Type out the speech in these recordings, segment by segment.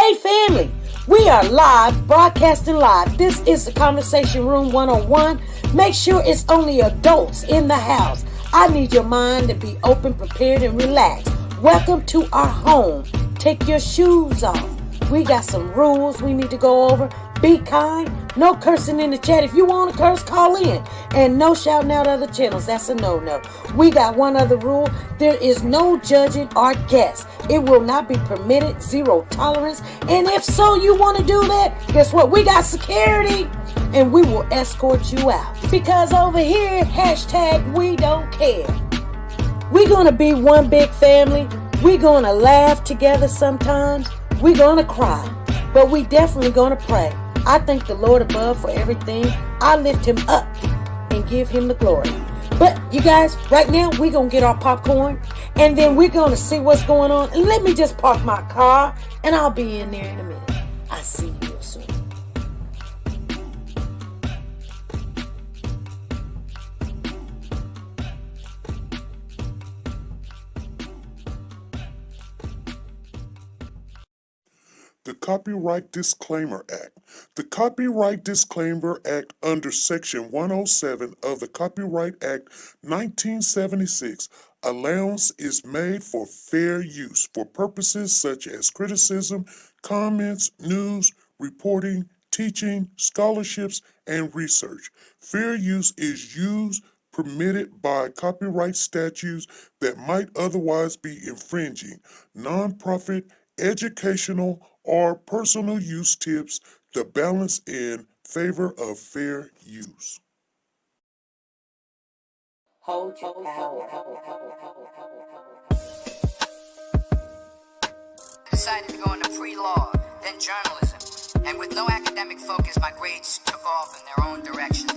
Hey family, we are live, broadcasting live. This is the Conversation Room 101. Make sure it's only adults in the house. I need your mind to be open, prepared, and relaxed. Welcome to our home. Take your shoes off. We got some rules we need to go over. Be kind. No cursing in the chat. If you want to curse, call in. And no shouting out other channels. That's a no-no. We got one other rule. There is no judging our guests. It will not be permitted. Zero tolerance. And if so, you want to do that, guess what? We got security. And we will escort you out. Because over here, hashtag we don't care. We're going to be one big family. We're going to laugh together sometimes. We're going to cry. But we definitely going to pray. I thank the Lord above for everything. I lift him up and give him the glory. But you guys, right now, we're going to get our popcorn. And then we're going to see what's going on. And let me just park my car. And I'll be in there in a minute. I'll see you real soon. The Copyright Disclaimer Act. The Copyright Disclaimer Act under Section 107 of the Copyright Act 1976, allowance is made for fair use for purposes such as criticism, comments, news, reporting, teaching, scholarships, and research. Fair use is used permitted by copyright statutes that might otherwise be infringing. Nonprofit, educational, or personal use tips the balance in favor of fair use. Hold your power. I decided to go into pre-law, then journalism, and with no academic focus, my grades took off in their own direction.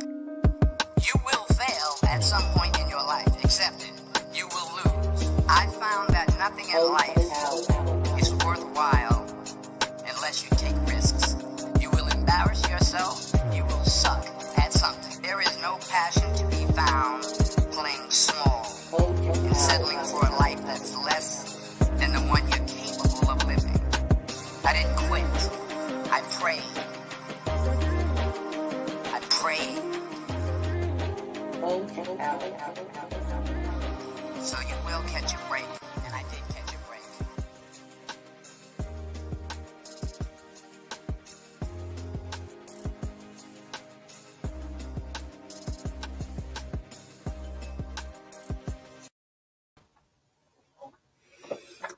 You will fail at some point in your life. Accept it. You will lose. I found that nothing in life is worthwhile unless you take risks. You will embarrass yourself. You will suck at something. There is no passion to be found playing small and settling for a life that's less than the one you're capable of living. I didn't quit. I prayed. I prayed. So you will catch a break, and I did catch a break.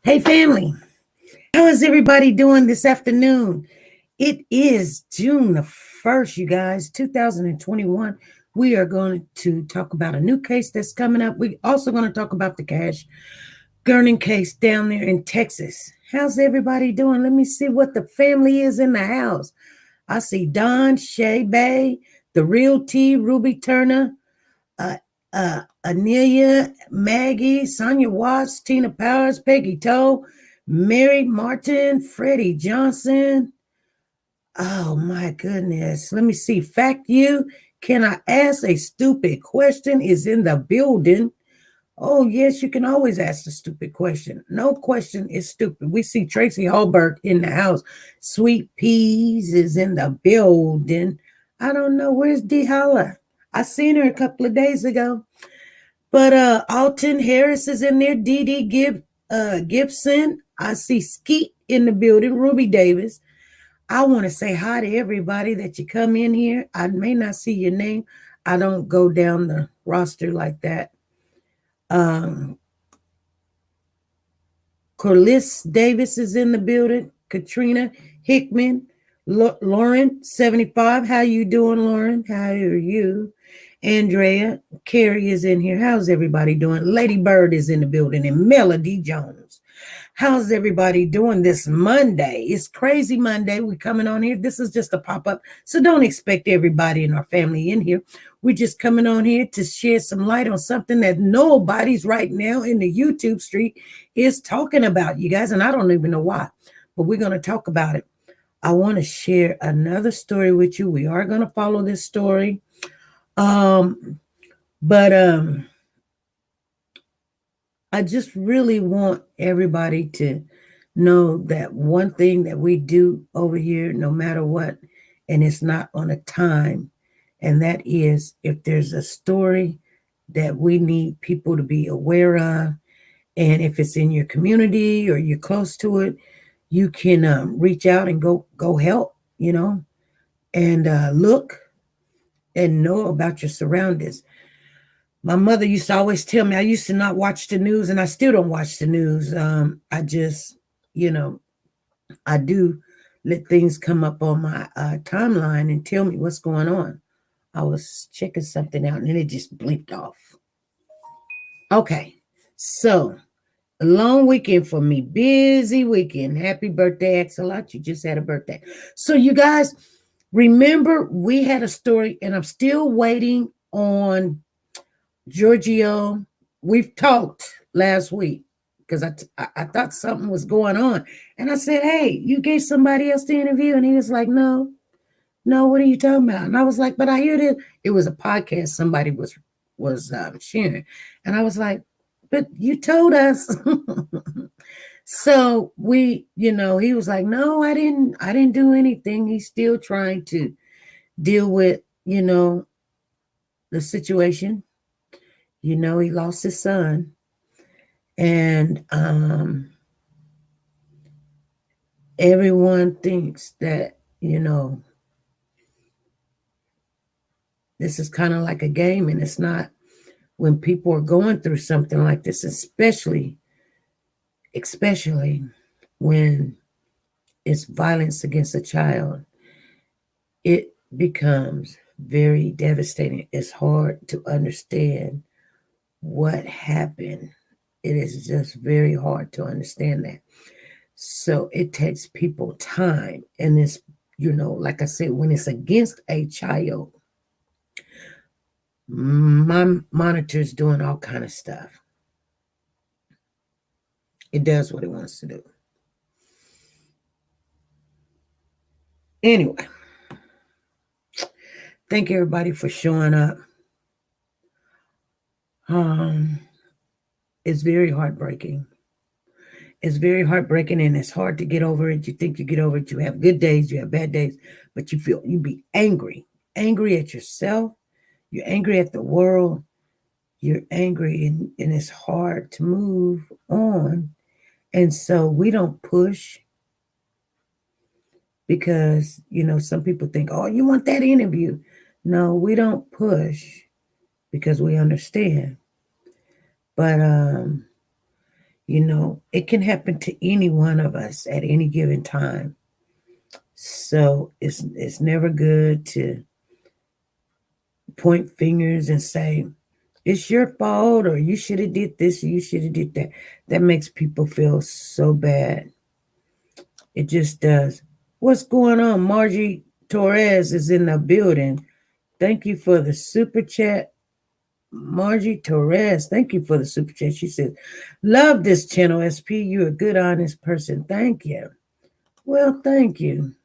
Hey family, how is everybody doing this afternoon? It is June the 1st, you guys, 2021. We are going to talk about a new case that's coming up. We're also going to talk about the Gernon case down there in Texas. How's everybody doing? Let me see what the family is in the house. I see Don, Shay Bay, The Real T, Ruby Turner, Anelia, Maggie, Sonia Watts, Tina Powers, Peggy Toe, Mary Martin, Freddie Johnson. Oh my goodness. Let me see. Fact You. Can I ask a stupid question? Is in the building. Oh, yes, you can always ask a stupid question. No question is stupid. We see Tracy Hallberg in the house. Sweet Peas is in the building. I don't know. Where's D Holla? I seen her a couple of days ago. But Alton Harris is in there. Dee Dee Gibson. I see Skeet in the building. Ruby Davis. I want to say hi to everybody that you come in here. I may not see your name. I don't go down the roster like that. Corliss Davis is in the building. Katrina Hickman. Lauren, 75. How you doing, Lauren? How are you? Andrea. Carrie is in here. How's everybody doing? Lady Bird is in the building. And Melody Jones. How's everybody doing this Monday? It's Crazy Monday. We're coming on here. This is just a pop-up, so don't expect everybody in our family in here. We're just coming on here to shed some light on something that nobody's right now in the YouTube street is talking about, you guys, and I don't even know why, but we're going to talk about it. I want to share another story with you. We are going to follow this story. I just really want everybody to know that one thing that we do over here, no matter what, and it's not on a time, and that is if there's a story that we need people to be aware of, and if it's in your community or you're close to it, you can reach out and go help, and look and know about your surroundings. My mother used to always tell me I used to not watch the news, and I still don't watch the news. I just, I do let things come up on my timeline and tell me what's going on. I was checking something out and then it just blinked off. Okay, so a long weekend for me, busy weekend. Happy birthday, Axelot. You just had a birthday. So, you guys, remember we had a story, and I'm still waiting on Giorgio. We've talked last week because I thought something was going on. And I said, hey, you gave somebody else the interview. And he was like, no, what are you talking about? And I was like, but I hear that it was a podcast somebody was sharing. And I was like, but you told us. So we, he was like, no, I didn't do anything. He's still trying to deal with, the situation. He lost his son. And everyone thinks that, this is kind of like a game, and it's not. When people are going through something like this, especially when it's violence against a child, it becomes very devastating. It's hard to understand what happened. It is just very hard to understand that. So it takes people time. And it's, like I said, when it's against a child, my monitor's doing all kind of stuff. It does what it wants to do. Anyway, thank everybody for showing up. It's very heartbreaking. It's very heartbreaking, and it's hard to get over it. You think you get over it. You have good days, you have bad days, but you be angry at yourself. You're angry at the world. You're angry, and it's hard to move on. And so we don't push because, some people think, oh, you want that interview. No, we don't push because we understand. But, it can happen to any one of us at any given time. So it's never good to point fingers and say, it's your fault, or you should have did this, or you should have did that. That makes people feel so bad. It just does. What's going on? Margie Torres is in the building. Thank you for the super chat. Margie Torres, thank you for the super chat. She says, love this channel, SP. You're a good, honest person. Thank you. Well, thank you.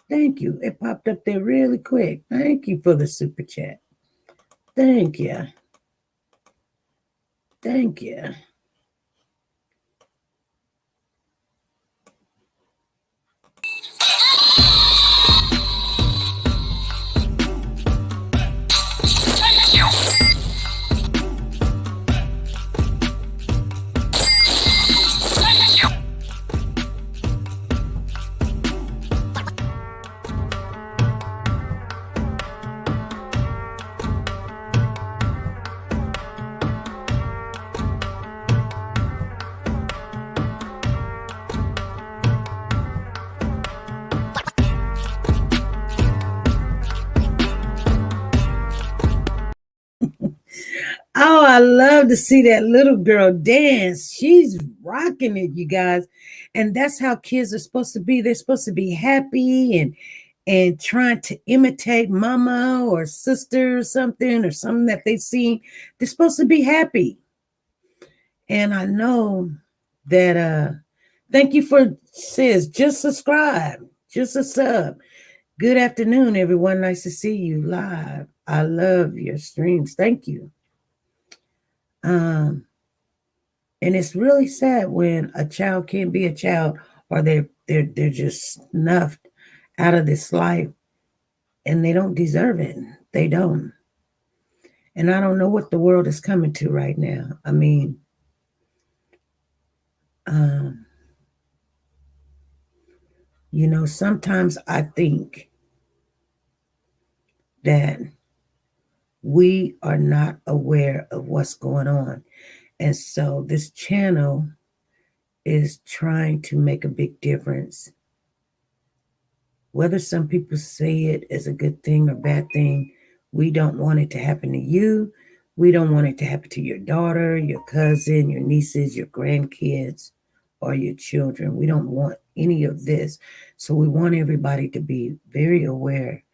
Thank you. It popped up there really quick. Thank you for the super chat. Thank you. Thank you. Oh, I love to see that little girl dance. She's rocking it, you guys. And that's how kids are supposed to be. They're supposed to be happy and trying to imitate mama or sister or something that they've seen. They're supposed to be happy. And I know that thank you for sis. Just subscribe. Just a sub. Good afternoon, everyone. Nice to see you live. I love your streams. Thank you. And it's really sad when a child can't be a child, or they're just snuffed out of this life, and they don't deserve it. They don't. And I don't know what the world is coming to right now. I mean, um, sometimes I think that we are not aware of what's going on. And so this channel is trying to make a big difference. Whether some people see it as a good thing or bad thing, we don't want it to happen to you. We don't want it to happen to your daughter, your cousin, your nieces, your grandkids, or your children. We don't want any of this. So we want everybody to be very aware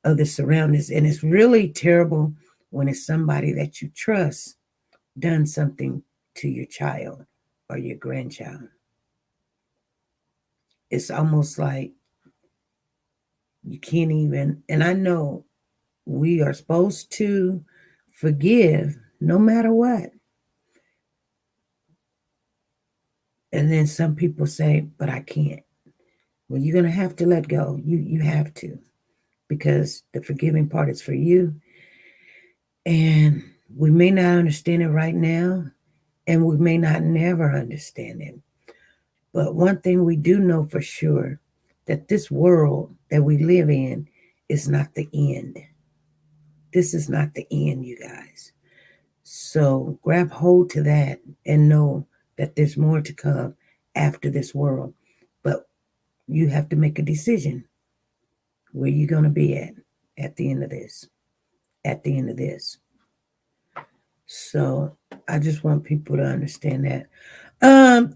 of the surroundings. And it's really terrible when it's somebody that you trust done something to your child or your grandchild. It's almost like you can't even, and I know we are supposed to forgive no matter what. And then some people say, but I can't. Well, you're going to have to let go. You have to, because the forgiving part is for you. And we may not understand it right now, and we may not never understand it. But one thing we do know for sure, that this world that we live in is not the end. This is not the end, you guys. So grab hold to that and know that there's more to come after this world. But you have to make a decision where you're going to be at the end of this. At the end of this. So I just want people to understand that.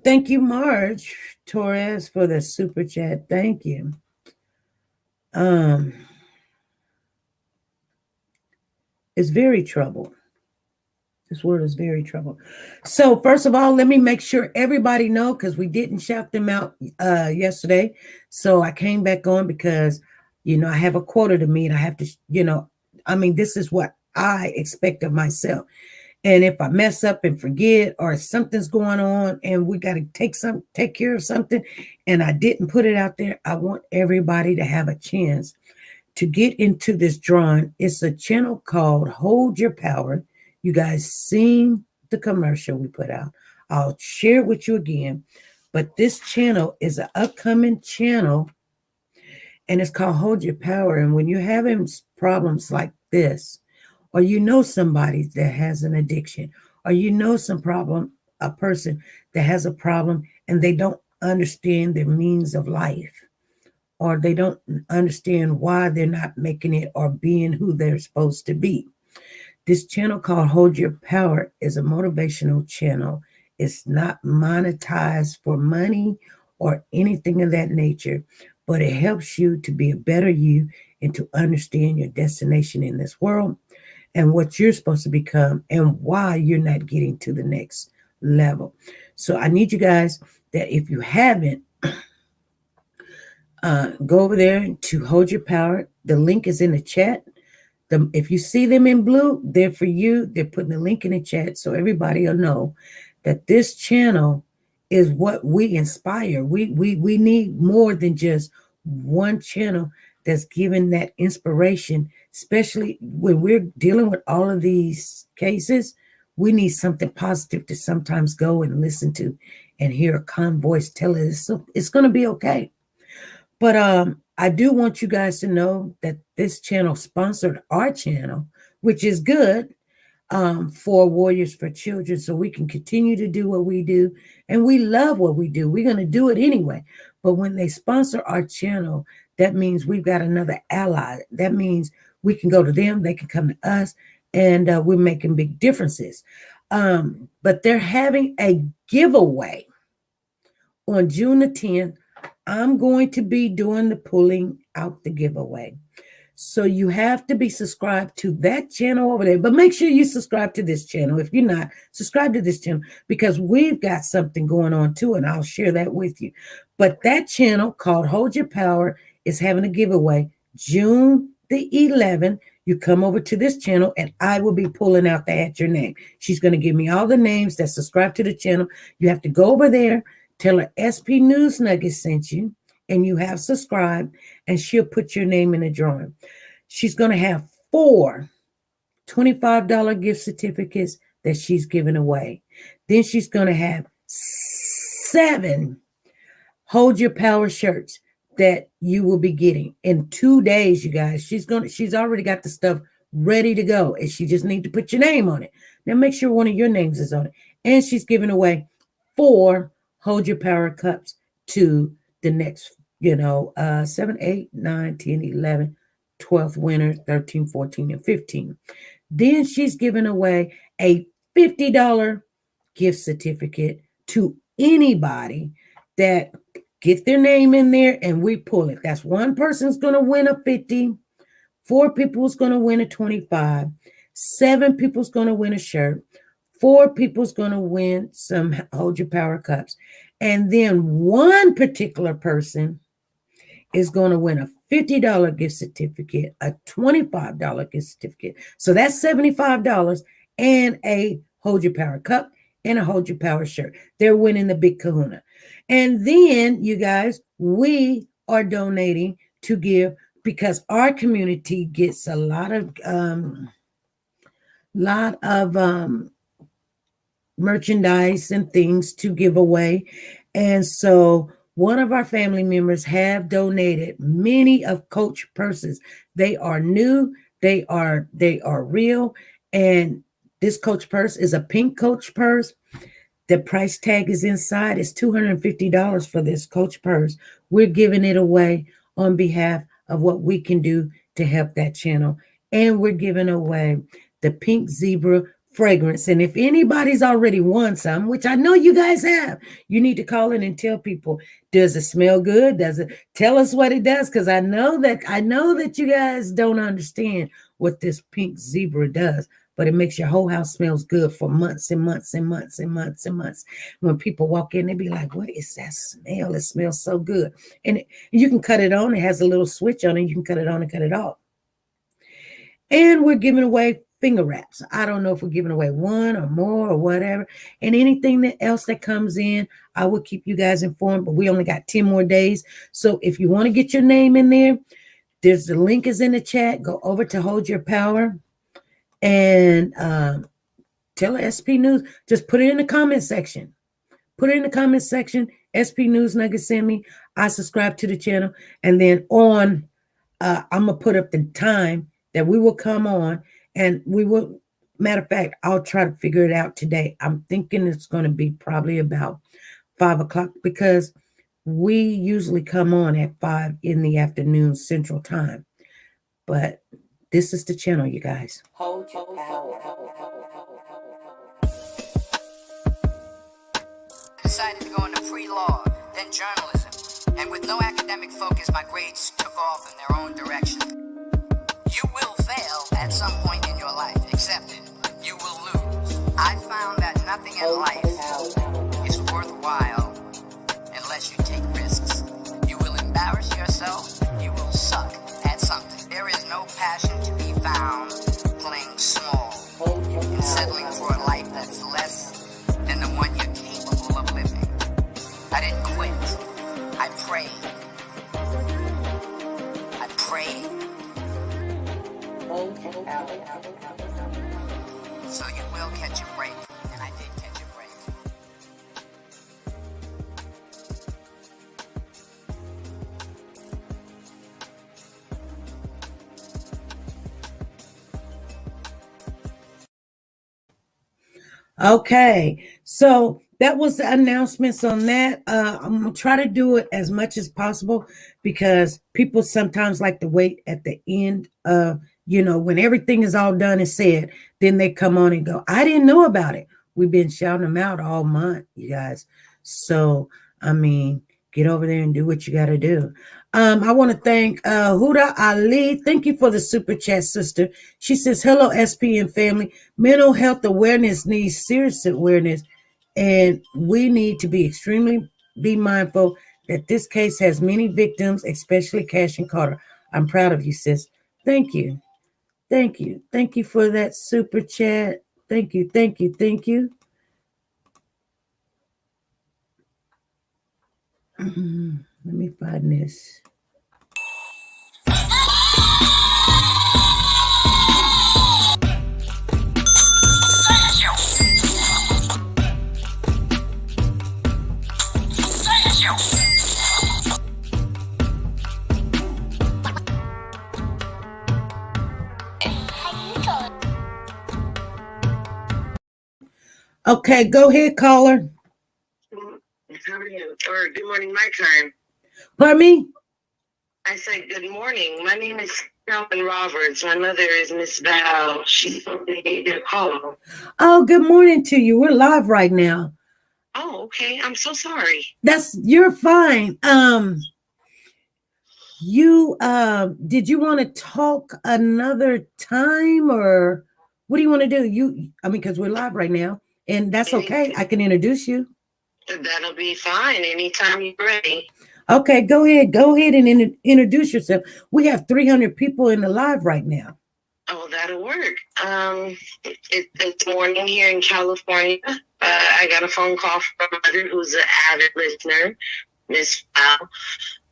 Thank you, Marge Torres, for the super chat. Thank you. It's very troubled. This word is very troubled. So first of all, let me make sure everybody know, because we didn't shout them out yesterday. So I came back on because, I have a quota to meet. I have to, this is what I expect of myself. And if I mess up and forget, or something's going on and we got to take care of something, and I didn't put it out there, I want everybody to have a chance to get into this drawing. It's a channel called Hold Your Power. You guys seen the commercial we put out. I'll share it with you again. But this channel is an upcoming channel, and it's called Hold Your Power. And when you're having problems like this, or somebody that has an addiction, or a person that has a problem and they don't understand their means of life, or they don't understand why they're not making it or being who they're supposed to be. This channel called Hold Your Power is a motivational channel. It's not monetized for money or anything of that nature, but it helps you to be a better you and to understand your destination in this world and what you're supposed to become and why you're not getting to the next level. So I need you guys that if you haven't, go over there to Hold Your Power. The link is in the chat. If you see them in blue, they're for you. They're putting the link in the chat so everybody will know that this channel is what we inspire. We need more than just one channel that's giving that inspiration, especially when we're dealing with all of these cases. We need something positive to sometimes go and listen to and hear a calm voice tell us it's going to be okay. But I do want you guys to know that this channel sponsored our channel, which is good, for Warriors for Children, so we can continue to do what we do. And we love what we do. We're going to do it anyway. But when they sponsor our channel, that means we've got another ally. That means we can go to them, they can come to us, and we're making big differences. But they're having a giveaway on June the 10th. I'm going to be doing the pulling out the giveaway. So you have to be subscribed to that channel over there. But make sure you subscribe to this channel. If you're not, subscribe to this channel, because we've got something going on too, and I'll share that with you. But that channel called Hold Your Power is having a giveaway June the 11th. you come over to this channel and I will be pulling out that at your name. She's going to give me all the names that subscribe to the channel. You have to go over there, tell her SP News Nuggets sent you, and you have subscribed, and she'll put your name in the drawing. She's going to have 4 $25 gift certificates that she's giving away. Then she's going to have 7 Hold Your Power shirts that you will be getting in 2 days, you guys. She's already got the stuff ready to go, and she just need to put your name on it. Now make sure one of your names is on it. And she's giving away 4 Hold Your Power cups to the next, 7, 8, 9, 10, 11, 12th winner, 13, 14, and 15. Then she's giving away a $50 gift certificate to anybody that get their name in there and we pull it. That's one person's going to win a 50, 4 people's going to win a 25, 7 people's going to win a shirt, 4 people's going to win some Hold Your Power cups. And then one particular person is going to win a $50 gift certificate, a $25 gift certificate. So that's $75 and a Hold Your Power cup and a Hold Your Power shirt. They're winning the big kahuna. And then, you guys, we are donating to give because our community gets a lot of merchandise and things to give away. And so one of our family members have donated many of Coach purses. They are new, they are real, and this Coach purse is a pink Coach purse. The price tag is inside. It's $250 for this Coach purse. We're giving it away on behalf of what we can do to help that channel. And we're giving away the Pink Zebra fragrance. And if anybody's already won some, which I know you guys have, you need to call in and tell people, does it smell good? Does it tell us what it does? Because I know that you guys don't understand what this Pink Zebra does, but it makes your whole house smells good for months and months and months and months and months. When people walk in, they be like, what is that smell? It smells so good. And you can cut it on. It has a little switch on it. You can cut it on and cut it off. And we're giving away finger wraps. I don't know if we're giving away 1 or more or whatever. And anything else that comes in, I will keep you guys informed. But we only got 10 more days. So if you want to get your name in there, the link is in the chat. Go over to Hold Your Power and tell SP News. Just put it in the comment section. Put it in the comment section. SP News Nuggets send me. I subscribe to the channel. And then I'm going to put up the time that we will come on. And we will, matter of fact, I'll try to figure it out today. I'm thinking it's going to be probably about 5 o'clock because we usually come on at 5 in the afternoon Central Time. But this is the channel, you guys. Hold your power. Decided to go into pre-law, then journalism. And with no academic focus, my grades took off in their own direction. You will fail at some point in your life. Accept it. You will lose. I found that nothing in life is worthwhile unless you take risks. You will embarrass yourself. You will suck at something. There is no passion to be found playing small and settling for a life that's less than the one you're capable of living. I didn't quit. I prayed. So you will catch a break, and I did catch a break. Okay, so that was the announcements on that. I'm going to try to do it as much as possible because people sometimes like to wait at the end of, when everything is all done and said, then they come on and go, I didn't know about it. We've been shouting them out all month, you guys. So, get over there and do what you got to do. I want to thank Huda Ali. Thank you for the super chat, sister. She says, hello, SP and family. Mental health awareness needs serious awareness, and we need to be mindful that this case has many victims, especially Cash and Carter. I'm proud of you, sis. Thank you. Thank you. Thank you for that super chat. Thank you. Thank you. Thank you. Let me find this. Okay, go ahead, caller. How are you? Or good morning, my time. Pardon me? I said good morning. My name is Carolyn Roberts. My mother is Miss Val. She told me to give you a call. Oh, good morning to you. We're live right now. Oh, okay. I'm so sorry. You're fine. You did you want to talk another time, or what do you want to do? Because we're live right now, and that's okay. I can introduce you. That'll be fine anytime you're ready. Okay, go ahead. Go ahead and introduce yourself. We have 300 people in the live right now. Oh, that'll work. It's morning here in California. I got a phone call from my mother, who's an avid listener, Miss Val.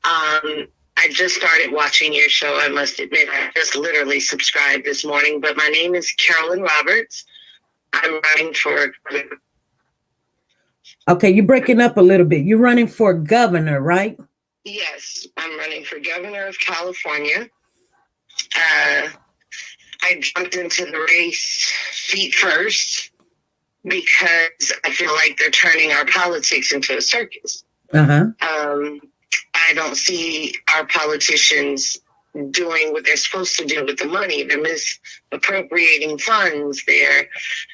I just started watching your show. I must admit, I just literally subscribed this morning. But my name is Carolyn Roberts. I'm running for. Okay, you're breaking up a little bit. You're running for governor, right? Yes, I'm running for governor of California. I jumped into the race feet first because I feel like they're turning our politics into a circus. I don't see our politicians doing what they're supposed to do with the money. They're misappropriating funds. They're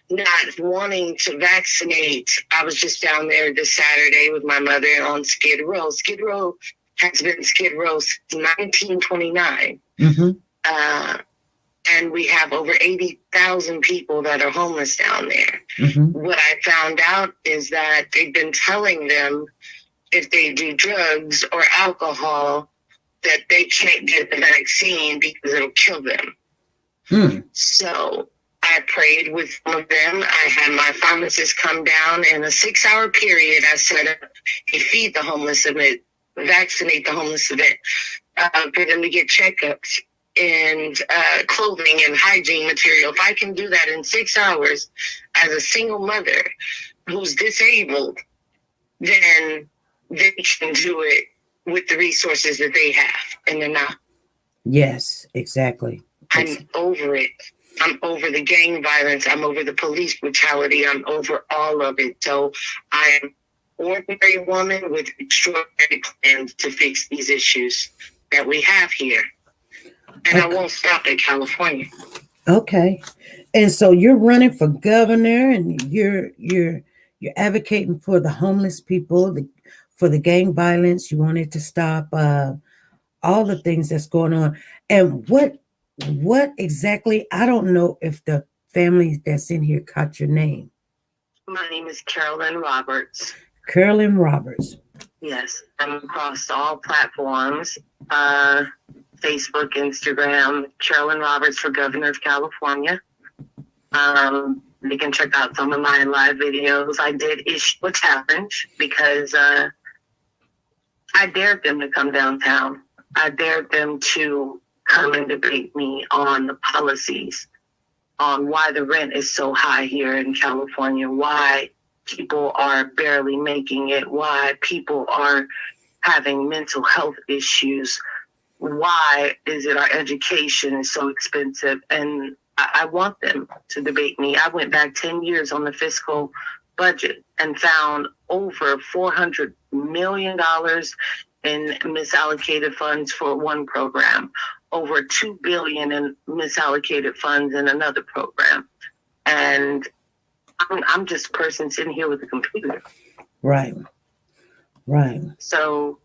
not wanting to vaccinate. I was just down there this Saturday with my mother on Skid Row. Skid Row has been Skid Row since 1929. And we have over 80,000 people that are homeless down there. What I found out is that they've been telling them if they do drugs or alcohol that they can't get the vaccine because it'll kill them. So I prayed with some of them. I had my pharmacist come down in a 6-hour period. I set up a feed the homeless event, vaccinate the homeless event, for them to get checkups and clothing and hygiene material. If I can do that in 6 hours as a single mother who's disabled, then they can do it with the resources that they have, and they're not. Yes, exactly. I'm over it. I'm over the gang violence. I'm over the police brutality. I'm over all of it. So I am an ordinary woman with extraordinary plans to fix these issues that we have here. And I won't stop in California. Okay. And so you're running for governor, and you're advocating for the homeless people, for the gang violence. You wanted to stop all the things that's going on. And what exactly? I don't know if the family that's in here caught your name. My name is Carolyn Roberts. Carolyn Roberts. Yes, I'm across all platforms. Facebook, Instagram, Carolyn Roberts for Governor of California. You can check out some of my live videos. I did issue a challenge because I dared them to come downtown. I dared them to come and debate me on the policies, on why the rent is so high here in California, why people are barely making it, why people are having mental health issues, why is it our education is so expensive. And I want them to debate me. I went back 10 years on the fiscal budget and found over $400 million in misallocated funds for one program, over $2 billion in misallocated funds in another program. And I'm just a person sitting here with a computer. Right. So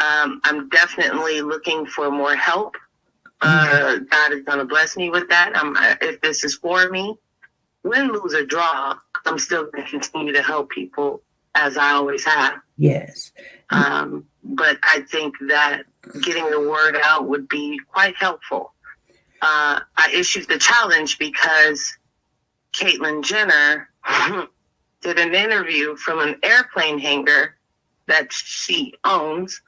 I'm definitely looking for more help. God is going to bless me with that. If this is for me, win, lose, or draw, I'm still going to continue to help people as I always have. Yes. But I think that getting the word out would be quite helpful. I issued the challenge because Caitlyn Jenner did an interview from an airplane hangar that she owns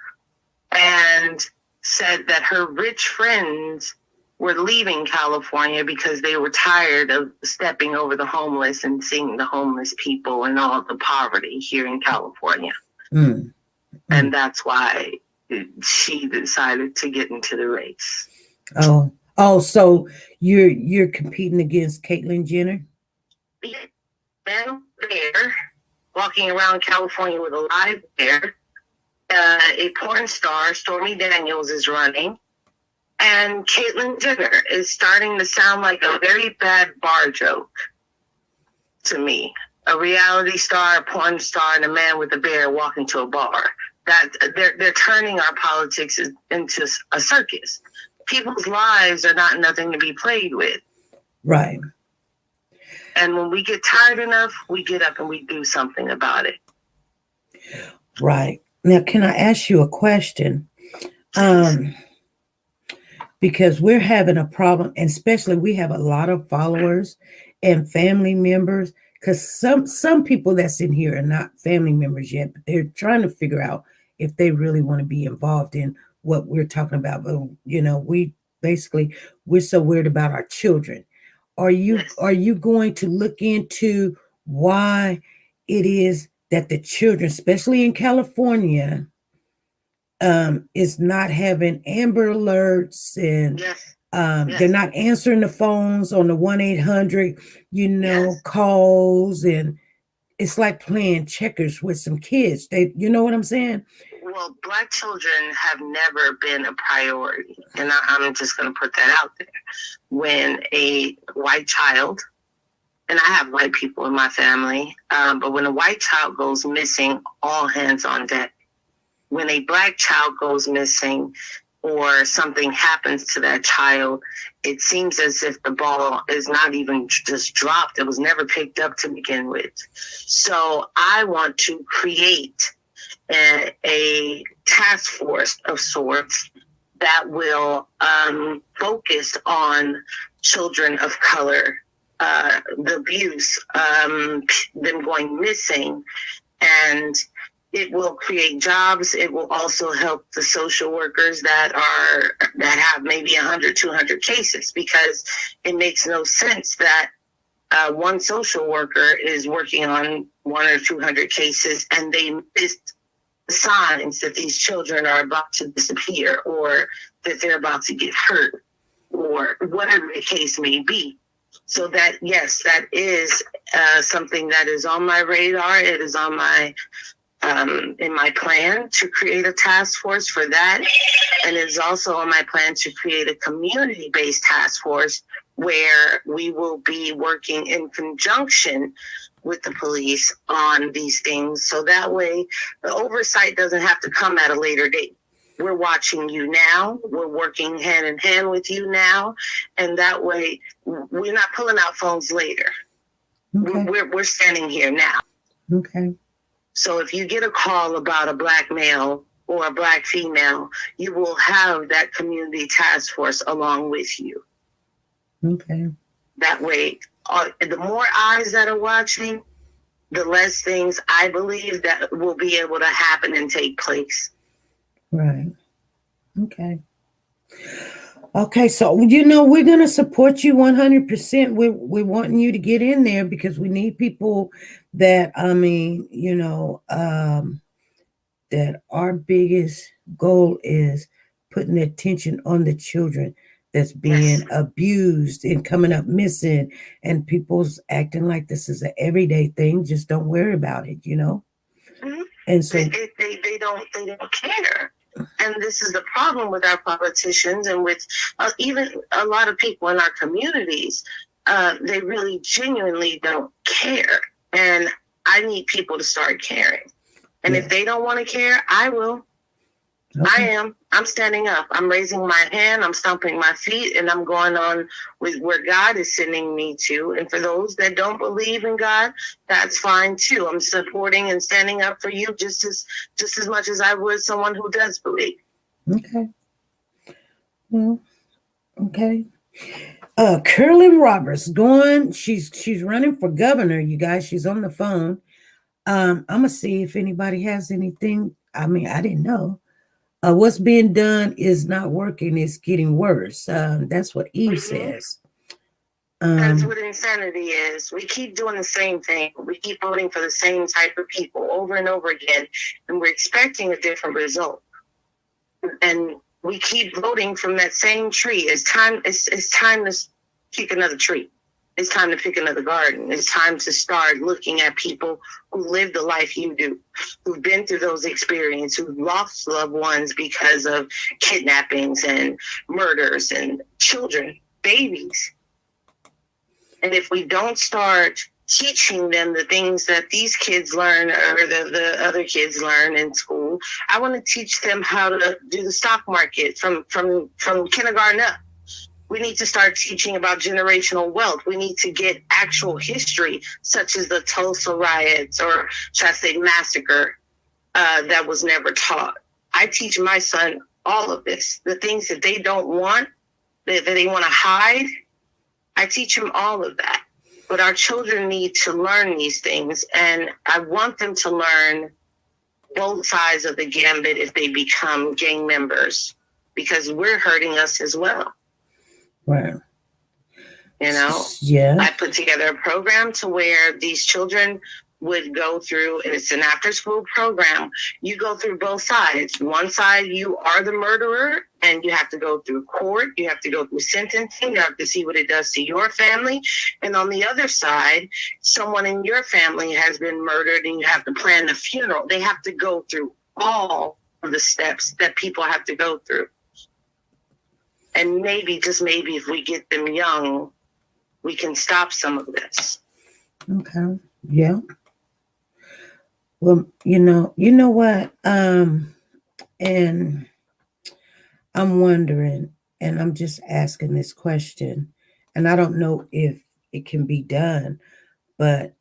and said that her rich friends were leaving California because they were tired of stepping over the homeless and seeing the homeless people and all the poverty here in California. And that's why she decided to get into the race. So you're competing against Caitlyn Jenner? And bear walking around California with a live bear. A porn star, Stormy Daniels, is running. And Caitlyn Jenner is starting to sound like a very bad bar joke to me. A reality star, a porn star, and a man with a bear walking to a bar. That they're turning our politics into a circus. People's lives are not nothing to be played with. Right. And when we get tired enough, we get up and we do something about it. Right. Now, can I ask you a question? Because we're having a problem, and especially we have a lot of followers and family members, because some people that's in here are not family members yet, but they're trying to figure out if they really want to be involved in what we're talking about. But, we're so worried about our children. Are you going to look into why it is that the children, especially in California, is not having Amber Alerts and they're not answering the phones on the 1-800, calls, and it's like playing checkers with some kids. You know what I'm saying? Well, Black children have never been a priority, and I'm just going to put that out there. When a white child, and I have white people in my family, but when a white child goes missing, all hands on deck. When a Black child goes missing or something happens to that child, it seems as if the ball is not even just dropped. It was never picked up to begin with. So I want to create a task force of sorts that will focus on children of color, the abuse, them going missing, and it will create jobs. It will also help the social workers that have maybe 100, 200 cases, because it makes no sense that one social worker is working on 100 or 200 cases and they missed the signs that these children are about to disappear or that they're about to get hurt or whatever the case may be. So that, yes, that is something that is on my radar. It is on my in my plan to create a task force for that. And it's also on my plan to create a community-based task force where we will be working in conjunction with the police on these things. So that way the oversight doesn't have to come at a later date. We're watching you now. We're working hand in hand with you now. And that way we're not pulling out phones later. Okay. We're standing here now. Okay. So if you get a call about a Black male or a Black female, you will have that community task force along with you. Okay. That way, the more eyes that are watching, the less things I believe that will be able to happen and take place. Right. Okay. Okay, so we're going to support you 100%. We're wanting you to get in there because we need people that, that our biggest goal is putting attention on the children that's being abused and coming up missing, and people's acting like this is an everyday thing. Just don't worry about it, Mm-hmm. And so they don't care. And this is the problem with our politicians and with even a lot of people in our communities. They really genuinely don't care. And I need people to start caring. And if they don't want to care, I will. Okay. I'm standing up. I'm raising my hand. I'm stomping my feet, and I'm going on with where God is sending me to. And for those that don't believe in God, that's fine too. I'm supporting and standing up for you just as much as I would someone who does believe. Okay. Well, okay. Carolyn Roberts she's running for governor, you guys. She's on the phone. I'm gonna see if anybody has anything. I mean, I didn't know. What's being done is not working, it's getting worse. That's what Eve says. That's what insanity is. We keep doing the same thing. We keep voting for the same type of people over and over again, and we're expecting a different result. And we keep voting from that same tree. It's time to pick another tree. It's time to pick another garden. It's time to start looking at people who live the life you do, who've been through those experiences, who've lost loved ones because of kidnappings and murders and children, babies. And if we don't start teaching them the things that these kids learn or the other kids learn in school, I want to teach them how to do the stock market from kindergarten up. We need to start teaching about generational wealth. We need to get actual history, such as the Tulsa riots or Tri-State Massacre that was never taught. I teach my son all of this. The things that they don't want, that they want to hide, I teach them all of that. But our children need to learn these things, and I want them to learn both sides of the gambit if they become gang members, because we're hurting us as well. Right. You know? Yeah. I put together a program to where these children would go through, and it's an after-school program. You go through both sides. One side, you are the murderer, and you have to go through court. You have to go through sentencing. You have to see what it does to your family. And on the other side, someone in your family has been murdered, and you have to plan the funeral. They have to go through all of the steps that people have to go through. And maybe, just maybe, if we get them young, we can stop some of this. Okay. Yeah. Well, you know what? And I'm wondering, and I'm just asking this question, and I don't know if it can be done, but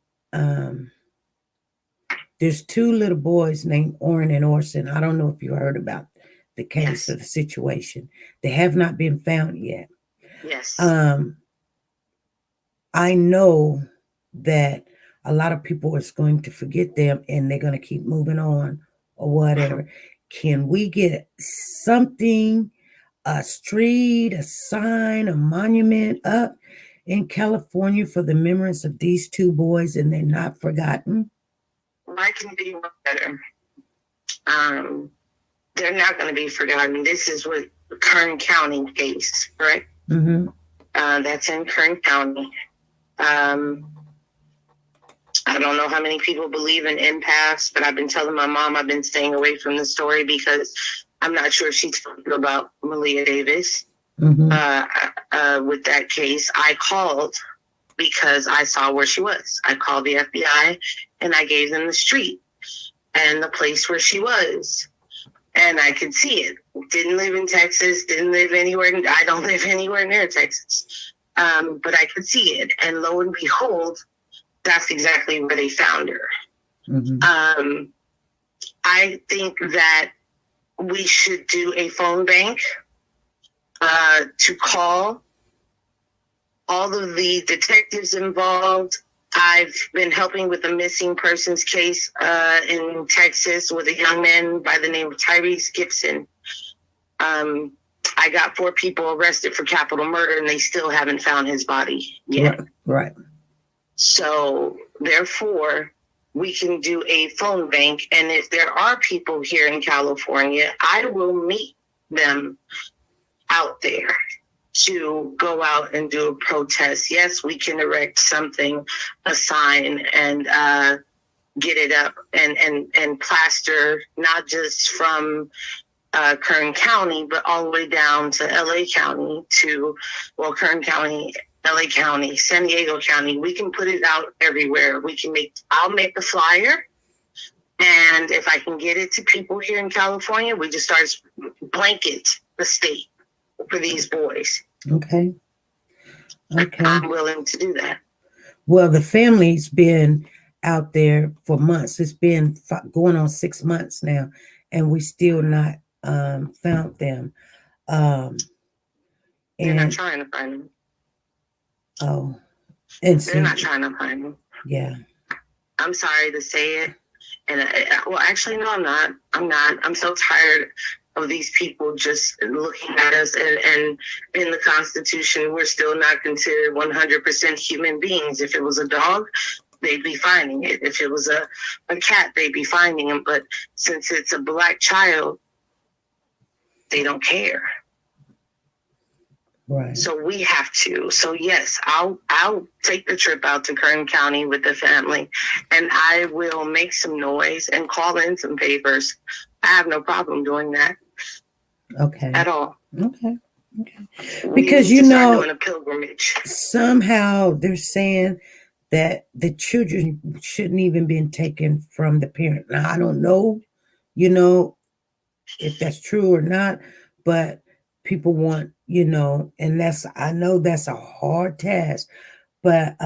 there's two little boys named Orrin and Olson. I don't know if you heard about the case or the situation. They have not been found yet. Yes. I know that a lot of people is going to forget them and they're going to keep moving on or whatever. Can we get something, a street, a sign, a monument up in California for the remembrance of these two boys and they're not forgotten? I can be better. They're not going to be forgotten. This is with Kern County case, right? Mm-hmm. That's in Kern County. I don't know how many people believe in impasse, but I've been telling my mom I've been staying away from the story because I'm not sure if she's talking about Malia Davis. Mm-hmm. With that case, I called because I saw where she was. I called the FBI and I gave them the street and the place where she was. And I could see it. Didn't live in Texas, didn't live anywhere. I don't live anywhere near Texas. But I could see it. And lo and behold, that's exactly where they found her. Mm-hmm. I think that we should do a phone bank to call all of the detectives involved. I've been helping with a missing persons case in Texas with a young man by the name of Tyrese Gibson. I got 4 people arrested for capital murder and they still haven't found his body yet. Right. So therefore, we can do a phone bank. And if there are people here in California, I will meet them out there to go out and do a protest. Yes, we can erect something, a sign, and get it up and plaster, not just from Kern County, but all the way down to LA County Kern County, LA County, San Diego County. We can put it out everywhere. I'll make the flyer. And if I can get it to people here in California, we just start blanket the state for these boys. Okay. I'm willing to do that. Well, the family's been out there for months. It's been going on 6 months now, and we still not found them. They're not trying to find them. Oh, and They're not trying to find me. Yeah. I'm sorry to say it. And well, actually, no, I'm not. I'm so tired of these people just looking at us, and in the Constitution, we're still not considered 100% human beings. If it was a dog, they'd be finding it. If it was a cat, they'd be finding him. But since it's a Black child, they don't care. Right. So we have to. So yes, I'll take the trip out to Kern County with the family, and I will make some noise and call in some favors. I have no problem doing that. Okay. At all. Okay. Because doing a pilgrimage. Somehow they're saying that the children shouldn't even been taken from the parent. Now I don't know, if that's true or not, but people want, and I know that's a hard task, but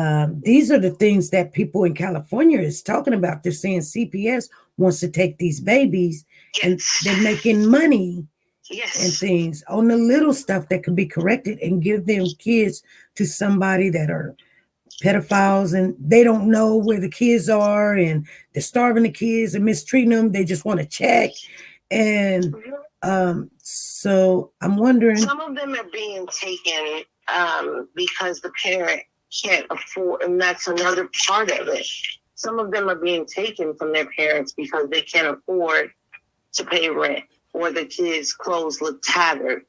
these are the things that people in California is talking about. They're saying CPS wants to take these babies, and they're making money and things on the little stuff that could be corrected, and give them kids to somebody that are pedophiles, and they don't know where the kids are, and they're starving the kids and mistreating them. They just want to check. And so I'm wondering, some of them are being taken because the parent can't afford, and that's another part of it. Some of them are being taken from their parents because they can't afford to pay rent, or the kids' clothes look tattered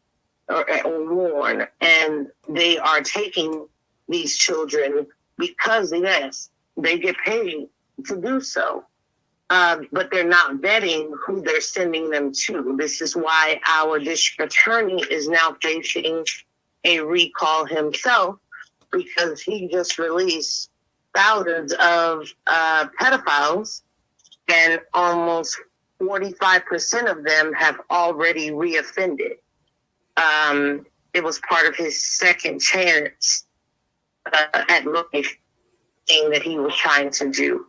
or worn, and they are taking these children because, yes, they get paid to do so. But they're not vetting who they're sending them to. This is why our district attorney is now facing a recall himself, because he just released thousands of pedophiles, and almost 45% of them have already reoffended. It was part of his second chance at life thing that he was trying to do.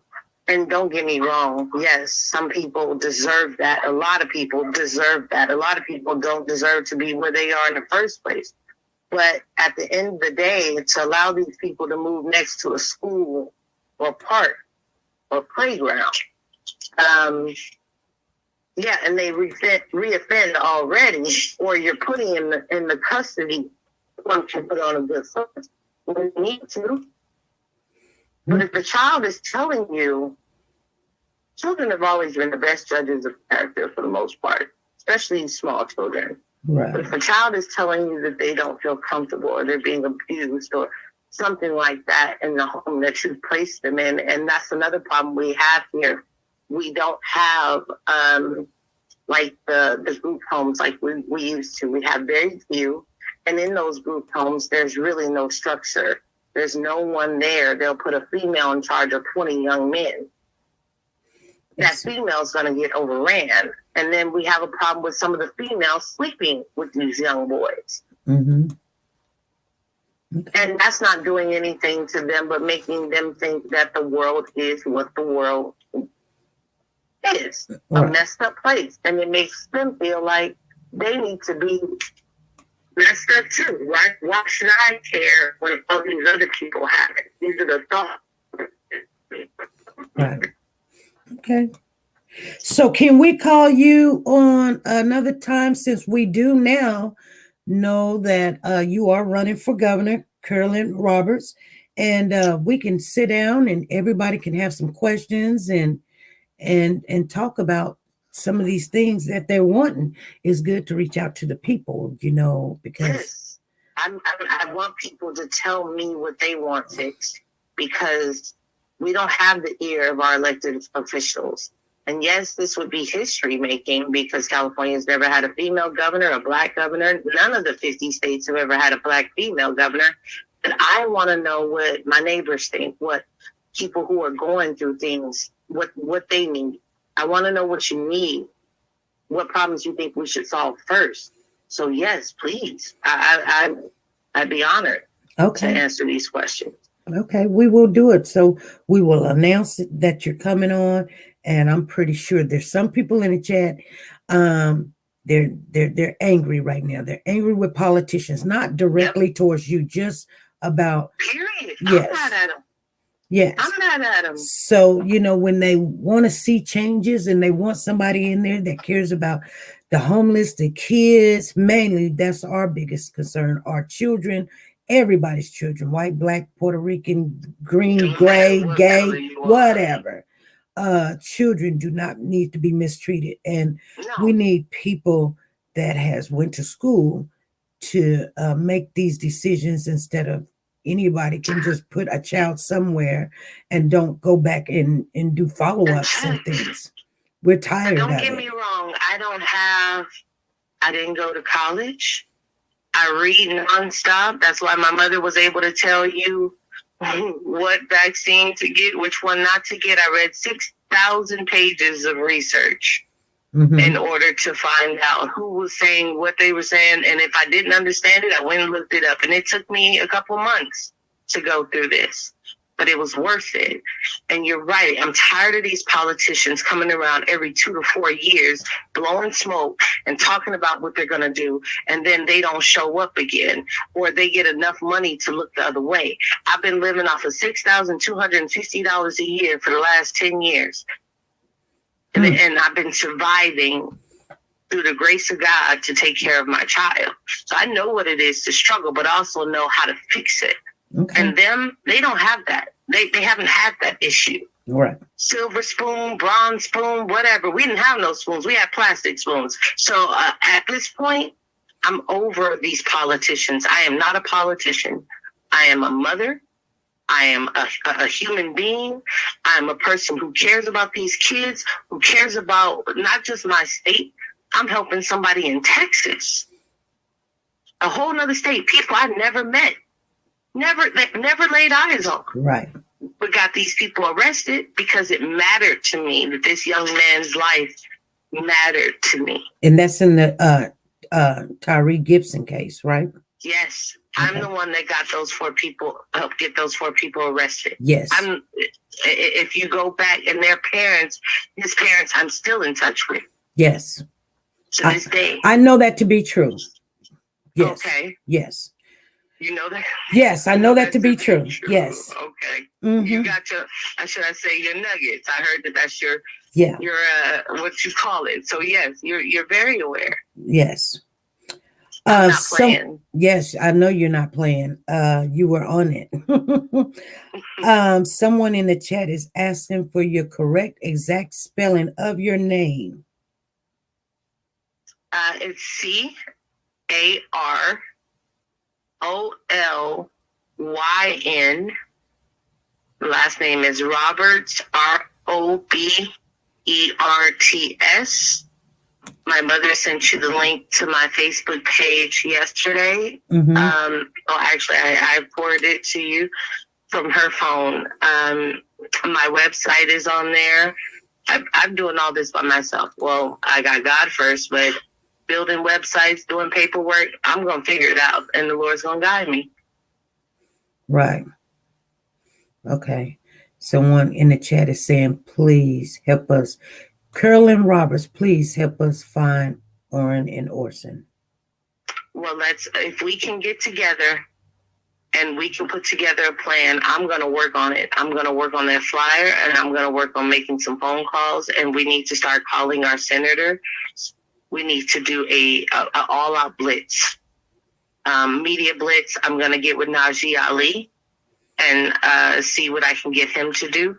And don't get me wrong, yes, some people deserve that. A lot of people deserve that. A lot of people don't deserve to be where they are in the first place. But at the end of the day, to allow these people to move next to a school or park or playground, and they reoffend already, or you're putting in the custody once you put on a good foot. We need to. But if the child is telling you, children have always been the best judges of character for the most part, especially small children. Right. But if a child is telling you that they don't feel comfortable, or they're being abused, or something like that in the home that you placed them in, and that's another problem we have here. We don't have like the group homes like we used to. We have very few. And in those group homes, there's really no structure. There's no one there. They'll put a female in charge of 20 young men. That female's going to get overran. And then we have a problem with some of the females sleeping with these young boys. Mm-hmm. And that's not doing anything to them but making them think that the world is what the world is. Right. A messed up place. And it makes them feel like they need to be messed up too. Right? Why should I care when all these other people have it? These are the thoughts. Right. Okay. So can we call you on another time, since we do now know that you are running for governor, Carolyn Roberts, and we can sit down and everybody can have some questions and talk about some of these things that they're wanting. It's good to reach out to the people, because yes. I want people to tell me what they want fixed, because we don't have the ear of our elected officials. And yes, this would be history making, because California's never had a female governor, a Black governor. None of the 50 states have ever had a Black female governor. And I want to know what my neighbors think, what people who are going through things, what they need. I want to know what you need, what problems you think we should solve first. So yes, please, I'd be honored to answer these questions. Okay, we will do it. So we will announce that you're coming on, and I'm pretty sure there's some people in the chat. They're angry right now. They're angry with politicians, not directly towards you, just about. Period. Yes. I'm not at them. Yes. I'm not at them. So, when they want to see changes and they want somebody in there that cares about the homeless, the kids, mainly that's our biggest concern, our children, everybody's children, white, black, Puerto Rican, green, gray, gay, whatever. Children do not need to be mistreated. And we need people that has went to school to make these decisions instead of anybody can just put a child somewhere and don't go back and do follow-ups and things. We're tired of it. Don't get me wrong. I didn't go to college. I read nonstop. That's why my mother was able to tell you what vaccine to get, which one not to get. I read 6,000 pages of research in order to find out who was saying what they were saying. And if I didn't understand it, I went and looked it up. And it took me a couple months to go through this, but it was worth it. And you're right. I'm tired of these politicians coming around every 2 to 4 years, blowing smoke and talking about what they're going to do. And then they don't show up again, or they get enough money to look the other way. I've been living off of $6,250 a year for the last 10 years. And I've been surviving through the grace of God to take care of my child. So I know what it is to struggle, but also know how to fix it. Okay. And them, they don't have that. They haven't had that issue. Right. Silver spoon, bronze spoon, whatever. We didn't have no spoons. We had plastic spoons. So at this point, I'm over these politicians. I am not a politician. I am a mother. I am a human being. I'm a person who cares about these kids, who cares about not just my state. I'm helping somebody in Texas, a whole nother state, people I never met, never laid eyes on. Right. But got these people arrested because it mattered to me that this young man's life mattered to me. And that's in the Tyree Gibson case, right? Yes. Okay. I'm the one that got those 4 people, helped get those 4 people arrested. Yes. If you go back and their parents, his parents, I'm still in touch with. Yes. To this day. I know that to be true. Yes. Okay. Yes. You know that? Yes, I know that to be true. Yes. Okay. Mm-hmm. You got your, should I say your nuggets? I heard that's your, your what you call it. So yes, you're very aware. Yes. I'm not playing. Yes, I know you're not playing. You were on it. Someone in the chat is asking for your correct, exact spelling of your name. It's CAROLYN. Last name is Roberts, ROBERTS. My mother sent you the link to my Facebook page yesterday. Mm-hmm. Actually, I forwarded it to you from her phone. My website is on there. I'm doing all this by myself. Well, I got God first, but building websites, doing paperwork, I'm going to figure it out, and the Lord's going to guide me. Right. Okay. Someone in the chat is saying, please help us. Carolyn Roberts, please help us find Orrin and Olson. Well, if we can get together and we can put together a plan, I'm going to work on it. I'm going to work on that flyer, and I'm going to work on making some phone calls, and we need to start calling our senator. We need to do a all-out blitz, media blitz. I'm going to get with Najee Ali and see what I can get him to do.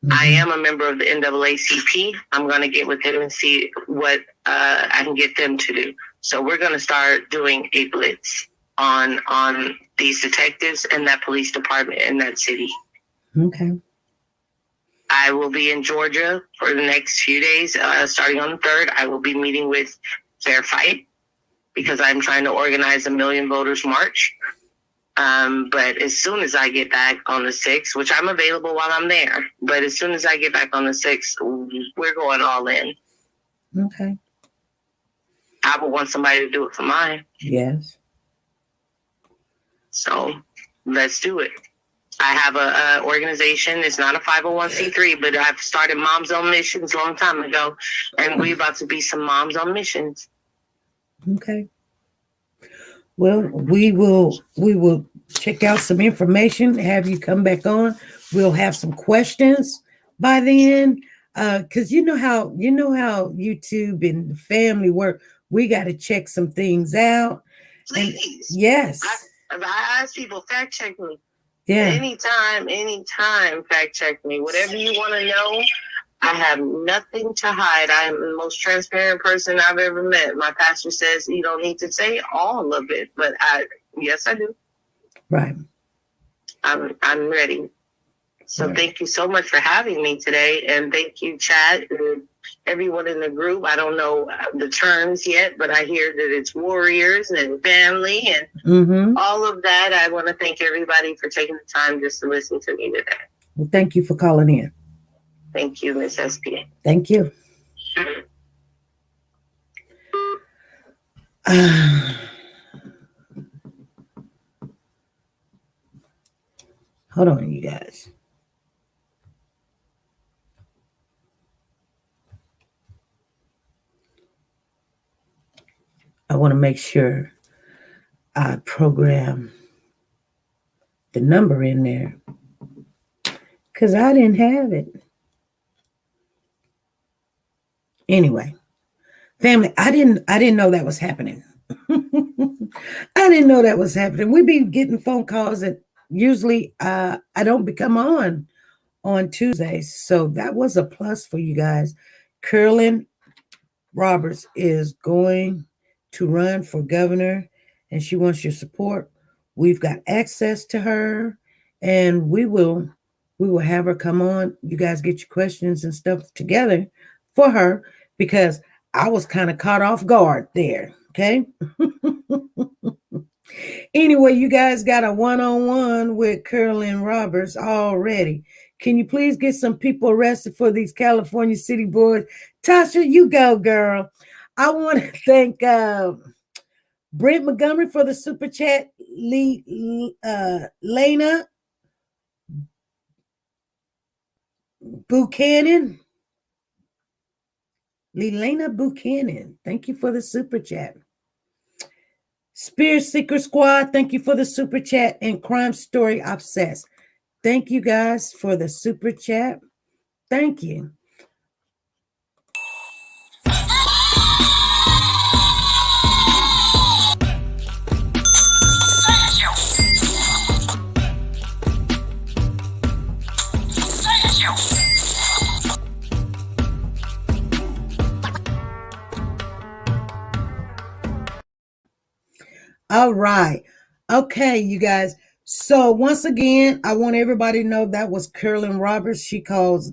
Mm-hmm. I am a member of the NAACP. I'm going to get with him and see what I can get them to do. So we're going to start doing a blitz on these detectives and that police department in that city. Okay. I will be in Georgia for the next few days. Starting on the 3rd, I will be meeting with Fair Fight because I'm trying to organize a Million Voters March. But as soon as I get back on the 6th, which I'm available while I'm there, but as soon as I get back on the 6th, we're going all in. Okay. I would want somebody to do it for mine. Yes. So let's do it. I have a organization. It's not a 501c3, but I've started Moms on Missions a long time ago, and we're about to be some Moms on Missions. Okay. Well, we will check out some information, have you come back on. We'll have some questions by then. Because you know how YouTube and the family work. We got to check some things out. Please. And yes. I ask people, fact check me. Yeah. Anytime, fact check me. Whatever you want to know, I have nothing to hide. I am the most transparent person I've ever met. My pastor says you don't need to say all of it, but yes, I do. Right. I'm ready. So Thank you so much for having me today, and thank you, Chad, and everyone in the group. I don't know the terms yet, but I hear that it's warriors and family and all of that. I want to thank everybody for taking the time just to listen to me today. Well, thank you for calling in. Thank you, Miss SP. Thank you. Hold on, you guys. I want to make sure I program the number in there because I didn't have it. Anyway, family, I didn't know that was happening. I didn't know that was happening. We be getting phone calls that usually I don't become on Tuesdays. So that was a plus for you guys. Carolyn Roberts is going to run for governor and she wants your support. We've got access to her and we will have her come on. You guys get your questions and stuff together for her because I was kind of caught off guard there. Okay. Anyway, you guys got a one-on-one with Carolyn Roberts already. Can you please get some people arrested for these California city boards? Tasha, you go, girl. I want to thank Brent Montgomery for the super chat. Lena Buchanan. Lelena Buchanan, thank you for the super chat. Spear Seeker Squad, thank you for the super chat. And Crime Story Obsessed, thank you guys for the super chat. Thank you. All right. Okay, you guys. So once again, I want everybody to know that was Carolyn Roberts. She called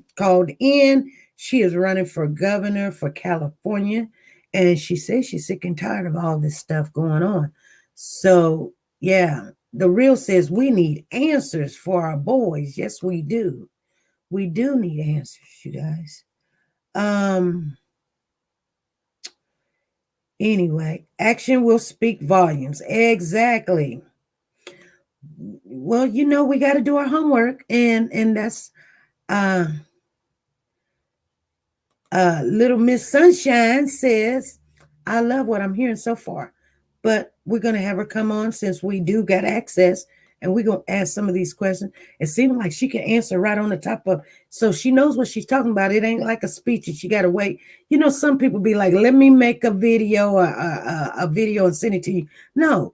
in. She is running for governor for California. And she says she's sick and tired of all this stuff going on. So, yeah, the real says we need answers for our boys. Yes, we do. We do need answers, you guys. Anyway, action will speak volumes. Exactly. Well, you know, we got to do our homework, and that's Little Miss Sunshine says, I love what I'm hearing so far, but we're going to have her come on since we do got access, and we're going to ask some of these questions. It seems like she can answer right on the top of, so she knows what she's talking about. It ain't like a speech and she got to wait. You know, some people be like, let me make a video, a video and send it to you. No,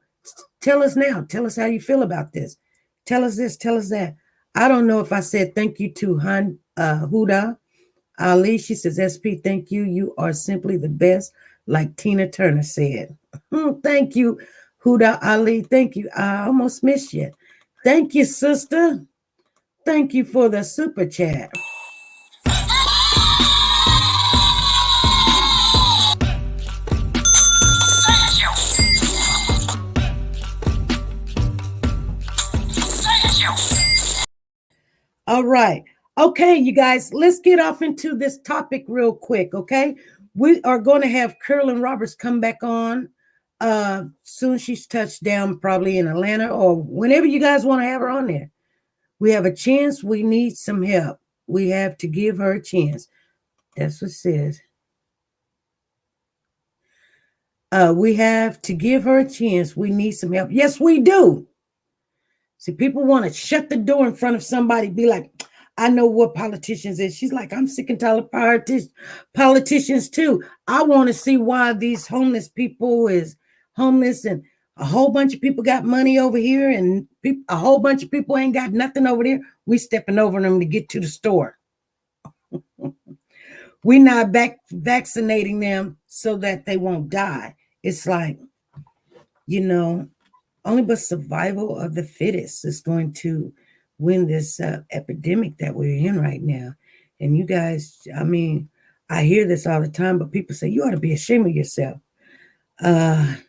tell us now. Tell us how you feel about this. Tell us this, tell us that. I don't know if I said thank you to Huda Ali. She says, SP, thank you. You are simply the best, like Tina Turner said. Thank you, Huda Ali. Thank you. I almost missed you. Thank you, sister. Thank you for the super chat. All right. Okay, you guys, let's get off into this topic real quick, okay? We are going to have Carolyn Roberts come back on soon. She's touched down probably in Atlanta or whenever you guys want to have her on there. We have a chance. We need some help. We have to give her a chance. That's what it says. We have to give her a chance. We need some help. Yes, we do. See, people want to shut the door in front of somebody, be like, I know what politicians is. She's like, I'm sick and tired of politicians too. I want to see why these homeless people is homeless and a whole bunch of people got money over here and a whole bunch of people ain't got nothing over there. We stepping over them to get to the store. We not vaccinating them so that they won't die. It's like, only but survival of the fittest is going to win this epidemic that we're in right now. And you guys, I mean, I hear this all the time, but people say, you ought to be ashamed of yourself. And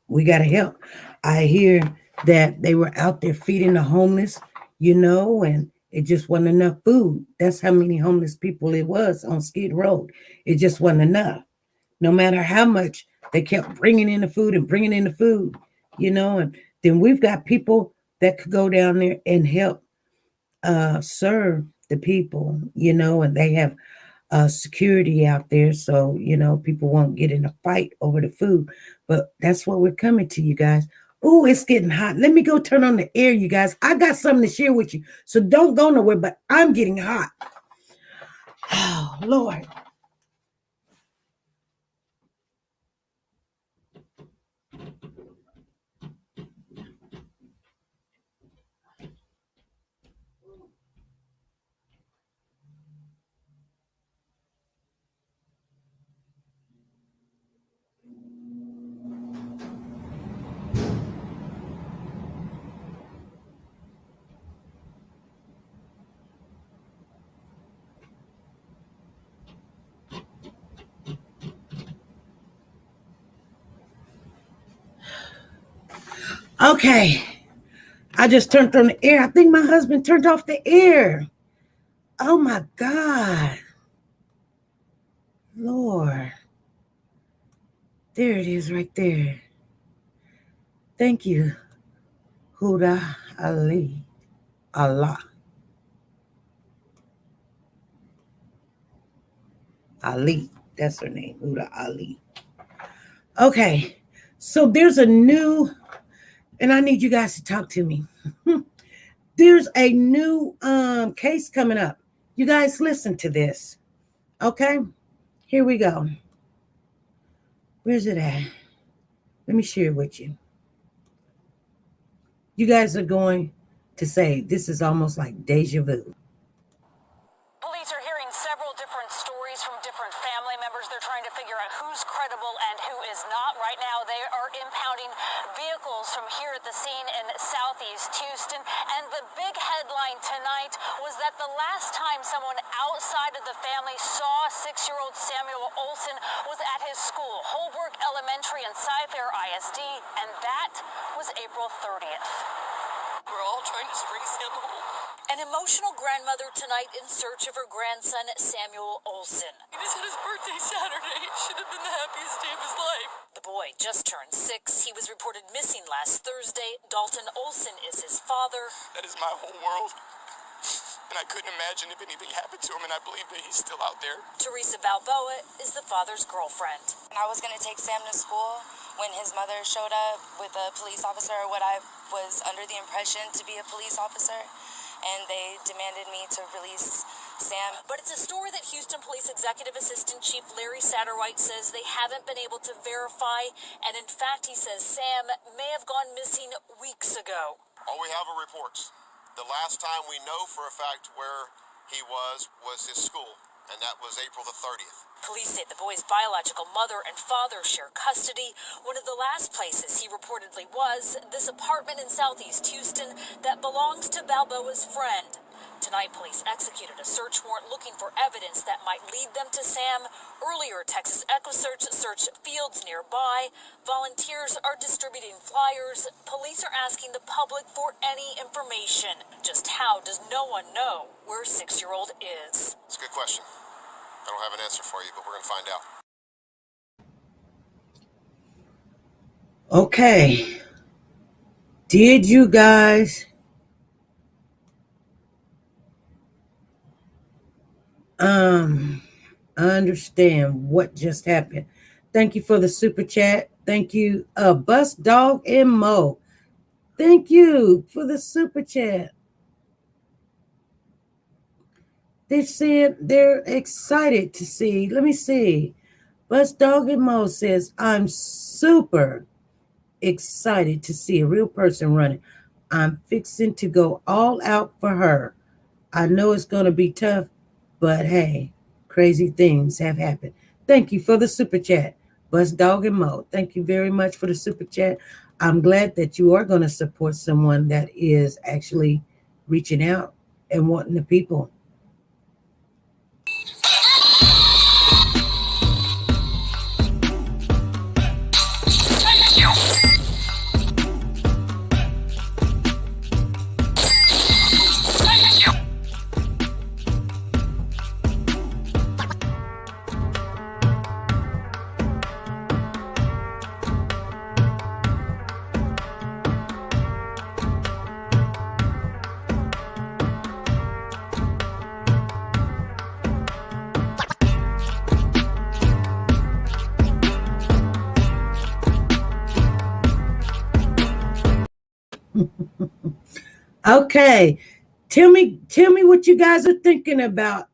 we got to help. I hear that they were out there feeding the homeless, and it just wasn't enough food. That's how many homeless people it was on Skid Road. It just wasn't enough. No matter how much they kept bringing in the food, and then we've got people that could go down there and help serve the people, and they have security out there, so people won't get in a fight over the food. But that's what we're coming to, you guys. Oh, it's getting hot. Let me go turn on the air, you guys. I got something to share with you, so don't go nowhere. But I'm getting hot. Oh, Lord. Okay, I just turned on the air. I think my husband turned off the air. Oh my God. Lord. There it is right there. Thank you, Huda Ali. Allah. Ali. That's her name, Huda Ali. Okay, so there's a new, and I need you guys to talk to me. There's a new case coming up. You guys listen to this. Okay, here we go. Where's it at? Let me share it with you. You guys are going to say this is almost like deja vu. Police are hearing several different stories from different family members. They're trying to figure out who's credible and who is not. Right now, they are impounding vehicles from here at the scene in southeast Houston. And the big headline tonight was that the last time someone outside of the family saw 6-year-old Samuel Olson was at his school, Holbrook Elementary and Scyther ISD, and that was April 30th. We're all trying to bring Sam home. An emotional grandmother tonight in search of her grandson, Samuel Olson. He just had his birthday Saturday. It should have been the happiest day of his life. The boy just turned 6. He was reported missing last Thursday. Dalton Olson is his father. That is my whole world. And I couldn't imagine if anything happened to him, and I believe that he's still out there. Teresa Balboa is the father's girlfriend. And I was going to take Sam to school when his mother showed up with a police officer, or what I was under the impression to be a police officer, and they demanded me to release Sam. But it's a story that Houston Police Executive Assistant Chief Larry Satterwhite says they haven't been able to verify, and in fact he says Sam may have gone missing weeks ago. All we have are reports. The last time we know for a fact where he was his school, and that was April the 30th. Police say the boy's biological mother and father share custody. One of the last places he reportedly was, this apartment in southeast Houston that belonged to Balboa's friend. Tonight, police executed a search warrant looking for evidence that might lead them to Sam. Earlier, Texas EchoSearch searched fields nearby. Volunteers are distributing flyers. Police are asking the public for any information. Just how does no one know where 6-year-old is? It's a good question. I don't have an answer for you, but we're going to find out. Okay. Did you guys understand what just happened? Thank you for the super chat. Thank you, Bus Dog and Mo. Thank you for the super chat. They said they're excited to see. Let me see. Bus Dog and Mo says, I'm super excited to see a real person running. I'm fixing to go all out for her. I know it's going to be tough, but hey, crazy things have happened. Thank you for the super chat, Bus Dog and Mo. Thank you very much for the super chat. I'm glad that you are going to support someone that is actually reaching out and wanting the people. Okay. Tell me what you guys are thinking about.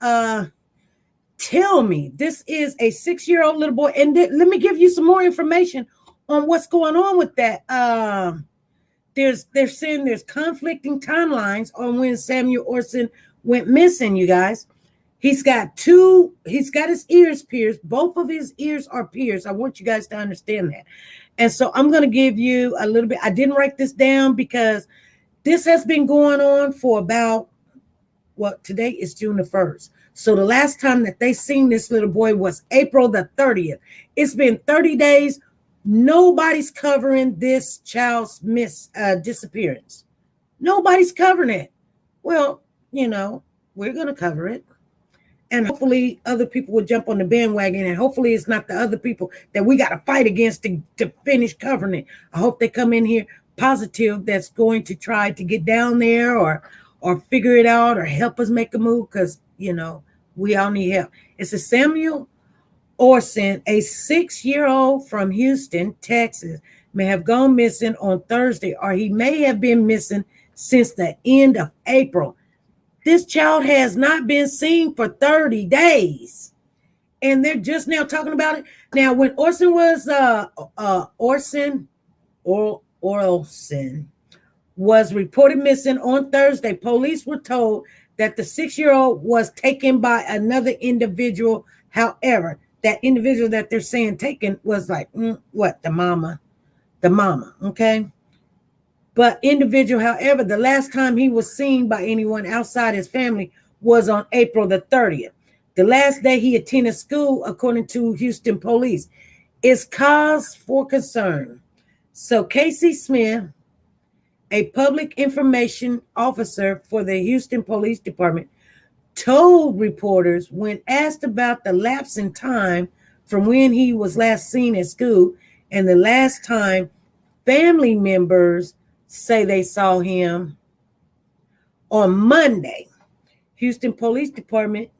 Tell me. This is a 6-year-old little boy. And let me give you some more information on what's going on with that. They're saying there's conflicting timelines on when Samuel Olson went missing, you guys. He's got his ears pierced. Both of his ears are pierced. I want you guys to understand that. And so I'm going to give you a little bit. I didn't write this down because this has been going on for about, today is June the 1st. So the last time that they seen this little boy was April the 30th. It's been 30 days. Nobody's covering this child's disappearance. Nobody's covering it. Well, we're going to cover it. And hopefully other people will jump on the bandwagon, and hopefully it's not the other people that we got to fight against to finish covering it. I hope they come in here positive that's going to try to get down there or figure it out or help us make a move, because, we all need help. It's a Samuel Olson, a 6-year-old from Houston, Texas, may have gone missing on Thursday, or he may have been missing since the end of April. This child has not been seen for 30 days. And they're just now talking about it. Now, when Olson was Olson was reported missing on Thursday, police were told that the 6-year-old was taken by another individual. However, that individual that they're saying taken was like, the mama, okay? But individual, however, the last time he was seen by anyone outside his family was on April the 30th. The last day he attended school, according to Houston police, is cause for concern. So Casey Smith, a public information officer for the Houston Police Department, told reporters when asked about the lapse in time from when he was last seen at school and the last time family members say they saw him on Monday. Houston Police Department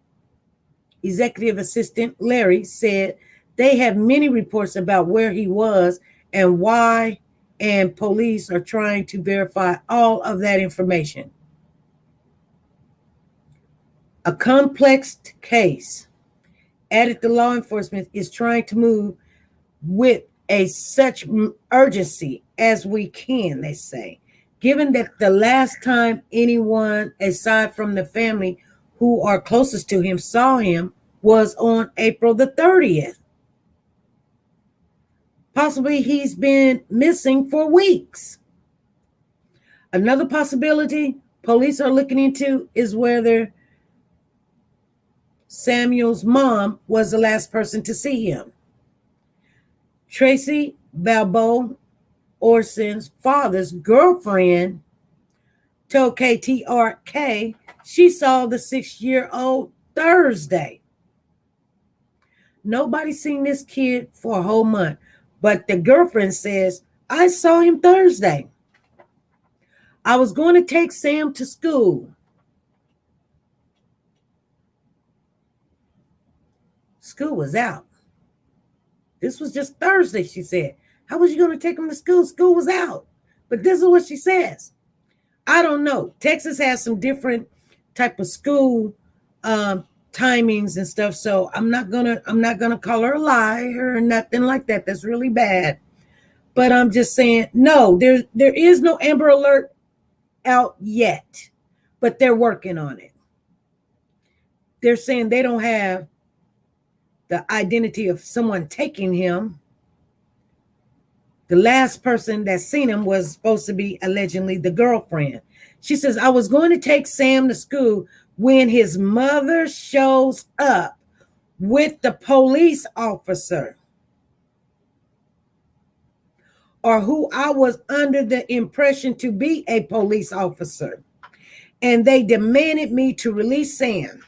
Executive Assistant Larry said they have many reports about where he was and why, and police are trying to verify all of that information. A complex case, added the law enforcement is trying to move with such urgency as we can, they say, given that the last time anyone aside from the family who are closest to him saw him was on April the 30th. Possibly he's been missing for weeks. Another possibility police are looking into is whether Samuel's mom was the last person to see him. Tracy Balboa, Olson's father's girlfriend, told KTRK she saw the 6-year-old Thursday. Nobody's seen this kid for a whole month, but the girlfriend says, I saw him Thursday. I was going to take Sam to school. School was out. This was just Thursday, she said. How was you going to take him to school? School was out. But this is what she says. I don't know. Texas has some different type of school timings and stuff. So I'm not gonna call her a liar or nothing like that. That's really bad. But I'm just saying, no, there is no Amber Alert out yet, but they're working on it. They're saying they don't have the identity of someone taking him. The last person that seen him was supposed to be allegedly the girlfriend. She says, I was going to take Sam to school when his mother shows up with the police officer, or who I was under the impression to be a police officer, and they demanded me to release Sam.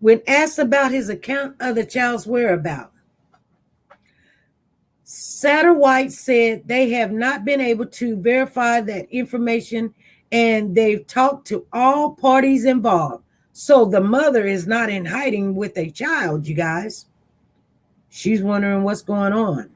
When asked about his account of the child's whereabouts, Satterwhite said they have not been able to verify that information, and they've talked to all parties involved. So the mother is not in hiding with a child, you guys. She's wondering what's going on.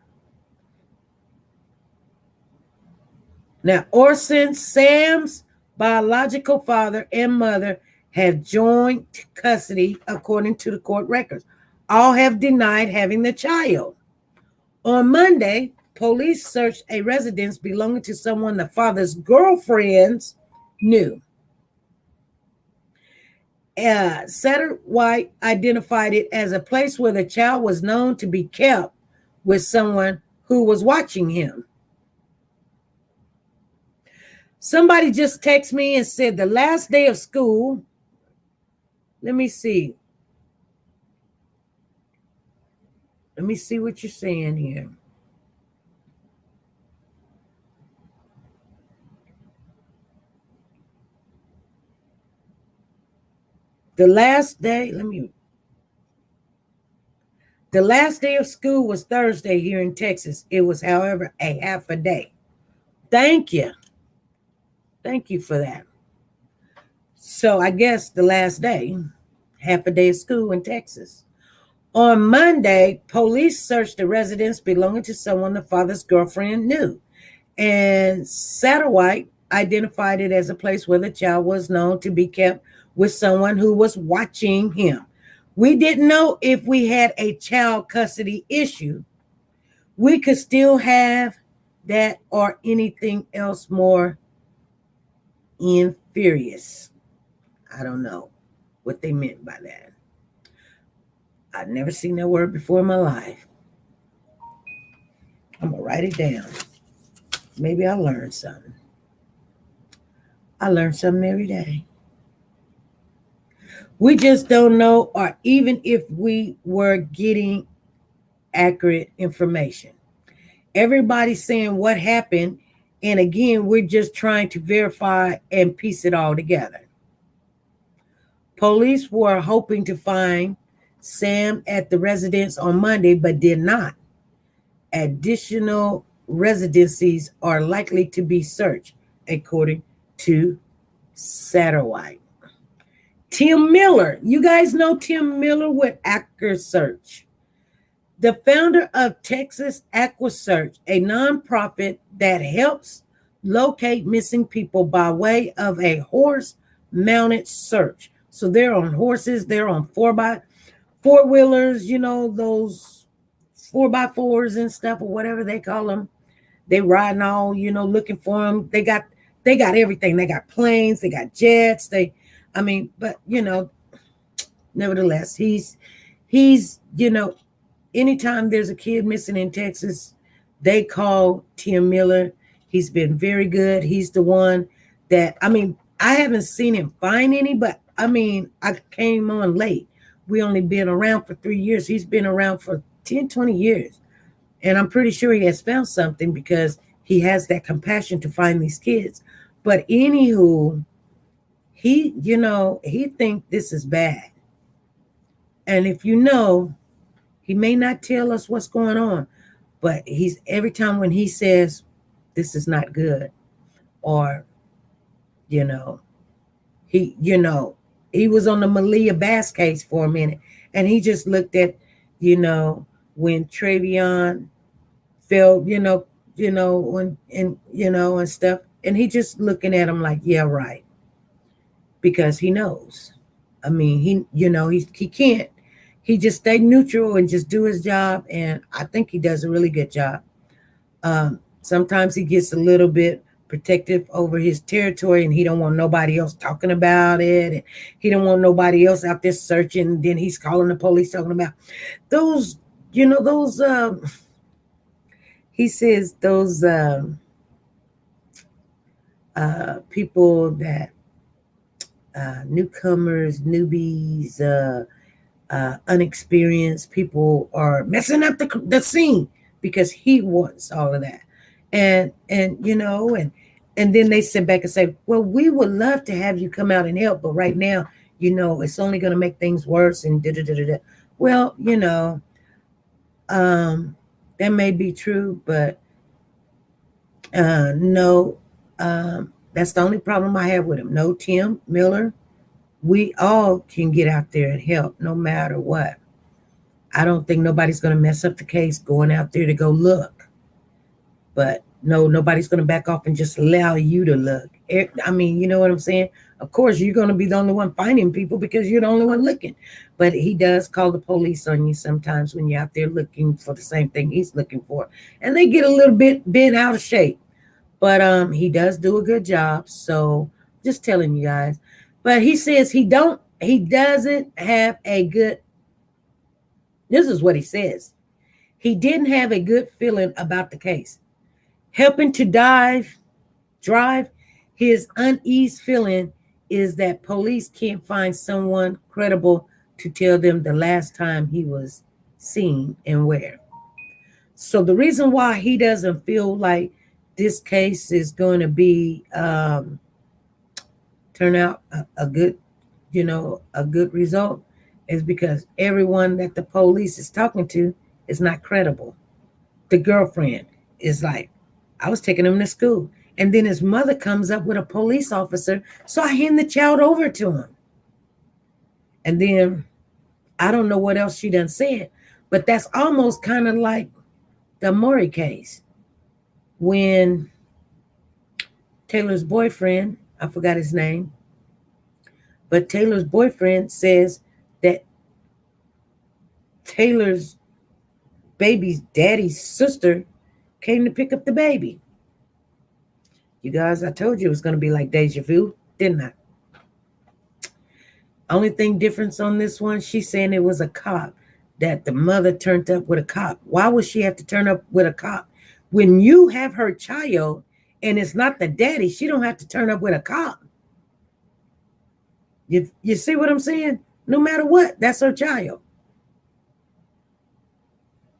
Now, Olson, Sam's biological father and mother have joint custody according to the court records. All have denied having the child. On Monday, police searched a residence belonging to someone the father's girlfriends knew. Satterwhite identified it as a place where the child was known to be kept with someone who was watching him. Somebody just texted me and said the last day of school, let me see. Let me see what you're saying here. The last day of school was Thursday here in Texas. It was, however, a half a day. Thank you. Thank you for that. So I guess the last day, half a day of school in Texas. On Monday, police searched the residence belonging to someone the father's girlfriend knew. And Satterwhite identified it as a place where the child was known to be kept with someone who was watching him. We didn't know if we had a child custody issue. We could still have that or anything else more infurious. I don't know what they meant by that. I've never seen that word before in my life. I'm going to write it down. Maybe I'll learn something. I learn something every day. We just don't know, or even if we were getting accurate information. Everybody's saying what happened, and again, we're just trying to verify and piece it all together. Police were hoping to find Sam at the residence on Monday, but did not. Additional residencies are likely to be searched, according to Satterwhite. Tim Miller. You guys know Tim Miller with AccuSearch. The founder of Texas AccuSearch, a nonprofit that helps locate missing people by way of a horse-mounted search. So they're on horses, they're on four-wheelers, you know, those 4x4s and stuff, or whatever they call them. They riding all, you know, looking for them. They got everything. They got planes, they got jets, but you know, nevertheless, he's, you know, anytime there's a kid missing in Texas, they call Tim Miller. He's been very good. He's the one that, I haven't seen him find any, but I came on late. We only been around for 3 years. He's been around for 10, 20 years. And I'm pretty sure he has found something because he has that compassion to find these kids. But anywho, he think this is bad. And if you know, he may not tell us what's going on, but every time when he says this is not good, or, he was on the Malia Bass case for a minute, And he just looked at, when Travion fell, and stuff. And he just looking at him like, yeah, right. Because he knows. I mean, he can't. He just stay neutral and just do his job. And I think he does a really good job. Sometimes he gets a little bit protective over his territory, and he don't want nobody else talking about it, and he don't want nobody else out there searching. And then he's calling the police, talking about those, those. He says those people that newcomers, newbies, unexperienced people are messing up the scene, because he wants all of that. And then they sit back and say, well, we would love to have you come out and help, but right now, it's only going to make things worse, and da da da da. Well, that may be true, but no, that's the only problem I have with him. No, Tim Miller, we all can get out there and help no matter what. I don't think nobody's going to mess up the case going out there to go look. But no, nobody's going to back off and just allow you to look. I mean, you know what I'm saying? Of course, you're going to be the only one finding people because you're the only one looking. But he does call the police on you sometimes when you're out there looking for the same thing he's looking for. And they get a little bit bent out of shape. But he does do a good job. So just telling you guys. But he says he doesn't have a good, this is what he says. He didn't have a good feeling about the case. Helping to drive his unease feeling is that police can't find someone credible to tell them the last time he was seen and where. So the reason why he doesn't feel like this case is going to be turn out a good result is because everyone that the police is talking to is not credible. The girlfriend is like, I was taking him to school. And then his mother comes up with a police officer, so I hand the child over to him. And then I don't know what else she done said, but that's almost kind of like the Maury case. When Taylor's boyfriend, I forgot his name, but Taylor's boyfriend says that Taylor's baby's daddy's sister came to pick up the baby. You guys, I told you it was going to be like deja vu, didn't I? Only thing difference on this one, she's saying it was a cop, that the mother turned up with a cop. Why would she have to turn up with a cop? When you have her child and it's not the daddy, she don't have to turn up with a cop. You see what I'm saying? No matter what, that's her child.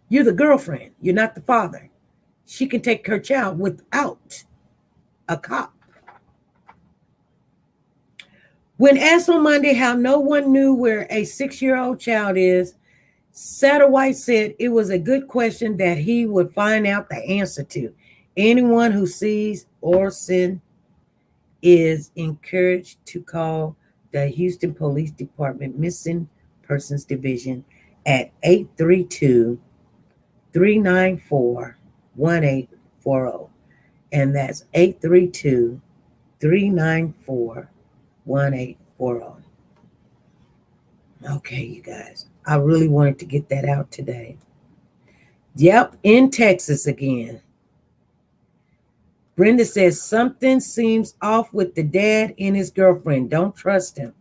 You're the girlfriend. You're not the father. She can take her child without a cop. When asked on Monday how no one knew where a 6-year-old child is, Satterwhite said it was a good question that he would find out the answer to. Anyone who sees Olson is encouraged to call the Houston Police Department Missing Persons Division at 832-394-1840. And that's 832-394-1840. Okay, you guys. I really wanted to get that out today. Yep, in Texas again. Brenda says something seems off with the dad and his girlfriend. Don't trust him.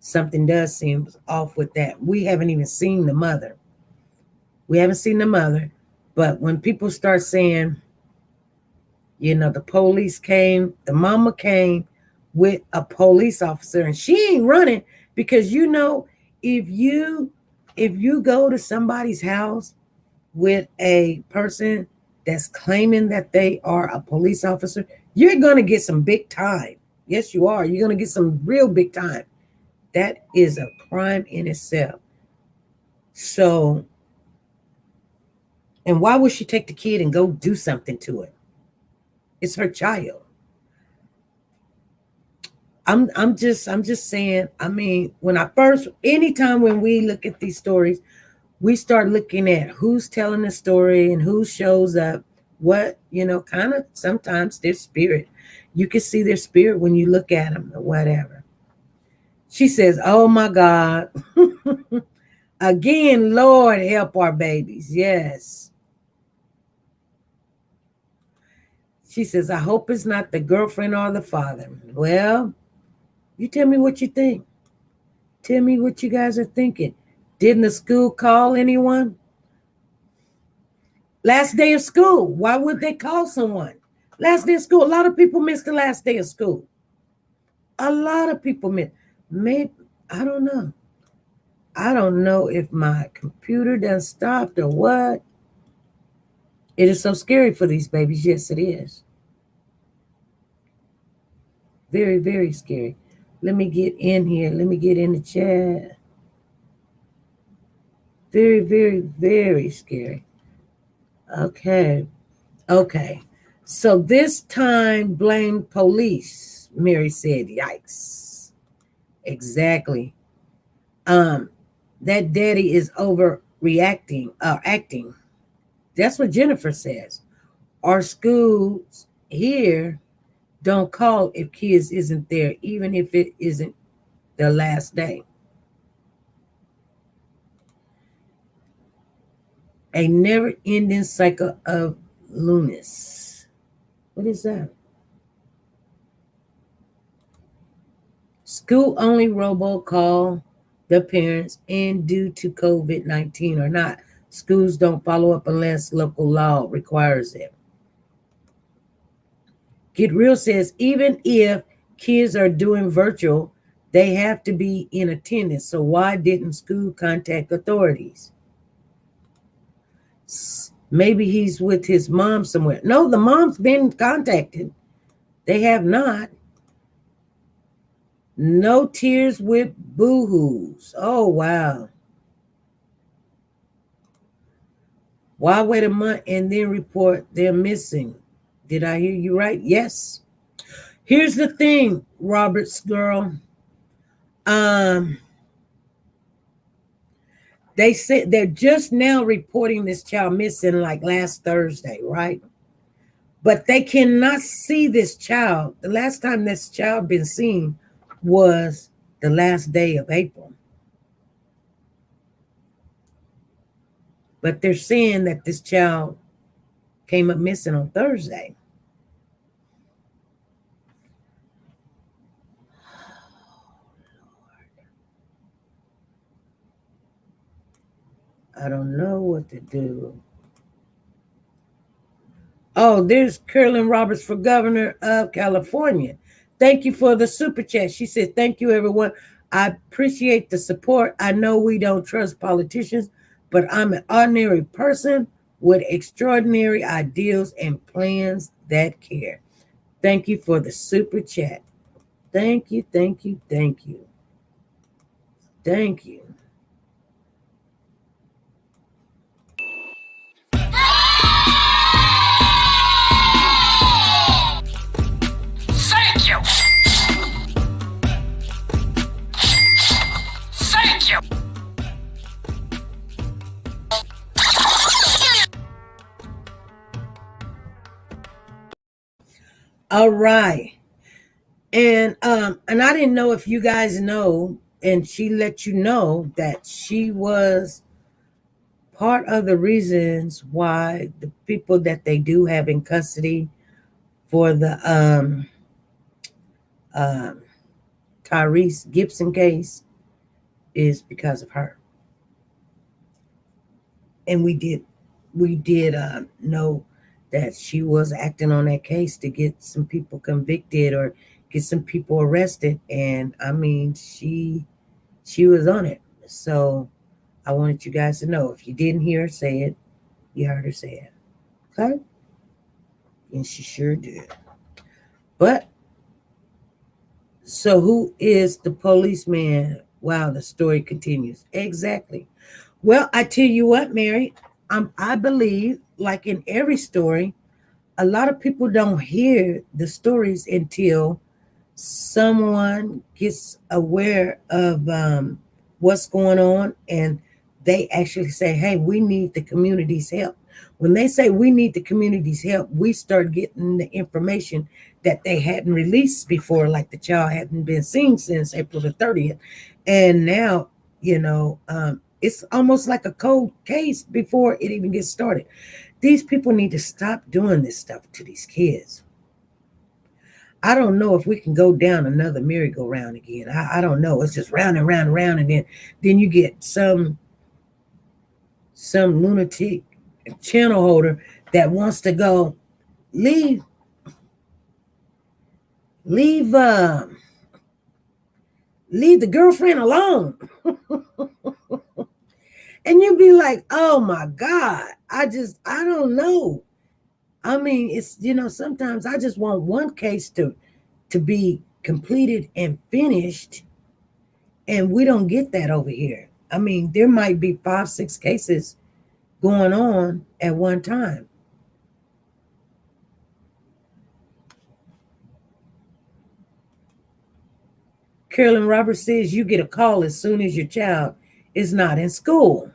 Something does seem off with that. We haven't even seen the mother. But when people start saying, the police came, the mama came with a police officer, and she ain't running because if you go to somebody's house with a person that's claiming that they are a police officer, you're going to get some big time. Yes, you are. You're going to get some real big time. That is a crime in itself. So, and why would she take the kid and go do something to it? It's her child. I'm just saying, I mean, anytime when we look at these stories, we start looking at who's telling the story and who shows up, what, kind of sometimes their spirit. You can see their spirit when you look at them or whatever. She says, oh my God. Again, Lord, help our babies. Yes. She says, I hope it's not the girlfriend or the father. Well, you tell me what you think. Tell me what you guys are thinking. Didn't the school call anyone? Last day of school. Why would they call someone? Last day of school. A lot of people miss the last day of school. A lot of people miss. Maybe, I don't know. I don't know if my computer done stopped or what. It is so scary for these babies. Yes, it is. Very, very scary. Let me get in here. Let me get in the chat. Very, very, very scary. Okay. So this time blame police, Mary said. Yikes. Exactly. That daddy is overreacting, acting. That's what Jennifer says. Our schools here don't call if kids isn't there, even if it isn't the last day. A never-ending cycle of lunacy. What is that? School only robocall the parents, and due to COVID-19 or not, schools don't follow up unless local law requires it. Get Real says, even if kids are doing virtual, they have to be in attendance. So why didn't school contact authorities? Maybe he's with his mom somewhere. No, the mom's been contacted. They have not. No tears with boo-hoos. Oh, wow. Why wait a month and then report they're missing? Did I hear you right? Yes. Here's the thing, Roberts girl. They said they're just now reporting this child missing like last Thursday, right? But they cannot see this child. The last time this child been seen was the last day of April. But they're saying that this child came up missing on Thursday. I don't know what to do. Oh, there's Carolyn Roberts for governor of California. Thank you for the super chat. She said, thank you, everyone. I appreciate the support. I know we don't trust politicians, but I'm an ordinary person with extraordinary ideals and plans that care. Thank you for the super chat. Thank you, thank you, thank you. Thank you. Thank you! Thank you! All right. And I didn't know if you guys know, and she let you know that she was part of the reasons why the people that they do have in custody for the Tyrese Gibson case is because of her. And we did know that she was acting on that case to get some people convicted or get some people arrested. And I mean, she was on it. So I wanted you guys to know. If you didn't hear her say it, you heard her say it. Okay? And she sure did. But, so who is the policeman? Wow, the story continues. Exactly. Well, I tell you what, Mary, I believe, like in every story, a lot of people don't hear the stories until someone gets aware of what's going on, and they actually say, hey, we need the community's help. When they say we need the community's help, we start getting the information that they hadn't released before, like the child hadn't been seen since April the 30th. And now, it's almost like a cold case before it even gets started. These people need to stop doing this stuff to these kids. I don't know if we can go down another merry-go-round again. I don't know. It's just round and round and round, and then you get some lunatic channel holder that wants to go leave the girlfriend alone. And you'd be like, oh my God, I don't know. I mean, it's, sometimes I just want one case to be completed and finished. And we don't get that over here. I mean, there might be 5, 6 cases going on at one time. Carolyn Roberts says you get a call as soon as your child is not in school.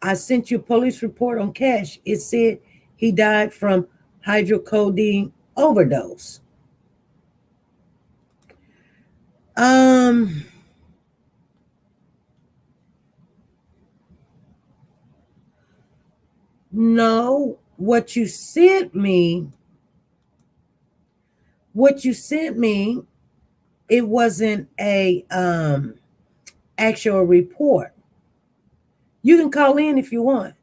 I sent you a police report on Cash. It said he died from hydrocodone overdose. No, what you sent me, it wasn't a actual report. You can call in if you want,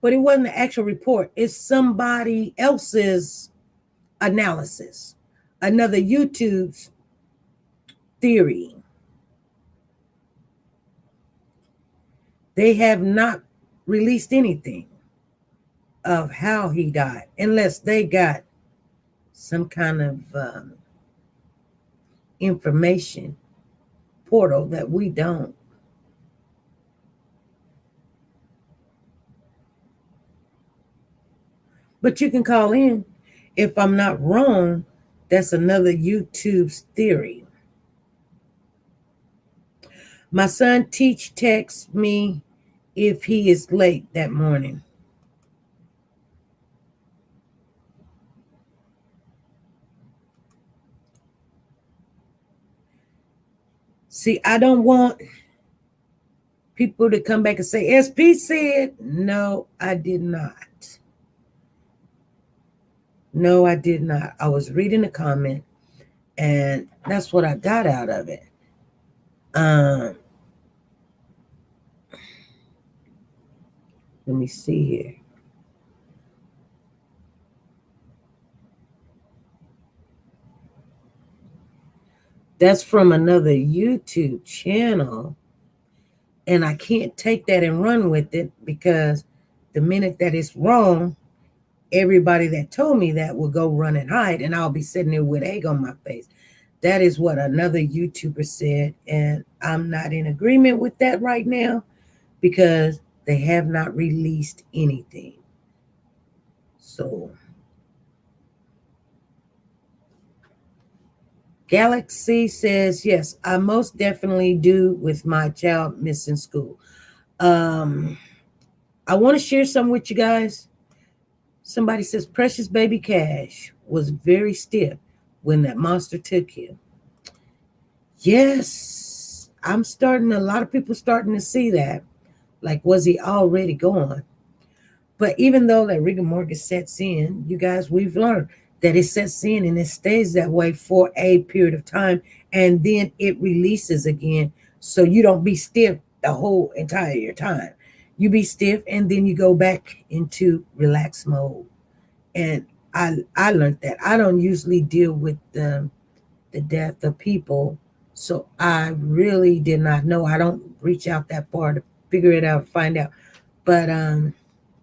but it wasn't the actual report. It's somebody else's analysis, another YouTube's theory. They have not released anything of how he died, unless they got some kind of information portal that we don't. But you can call in. If I'm not wrong, that's another YouTube's theory. My son texts me if he is late that morning. See, I don't want people to come back and say, SP said. No, I did not. No, I did not. I was reading a comment, and that's what I got out of it. Let me see here. That's from another YouTube channel, and I can't take that and run with it, because the minute that it's wrong, everybody that told me that will go run and hide, and I'll be sitting there with egg on my face. That is what another YouTuber said, and I'm not in agreement with that right now, because they have not released anything. So, Galaxy says, yes, I most definitely do with my child missing school. I want to share some with you guys. Somebody says, precious baby Cash was very stiff when that monster took him. Yes, a lot of people starting to see that. Like, was he already gone? But even though that rigor mortis sets in, you guys, we've learned that it sets in and it stays that way for a period of time, and then it releases again. So you don't be stiff the whole entire time. You be stiff, and then you go back into relax mode. And I learned that. I don't usually deal with the death of people, so I really did not know. I don't reach out that far to figure it out, find out. But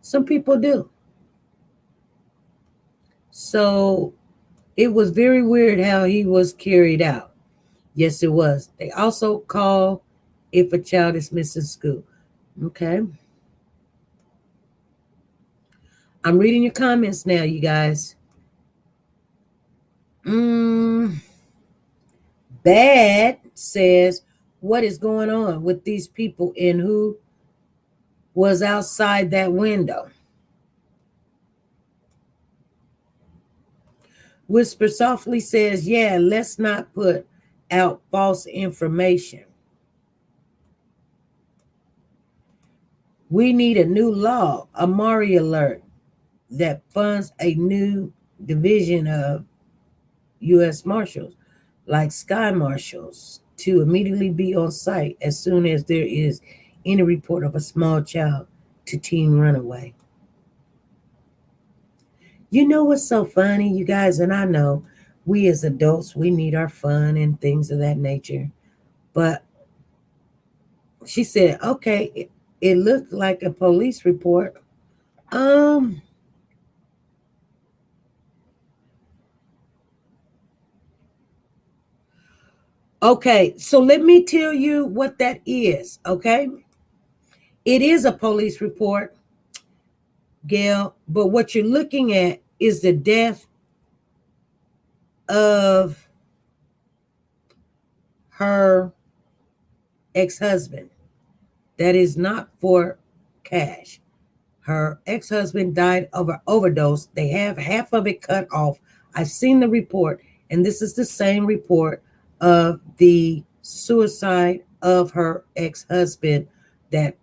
some people do. So it was very weird how he was carried out. Yes, it was. They also call if a child is missing school. Okay. I'm reading your comments now, you guys. Bad says, what is going on with these people and who was outside that window? Whisper softly says, yeah, let's not put out false information. We need a new law, a Mari alert, that funds a new division of U.S. Marshals, like Sky Marshals, to immediately be on site as soon as there is any report of a small child to teen runaway. You know what's so funny, you guys? And I know we as adults, we need our fun and things of that nature. But she said, okay, it looked like a police report. Okay, so let me tell you what that is, okay? It is a police report, Gail, but what you're looking at is the death of her ex-husband. That is not for cash. Her ex-husband died of an overdose. They have half of it cut off. I've seen the report, and this is the same report of the suicide of her ex-husband that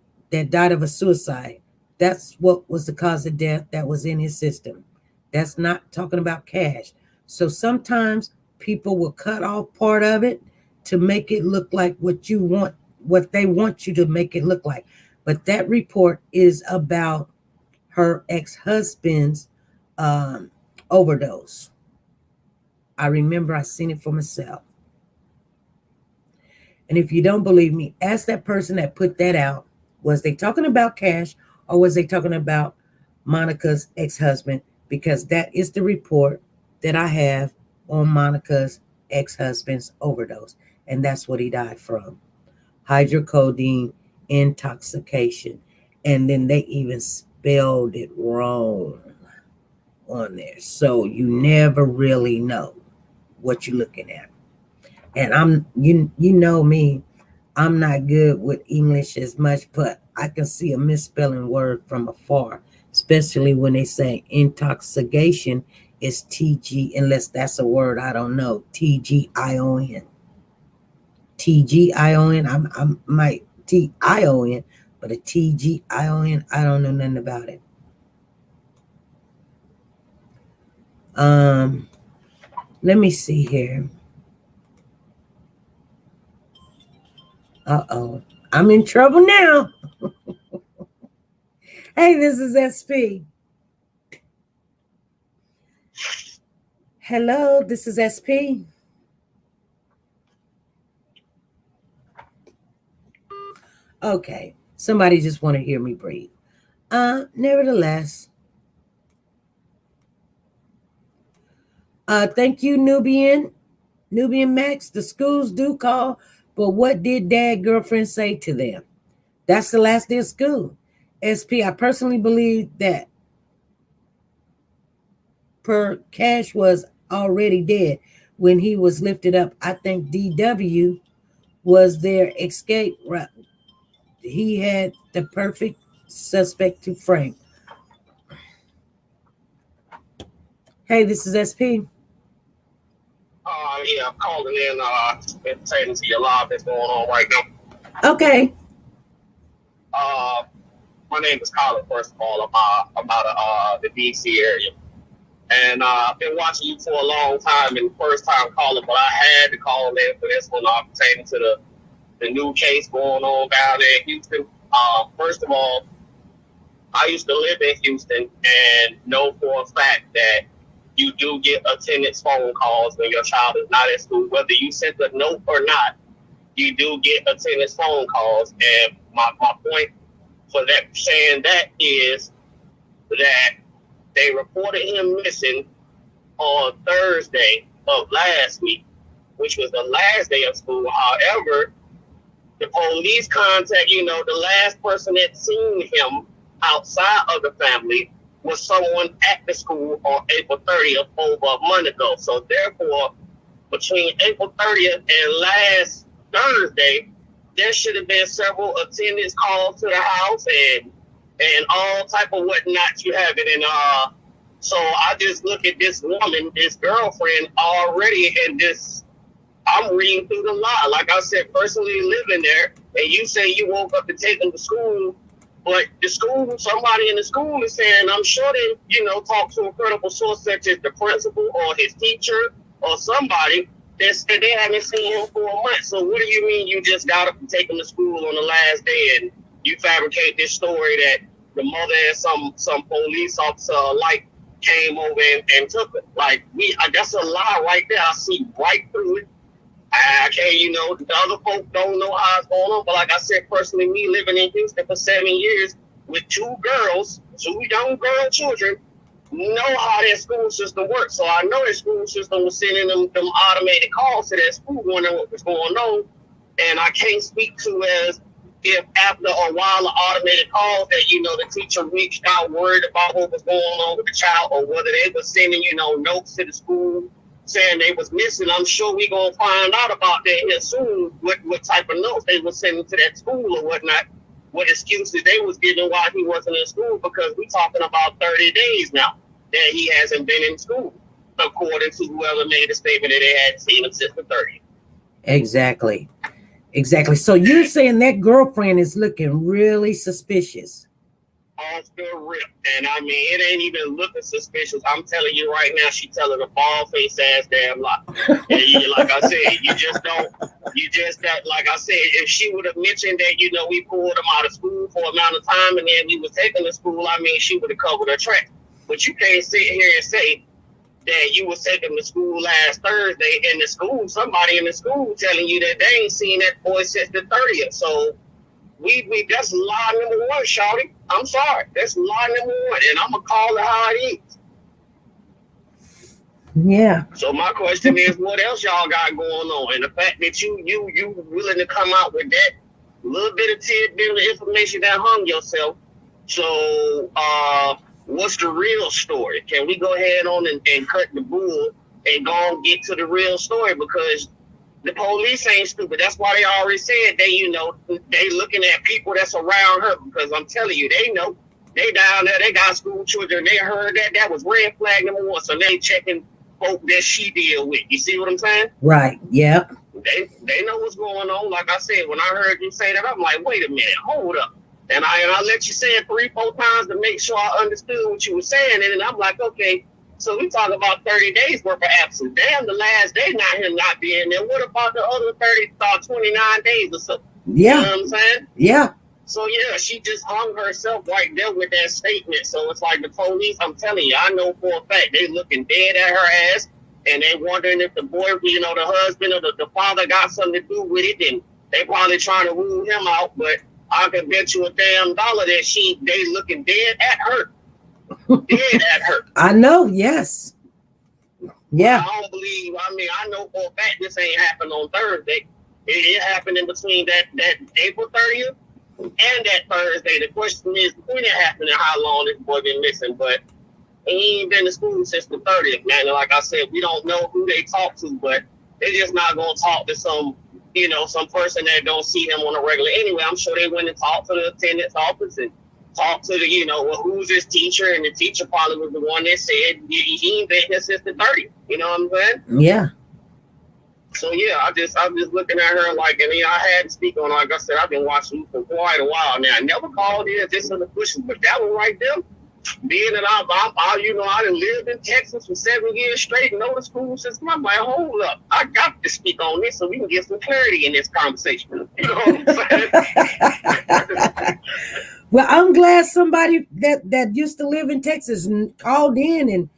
died of a suicide. That's what was the cause of death that was in his system. That's not talking about cash. So sometimes people will cut off part of it to make it look like what you want, what they want you to make it look like. But that report is about her ex-husband's overdose. I remember I seen it for myself. And if you don't believe me, ask that person that put that out. Was they talking about cash or was they talking about Monica's ex-husband? Because that is the report that I have on Monica's ex-husband's overdose. And that's what he died from. Hydrocodone intoxication. And then they even spelled it wrong on there. So you never really know what you're looking at. And you know me, I'm not good with English as much, but I can see a misspelling word from afar, especially when they say intoxication is TG, unless that's a word I don't know, TGION. TGION, I might TION, but a TGION, I don't know nothing about it. Let me see here. Uh-oh, I'm in trouble now. Hey, this is SP. Hello, this is SP. Okay, somebody just want to hear me breathe. Nevertheless, thank you, Nubian Max. The schools do call, but what did dad girlfriend say to them? That's the last day of school. SP, I personally believe that per Cash was already dead when he was lifted up. I think DW was their escape route. He had the perfect suspect to frame. Hey, this is SP. Yeah, I'm calling in pertaining to your live that's going on right now. Okay. My name is Colin, first of all. I'm out of the DC area. And I've been watching you for a long time, and first time calling, but I had to call in for this one pertaining to the new case going on down there in Houston. First of all, I used to live in Houston and know for a fact that you do get attendance phone calls when your child is not at school. Whether you sent a note or not, you do get attendance phone calls. And my point for that saying that is that they reported him missing on Thursday of last week, which was the last day of school. However, the police contact, the last person that seen him outside of the family was someone at the school on April 30th over a month ago. So therefore, between April 30th and last Thursday, there should have been several attendance calls to the house and all type of whatnot you have it. And so I just look at this woman, this girlfriend already, and this, I'm reading through the law. Like I said, personally living there, and you say you woke up to take them to school, but the school, somebody in the school is saying, I'm sure they, talk to a credible source such as the principal or his teacher or somebody that said they haven't seen him for a month. So what do you mean you just got up to take him to school on the last day and you fabricate this story that the mother and some police officer alike came over and took it? Like, that's a lie right there. I see right through it. I can't, the other folks don't know how it's going on. But like I said, personally, me living in Houston for 7 years with two young girl children, know how that school system works. So I know that school system was sending them automated calls to that school wondering what was going on. And I can't speak to as if after a while of automated calls that, the teacher reached out, worried about what was going on with the child, or whether they were sending, notes to the school saying they was missing. I'm sure we gonna find out about that here soon, what type of notes they were sending to that school or whatnot, what excuses they was giving while he wasn't in school, because we talking about 30 days now that he hasn't been in school, according to whoever made the statement that they hadn't seen him since the 30th. Exactly. So you're saying that girlfriend is looking really suspicious? Off the rip. And I mean, it ain't even looking suspicious. I'm telling you right now, she telling a bald-faced ass damn lie. And like I said, like I said, if she would have mentioned that, we pulled him out of school for an amount of time and then we was taking to school, I mean, she would have covered her tracks. But you can't sit here and say that you was taking to school last Thursday in the school, somebody in the school telling you that they ain't seen that boy since the 30th. So we that's lie number one, shawty. I'm sorry. That's lie number one. And I'm going to call it how it is. Yeah. So my question is, what else y'all got going on? And the fact that you willing to come out with that little bit of tidbit of information that hung yourself. So, what's the real story? Can we go ahead on and cut the bull and go and get to the real story? Because the police ain't stupid. That's why they already said they looking at people that's around her, because I'm telling you, they know. They down there, they got school children. They heard that was red flag number one. So they checking folk that she deal with. You see what I'm saying? Right. Yeah. They know what's going on. Like I said, when I heard you say that, I'm like, wait a minute, hold up. And I let you say it 3-4 times to make sure I understood what you were saying. And then I'm like, okay, so we talk about 30 days worth of absence. Damn, the last day him not being there. What about the other 29 days or so? Yeah. You know what I'm saying? Yeah. So yeah, she just hung herself right there with that statement. So it's like the police, I'm telling you, I know for a fact they looking dead at her ass and they wondering if the boy, the husband or the father got something to do with it, and they probably trying to rule him out. But I can bet you $10 that they looking dead at her. Dead at her. I know, yes. Yeah. I don't believe, I know for a fact this ain't happened on Thursday. It happened in between that April 30th and that Thursday. The question is, when it happened and how long this boy been missing, but he ain't been to school since the 30th, man. And like I said, we don't know who they talk to, but they just not going to talk to some person that don't see him on a regular. Anyway, I'm sure they went and talked to the attendant's office and talked to the, who's his teacher, and the teacher probably was the one that said he ain't been here since the 30th. You know what I'm saying? Yeah. So yeah, I'm just looking at her like, and I had to speak on, like I said, I've been watching you for quite a while now. I never called in this in the bushes, but that one right there, being that I done lived in Texas for 7 years straight and know the school system, I'm like, hold up, I got to speak on this so we can get some clarity in this conversation. You know what I'm saying? Well, I'm glad somebody that used to live in Texas called in,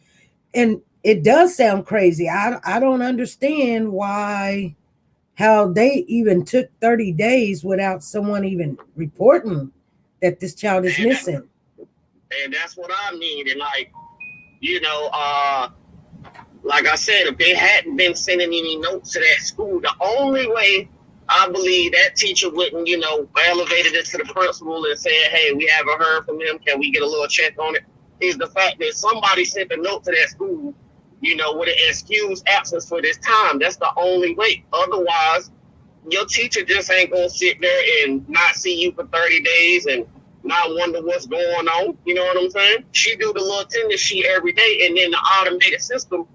and it does sound crazy. I don't understand how they even took 30 days without someone even reporting that this child is missing. And that's what I mean. And like I said, if they hadn't been sending any notes to that school, the only way I believe that teacher wouldn't, elevated it to the principal and said, hey, we haven't heard from him. Can we get a little check on it? is the fact that somebody sent a note to that school, with an excused absence for this time. That's the only way. Otherwise, your teacher just ain't gonna sit there and not see you for 30 days and not wonder what's going on. You know what I'm saying? She do the little attendance sheet every day, and then the automated system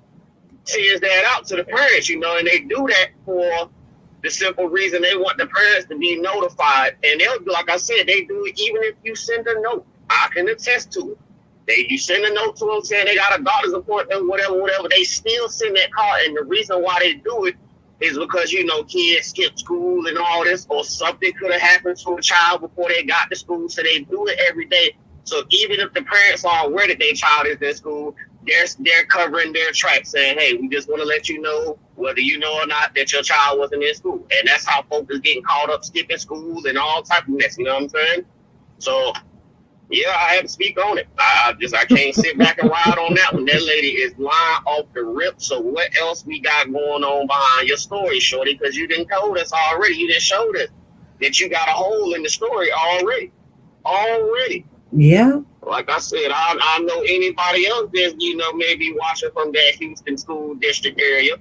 sends that out to the parents, and they do that for the simple reason they want the parents to be notified. And they'll, like I said, they do it even if you send a note. I can attest to it. You send a note to them saying they got a doctor's appointment, whatever. They still send that card. And the reason why they do it is because, kids skip school and all this, or something could have happened to a child before they got to school. So they do it every day. So even if the parents are aware that their child is in school, they're covering their tracks, saying, hey, we just want to let you know, whether you know or not, that your child wasn't in school. And that's how folks is getting caught up skipping schools and all type of mess, you know what I'm saying? So, yeah, I had to speak on it. I can't sit back and ride on that one. That lady is lying off the rip. So what else we got going on behind your story, shorty? Because you didn't told us already. You didn't show us that you got a hole in the story already. Yeah. Like I said, I know anybody else that's, maybe watching from that Houston school district area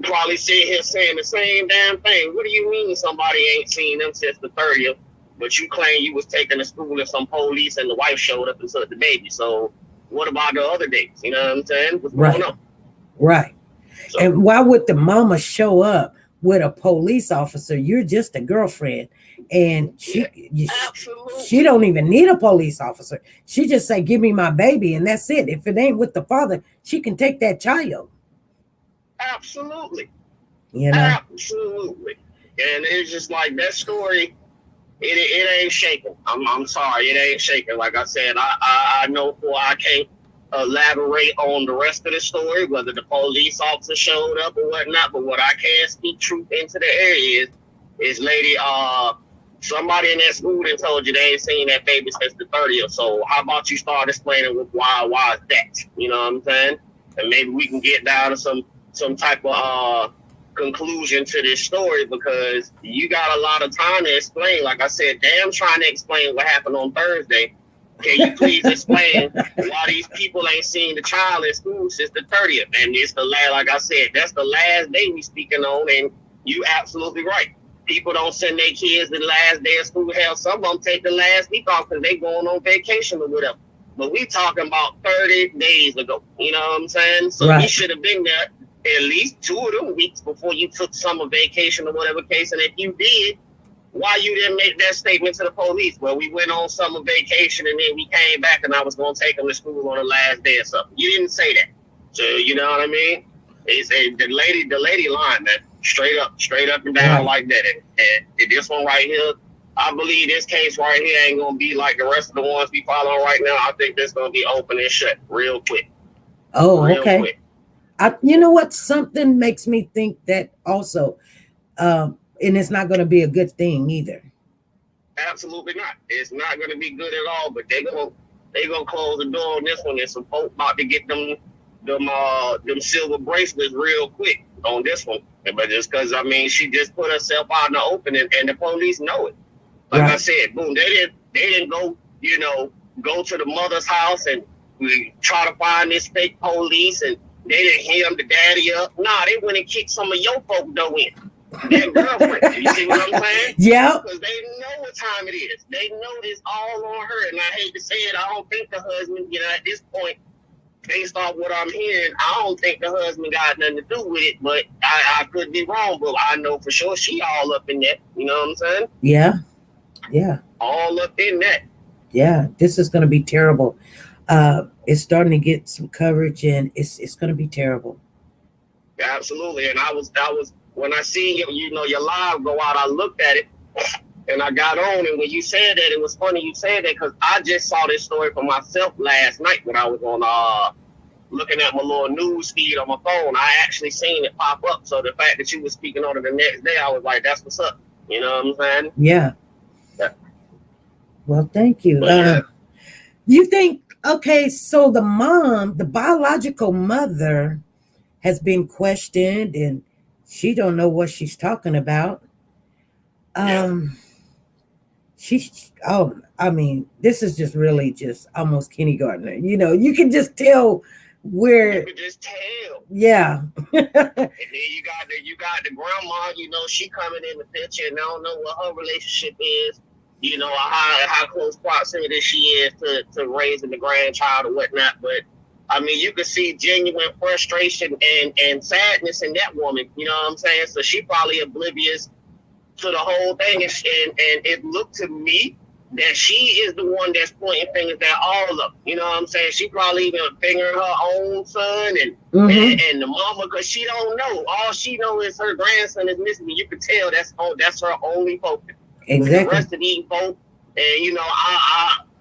probably sit here saying the same damn thing. What do you mean somebody ain't seen them since the 30th, but you claim you was taking to school and some police and the wife showed up and took the baby? So what about the other days? You know what I'm saying? What's going on? Right. So, and why would the mama show up with a police officer? You're just a girlfriend. And she don't even need a police officer. She just say, give me my baby, and that's it. If it ain't with the father, she can take that child. Absolutely. Absolutely. And it's just like that story, it ain't shaking. I'm sorry, it ain't shaking. Like I said, I know I can't elaborate on the rest of the story, whether the police officer showed up or whatnot, but what I can speak truth into the area is lady, somebody in that school that told you they ain't seen that baby since the 30th. So how about you start explaining why is that? You know what I'm saying? And maybe we can get down to some type of conclusion to this story, because you got a lot of time to explain. Like I said, damn trying to explain what happened on Thursday. Can you please explain why these people ain't seen the child in school since the 30th? And it's the last, like I said, that's the last day we speaking on, and you absolutely right. People don't send their kids the last day of school. Hell, some of them take the last week off because they going on vacation or whatever. But we talking about 30 days ago. You know what I'm saying? So we should have been there at least 2 of them weeks before you took summer vacation or whatever case. And if you did, why you didn't make that statement to the police? Well, we went on summer vacation and then we came back and I was going to take them to school on the last day or something. You didn't say that. So, you know what I mean? The lady lying, man. Straight up and down like that. And this one right here, I believe this case right here ain't going to be like the rest of the ones we follow right now. I think this going to be open and shut real quick. Oh, real okay. Quick. You know what? Something makes me think that also, and it's not going to be a good thing either. Absolutely not. It's not going to be good at all, but they gonna close the door on this one. And some folks about to get them silver bracelets real quick on this one. But just because, she just put herself out in the open and the police know it. Like I said, boom, they didn't go, go to the mother's house and try to find this fake police, and they didn't hem the daddy up. Nah, they went and kicked some of your folks though in. Their girlfriend. You see what I'm saying? Yeah. Because they know what time it is. They know it's all on her. And I hate to say it, I don't think the husband, at this point, based off what I'm hearing, I don't think the husband got nothing to do with it, but I could be wrong, but I know for sure she all up in that. You know what I'm saying? Yeah. Yeah. All up in that. Yeah. This is going to be terrible. It's starting to get some coverage, and it's going to be terrible. Absolutely. And I was when I seen your live go out, I looked at it and I got on, and when you said that, it was funny you said that, because I just saw this story for myself last night when I was on looking at my little news feed on my phone. I actually seen it pop up. So the fact that you were speaking on it the next day, I was like, that's what's up. You know what I'm saying? Yeah. Well, thank you. You think, okay, so the mom, the biological mother, has been questioned and she don't know what she's talking about. I mean, this is just really just almost kindergartner. You know, you can just tell where. You can just tell. Yeah. And then you got the grandma. You know, she coming in the picture, and I don't know what her relationship is. You know, how close proximity she is to raising the grandchild or whatnot. But I mean, you could see genuine frustration and sadness in that woman. You know what I'm saying? So she probably oblivious to the whole thing, and it looked to me that she is the one that's pointing fingers at all of them. You know what I'm saying? She probably even fingering her own son and the mama, because she don't know. All she knows is her grandson is missing. You can tell that's her only focus. Exactly. The rest of these folks, and you know,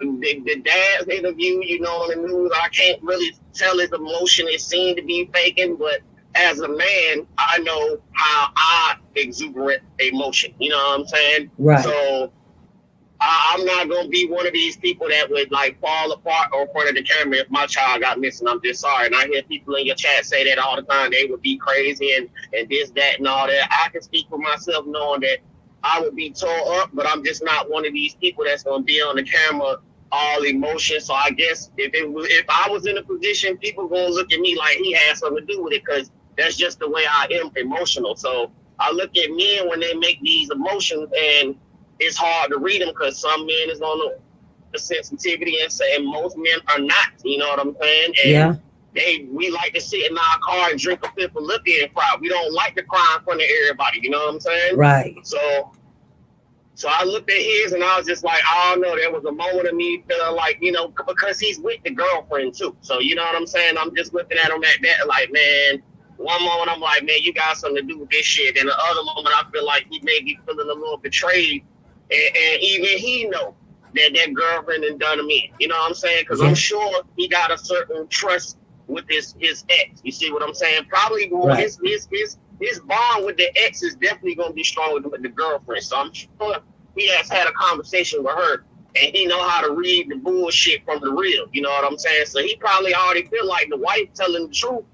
the dad's interview, you know, on the news, I can't really tell his emotion. It seemed to be faking, but as a man, I know how I exuberate emotion. You know what I'm saying? Right. So I'm not going to be one of these people that would like fall apart in front of the camera if my child got missing. I'm just sorry. And I hear people in your chat say that all the time. They would be crazy and this, that, and all that. I can speak for myself knowing that I would be tore up, but I'm just not one of these people that's going to be on the camera all emotion. So I guess if I was in a position, people going to look at me like he had something to do with it, because that's just the way I am emotional. So I look at men when they make these emotions, and it's hard to read them because some men is on the sensitivity and most men are not. You know what I'm saying? And we like to sit in our car and drink a fifth of liquor and cry. We don't like to cry in front of everybody. You know what I'm saying? Right. So I looked at his and I was just like, I don't know. There was a moment of me feeling like, you know, because he's with the girlfriend too. So you know what I'm saying? I'm just looking at him at that like, man. One moment I'm like, man, you got something to do with this shit. And the other moment I feel like he may be feeling a little betrayed. And even he know that girlfriend done him in. You know what I'm saying? Because I'm sure he got a certain trust with his ex. You see what I'm saying? Probably more his bond with the ex is definitely going to be stronger than the girlfriend. So I'm sure he has had a conversation with her. And he know how to read the bullshit from the real. You know what I'm saying? So he probably already feel like the wife telling the truth.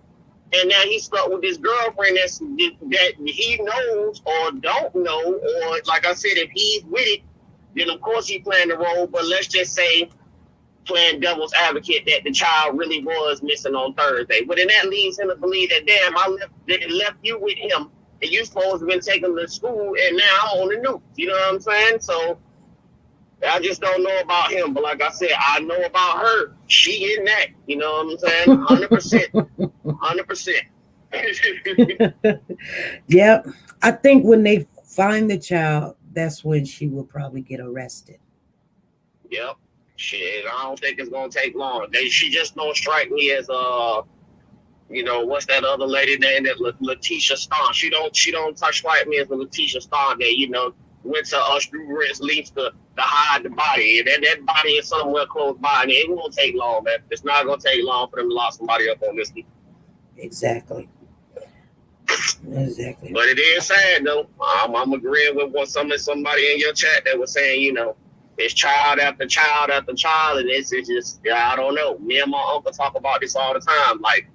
And now he's stuck with his girlfriend that he knows or don't know, or like I said, if he's with it, then of course he's playing the role. But let's just say, playing devil's advocate, that the child really was missing on Thursday. But then that leads him to believe that, damn, I left you with him, and you supposed to have been taking him to school, and now I'm on the news. You know what I'm saying? So I just don't know about him. But like I said, I know about her. She in that. You know what I'm saying? 100%. 100%. Yep. I think when they find the child, that's when she will probably get arrested. Yep. Shit, I don't think it's gonna take long. She just don't strike me as you know, what's that other lady name? That Letitia Stone. She don't strike me as a Letitia Stone that, you know, went to exuberance lengths to hide the body. And that body is somewhere close by, and it won't take long, man. It's not gonna take long for them to lock somebody up on this. Exactly. But it is sad though. I'm agreeing with what somebody in your chat that was saying, you know, it's child after child after child, and it's just, I don't know. Me and my uncle talk about this all the time. Like,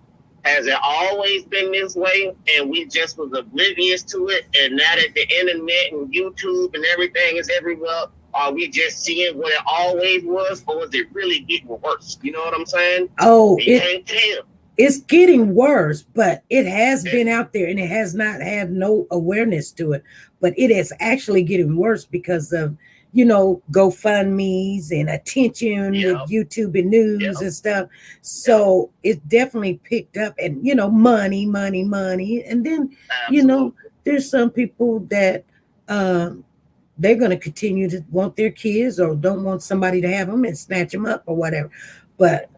has it always been this way, and we just was oblivious to it, and now that the internet and YouTube and everything is everywhere, are we just seeing what it always was, or is it really getting worse? You know what I'm saying? Oh, you can't tell. It's getting worse, but it has been out there, and it has not had no awareness to it. But it is actually getting worse because of, you know, GoFundMe's and attention with YouTube and news and stuff. So it definitely picked up, and, you know, money. And then, you know, there's some people that they're going to continue to want their kids or don't want somebody to have them and snatch them up or whatever. But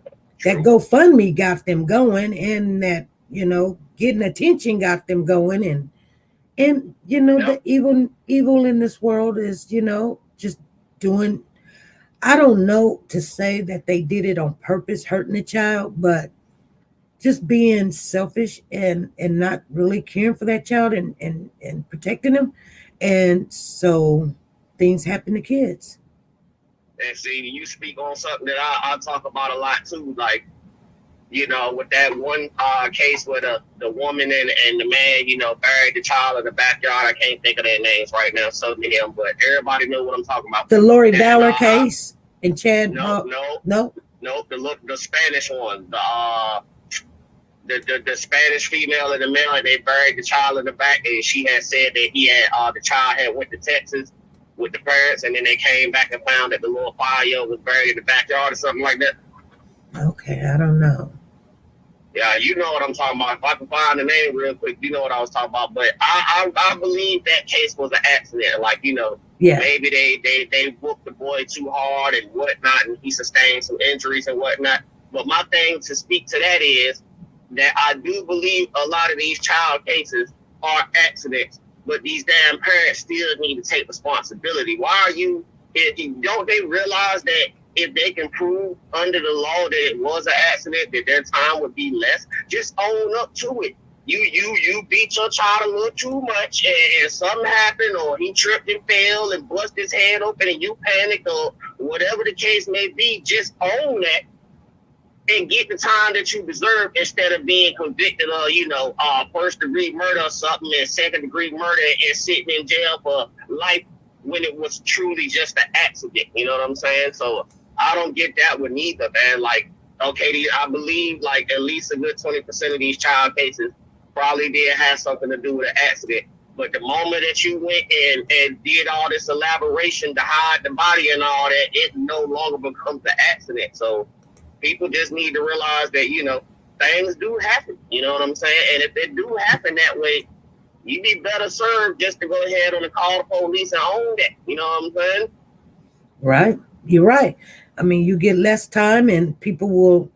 that GoFundMe got them going, and that, you know, getting attention got them going. And you know, the evil in this world is, you know, just doing, I don't know to say that they did it on purpose, hurting the child, but just being selfish and not really caring for that child and protecting them. And so things happen to kids. And see, you speak on something that I talk about a lot too. Like, with that one case where the woman and the man, buried the child in the backyard. I can't think of their names right now, so them, but everybody knew what I'm talking about. The Lori Valor case in Chad. No. The Spanish one. The Spanish female and the male, and they buried the child in the back, and she had said that the child had went to Texas with the parents, and then they came back and found that the little 5-year-old was buried in the backyard or something like that. Okay, I don't know. Yeah, you know what I'm talking about. If I can find the name real quick, you know what I was talking about. But I believe that case was an accident. Like, maybe they whooped the boy too hard and whatnot, and he sustained some injuries and whatnot. But my thing to speak to that is that I do believe a lot of these child cases are accidents, but these damn parents still need to take responsibility. Don't they realize that if they can prove under the law that it was an accident, that their time would be less? Just own up to it. You beat your child a little too much, and something happened, or he tripped and fell and busted his head open, and you panicked, or whatever the case may be. Just own that and get the time that you deserve, instead of being convicted of, first-degree murder or something, and second-degree murder, and sitting in jail for life when it was truly just an accident. You know what I'm saying? So I don't get that one either, man. Like, okay, I believe like at least a good 20% of these child cases probably did have something to do with an accident. But the moment that you went and did all this elaboration to hide the body and all that, it no longer becomes an accident. So people just need to realize that, things do happen. You know what I'm saying? And if it do happen that way, you'd be better served just to go ahead and call the police and own that. You know what I'm saying? Right. You're right. I mean, you get less time and people will,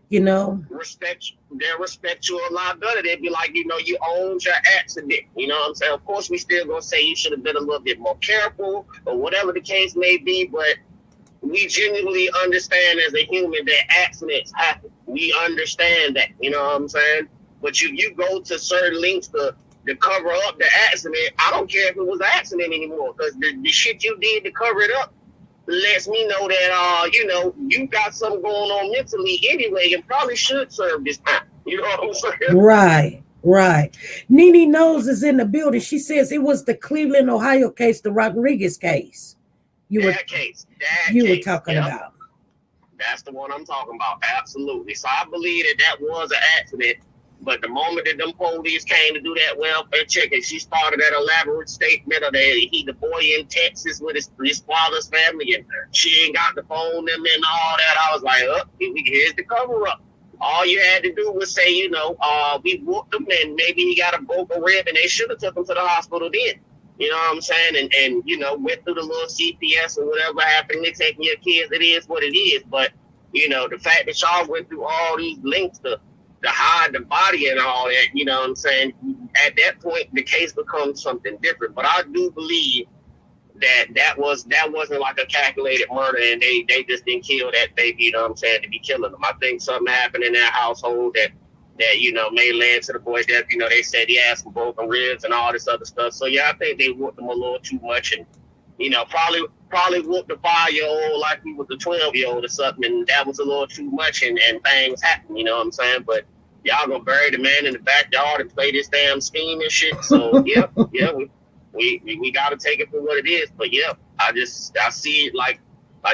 respect you a lot better. They'd be like, you owned your accident. You know what I'm saying? Of course, we still gonna say you should have been a little bit more careful or whatever the case may be, but we genuinely understand as a human that accidents happen. We understand that, you know what I'm saying? But you go to certain lengths to cover up the accident. I don't care if it was an accident anymore, because the shit you did to cover it up lets me know that, you got something going on mentally anyway, and probably should serve this time. You know what I'm saying? Right. Nene Knows is in the building. She says it was the Cleveland, Ohio case, the Rodriguez case. You were talking about. That's the one I'm talking about. Absolutely. So I believe that was an accident. But the moment that them police came to do that welfare check, and she started that elaborate statement of the boy in Texas with his father's family, and she ain't got the phone them and all that, I was like, here's the cover up. All you had to do was say, we whooped him, and maybe he got a broken rib, and they should have took him to the hospital then. You know what I'm saying? And went through the little CPS or whatever happened. They're taking your kids. It is what it is. But, the fact that y'all went through all these lengths to hide the body and all that, you know what I'm saying? At that point, the case becomes something different. But I do believe that wasn't like a calculated murder, and they just didn't kill that baby, you know what I'm saying, to be killing them. I think something happened in that household that may land to the boy's death. They said he had some broken ribs and all this other stuff. So yeah, I think they whooped him a little too much, and probably whooped the 5-year-old like he was a 12-year-old or something, and that was a little too much, and things happen, you know what I'm saying? But y'all gonna bury the man in the backyard and play this damn scheme and shit. So yeah, we gotta take it for what it is. But yeah, I see it like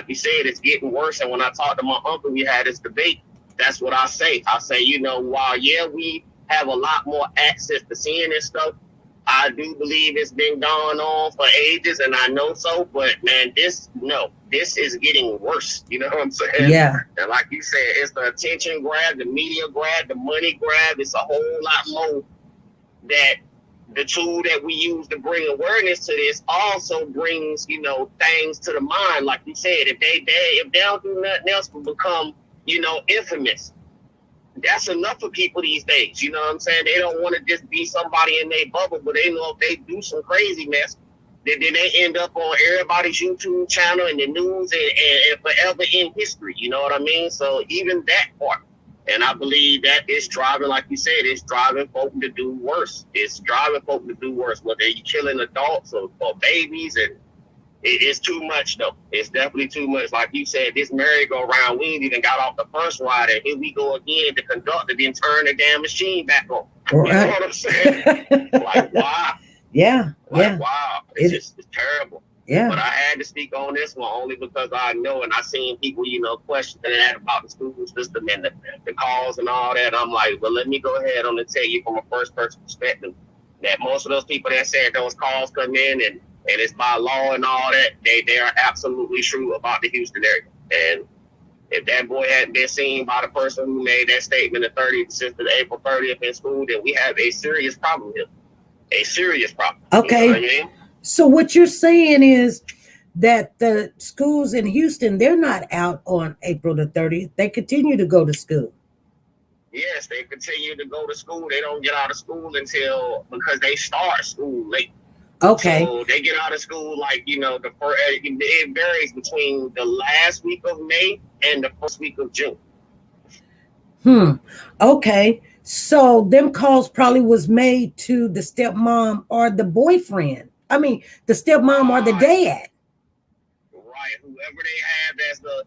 you said, it's getting worse. And when I talked to my uncle, we had this debate. That's what I say. I say, while we have a lot more access to seeing this stuff, I do believe it's been going on for ages, and I know so. But man, this is getting worse. You know what I'm saying? Yeah. And like you said, it's the attention grab, the media grab, the money grab. It's a whole lot more that the tool that we use to bring awareness to this also brings, things to the mind. Like you said, if they don't do nothing else but become, infamous, that's enough for people these days. You know what I'm saying? They don't want to just be somebody in their bubble, but they know if they do some crazy mess, then they end up on everybody's YouTube channel and the news and forever in history. You know what I mean? So even that part. And I believe that it's driving, like you said, it's driving folk to do worse. It's driving folk to do worse, whether you're killing adults or babies. And It's too much, though. It's definitely too much. Like you said, this merry-go-round, we ain't even got off the first ride, and here we go again. The conductor then turn the damn machine back on. Right. You know what I'm saying? Like, wow. Yeah. Wow. It's terrible. Yeah. But I had to speak on this one only because I know, and I seen people, question that about the school system and the calls and all that. I'm like, well, let me go ahead on and tell you from a first-person perspective that most of those people that said those calls come in and it's by law and all that, they are absolutely true about the Houston area. And if that boy hadn't been seen by the person who made that statement since the April 30th in school, then we have a serious problem here. A serious problem. Okay. You know what I mean? So what you're saying is that the schools in Houston, they're not out on April the 30th. They continue to go to school. Yes, they continue to go to school. They don't get out of school because they start school late. Okay. So they get out of school it varies between the last week of May and the first week of June. Okay. So them calls probably was made to the stepmom or the boyfriend. I mean, the stepmom or the dad. Right. Whoever they have as the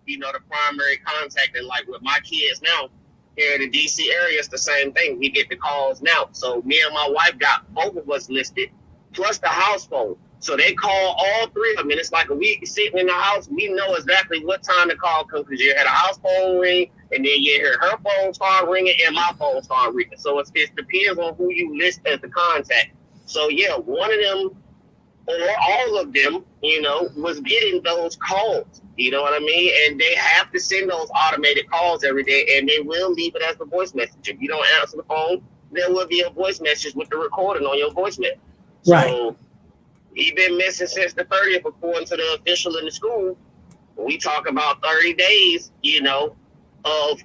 primary contact. And like with my kids now here in the DC area, it's the same thing. We get the calls now. So me and my wife got both of us listed, plus the house phone. So they call all three of them, and it's like a week sitting in the house. We know exactly what time the call comes because you had a house phone ring, and then you hear her phone start ringing and my phone start ringing. So it depends on who you list as the contact. So yeah, one of them or all of them, was getting those calls. You know what I mean? And they have to send those automated calls every day, and they will leave it as a voice message. If you don't answer the phone, there will be a voice message with the recording on your voicemail. Right. So he's been missing since the 30th, according to the official in the school. We talk about 30 days, of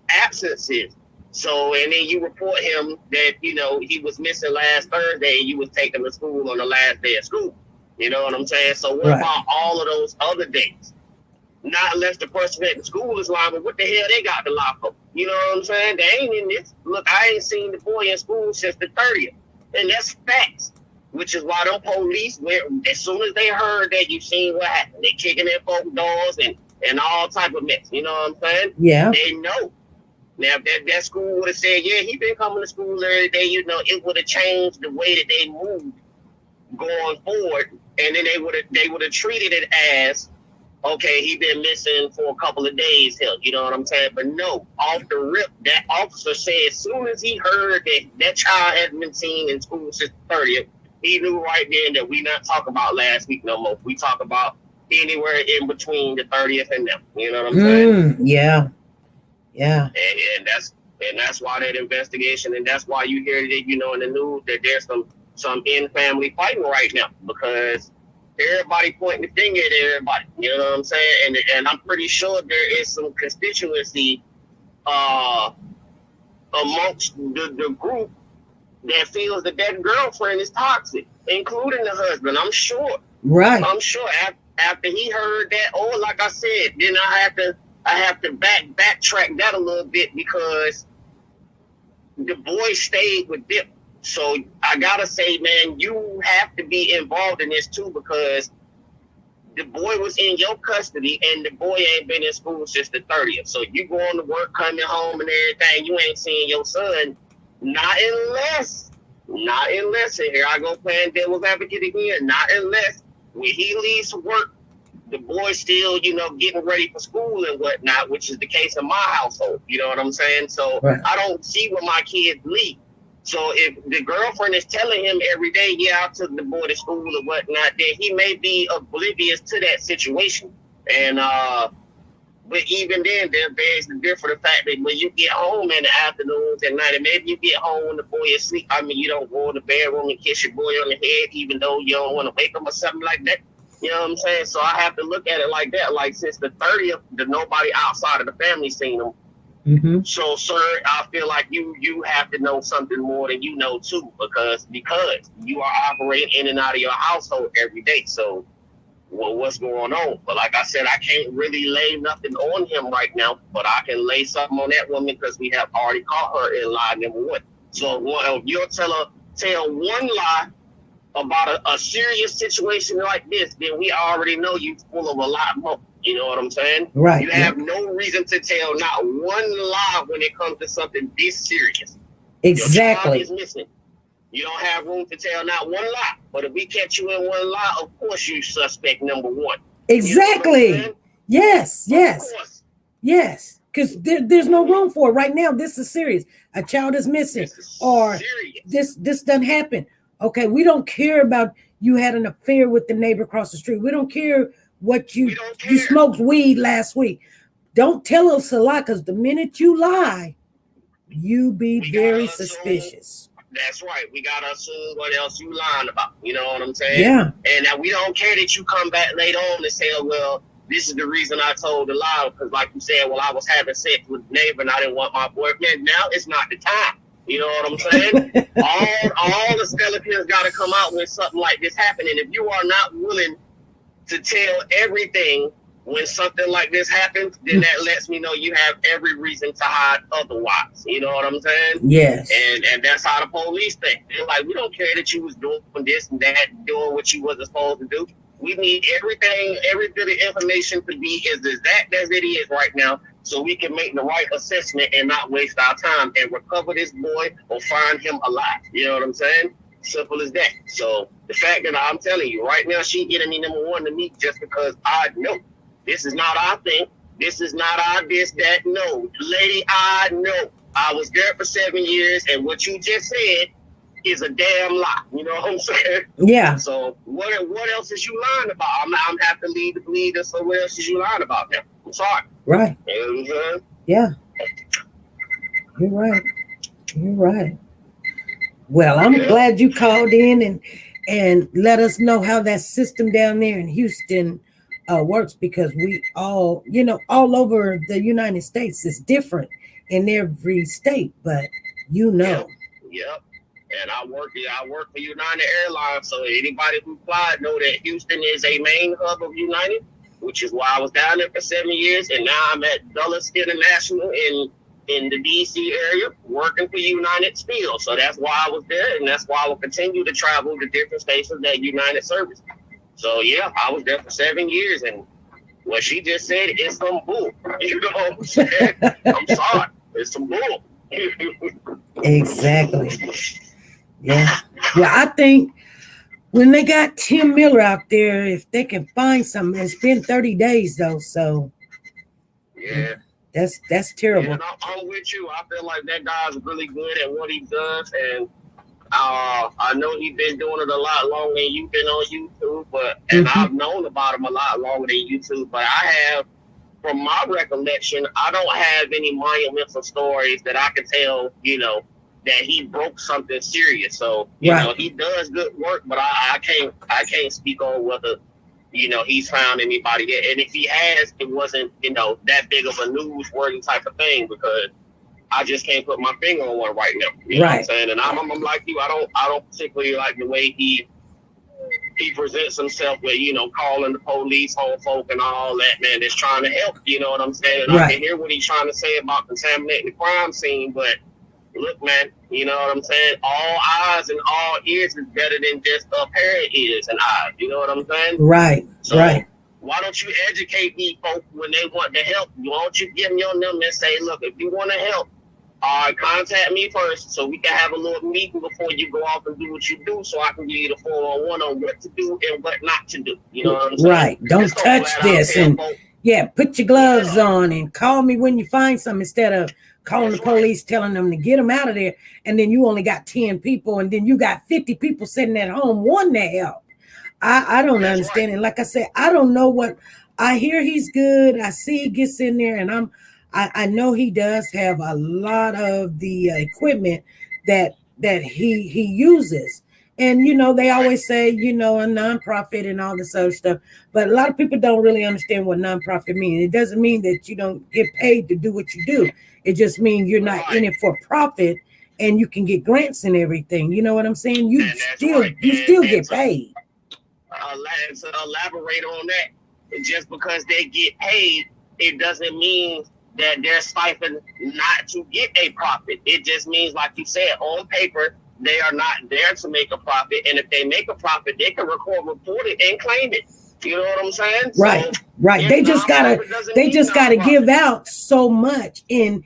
absences. So, and then you report him that, he was missing last Thursday and you was taking to school on the last day of school. You know what I'm saying? So what about all of those other days? Not unless the person at the school is lying, but what the hell they got to lie for? You know what I'm saying? They ain't in this. Look, I ain't seen the boy in school since the 30th. And that's facts. Which is why them police went, as soon as they heard that, you seen what happened. They kicking in folks' doors and all type of mess. You know what I'm saying? Yeah. They know. Now, if that school would have said, yeah, he been coming to school every day, it would have changed the way that they moved going forward. And then they would have treated it as, okay, he been missing for a couple of days here. You know what I'm saying? But no, off the rip, that officer said as soon as he heard that child hadn't been seen in school since the 30th, he knew right then that we not talk about last week no more. We talk about anywhere in between the 30th and them. You know what I'm saying? Yeah. Yeah. And that's why that investigation, and that's why you hear that, in the news that there's some in-family fighting right now, because everybody pointing the finger at everybody. You know what I'm saying? And I'm pretty sure there is some constituency amongst the group that feels that girlfriend is toxic, including the husband. I'm sure. Right. I'm sure after he heard that, or like I said, then I have to backtrack that a little bit because the boy stayed with them. So I gotta say, man, you have to be involved in this too, because the boy was in your custody and the boy ain't been in school since the 30th. So you going to work, coming home and everything, you ain't seeing your son. Not unless, and here I go playing devil's advocate again, not unless when he leaves work, the boy's still, getting ready for school and whatnot, which is the case in my household. You know what I'm saying? So I don't see where my kids leave. So if the girlfriend is telling him every day, yeah, I took the boy to school or whatnot, then he may be oblivious to that situation. And but even then, there bears the different fact that when you get home in the afternoons and night, and maybe you get home when the boy is asleep, I mean, you don't go in the bedroom and kiss your boy on the head, even though you don't want to wake him or something like that. You know what I'm saying? So I have to look at it like that. Like, since the 30th, nobody outside of the family seen him. Mm-hmm. So, sir, I feel like you have to know something more than you know too, because you are operating in and out of your household every day. So, what's going on? But like I said, I can't really lay nothing on him right now, but I can lay something on that woman because we have already caught her in lie number one. So if you'll tell one lie about a serious situation like this, then we already know you full of a lot more. You know what I'm saying? Right. You have no reason to tell not one lie when it comes to something this serious. Exactly. Your child is missing. You don't have room to tell not one lie. But if we catch you in one lie, of course you suspect number one. Exactly. You know yes. of course. Yes. Because there's no room for it. Right now, this is serious. A child is missing. Or serious. this doesn't happen. Okay, we don't care about you had an affair with the neighbor across the street. We don't care what you smoked weed last week. Don't tell us a lie, because the minute you lie, you be very suspicious. That's right. We gotta assume what else you lying about. You know what I'm saying? Yeah. And we don't care that you come back later on and say, oh, well, this is the reason I told the lie, because like you said, well, I was having sex with the neighbor and I didn't want my boyfriend. Now it's not the time. You know what I'm saying? all the skeletons got to come out when something like this happens. And if you are not willing to tell everything when something like this happens, then that lets me know you have every reason to hide otherwise. You know what I'm saying? Yes. And that's how the police think. They're like, we don't care that you was doing this and that, doing what you wasn't supposed to do. We need everything, every bit of information to be as exact as it is right now, so we can make the right assessment and not waste our time and recover this boy or find him alive. You know what I'm saying? Simple as that. So the fact that I'm telling you right now, she getting me number one to meet just because I know this is not our thing. This is not our this, that. No, lady, I know. I was there for 7 years, and what you just said is a damn lie. You know what I'm saying? Yeah. So what else is you lying about? I'm have to lead the bleed, and so what else is you lying about now? I'm sorry. Right. You know what I'm saying? Yeah. You're right. You're right. Well, I'm glad you called in and let us know how that system down there in Houston works, because we all, all over the United States is different in every state, but Yep. And I work for United Airlines, so anybody who flies know that Houston is a main hub of United, which is why I was down there for 7 years, and now I'm at Dulles International in the DC area working for United still. So that's why I was there, and that's why I will continue to travel to different stations that United service. So yeah, I was there for 7 years, and what she just said is some bull. You know what I'm saying? I'm sorry, it's some bull. Exactly. Yeah. Well, I think when they got Tim Miller out there, if they can find something, it's been 30 days though, so yeah, that's terrible. Yeah, I'm with you. I feel like that guy's really good at what he does, and I know he's been doing it a lot longer than you've been on YouTube, and I've known about him a lot longer than YouTube, but I have, from my recollection, I don't have any monumental stories that I can tell, that he broke something serious. So, you know, he does good work, but I can't speak on whether, he's found anybody yet. And if he has, it wasn't, that big of a newsworthy type of thing, because I just can't put my finger on one right now. You know what I'm saying? And I'm like you, I don't particularly like the way he presents himself with, calling the police on folk and all that, man, that's trying to help, you know what I'm saying? And I can hear what he's trying to say about contaminating the crime scene, but look, man, you know what I'm saying? All eyes and all ears is better than just a pair of ears and eyes, you know what I'm saying? Right, so, why don't you educate these folks when they want to help? Why don't you give them your number and say, look, if you want to help, contact me first so we can have a little meeting before you go off and do what you do, so I can give you the 411 on what to do and what not to do. You know what I'm saying? Right. Don't touch this. And put your gloves on and call me when you find something, instead of calling the police, telling them to get them out of there. And then you only got 10 people, and then you got 50 people sitting at home wanting to help. I don't understand it. Like I said, I don't know what I hear. He's good. I see he gets in there, and I know he does have a lot of the equipment that he uses. And, they always say, a nonprofit and all this other stuff. But a lot of people don't really understand what nonprofit means. It doesn't mean that you don't get paid to do what you do. It just means you're not in it for profit, and you can get grants and everything. You know what I'm saying? You still get paid. To elaborate on that, just because they get paid, it doesn't mean that they're stifling not to get a profit. It just means, like you said, on paper, they are not there to make a profit. And if they make a profit, they can report it and claim it. You know what I'm saying? Right, so right. They just gotta give out so much in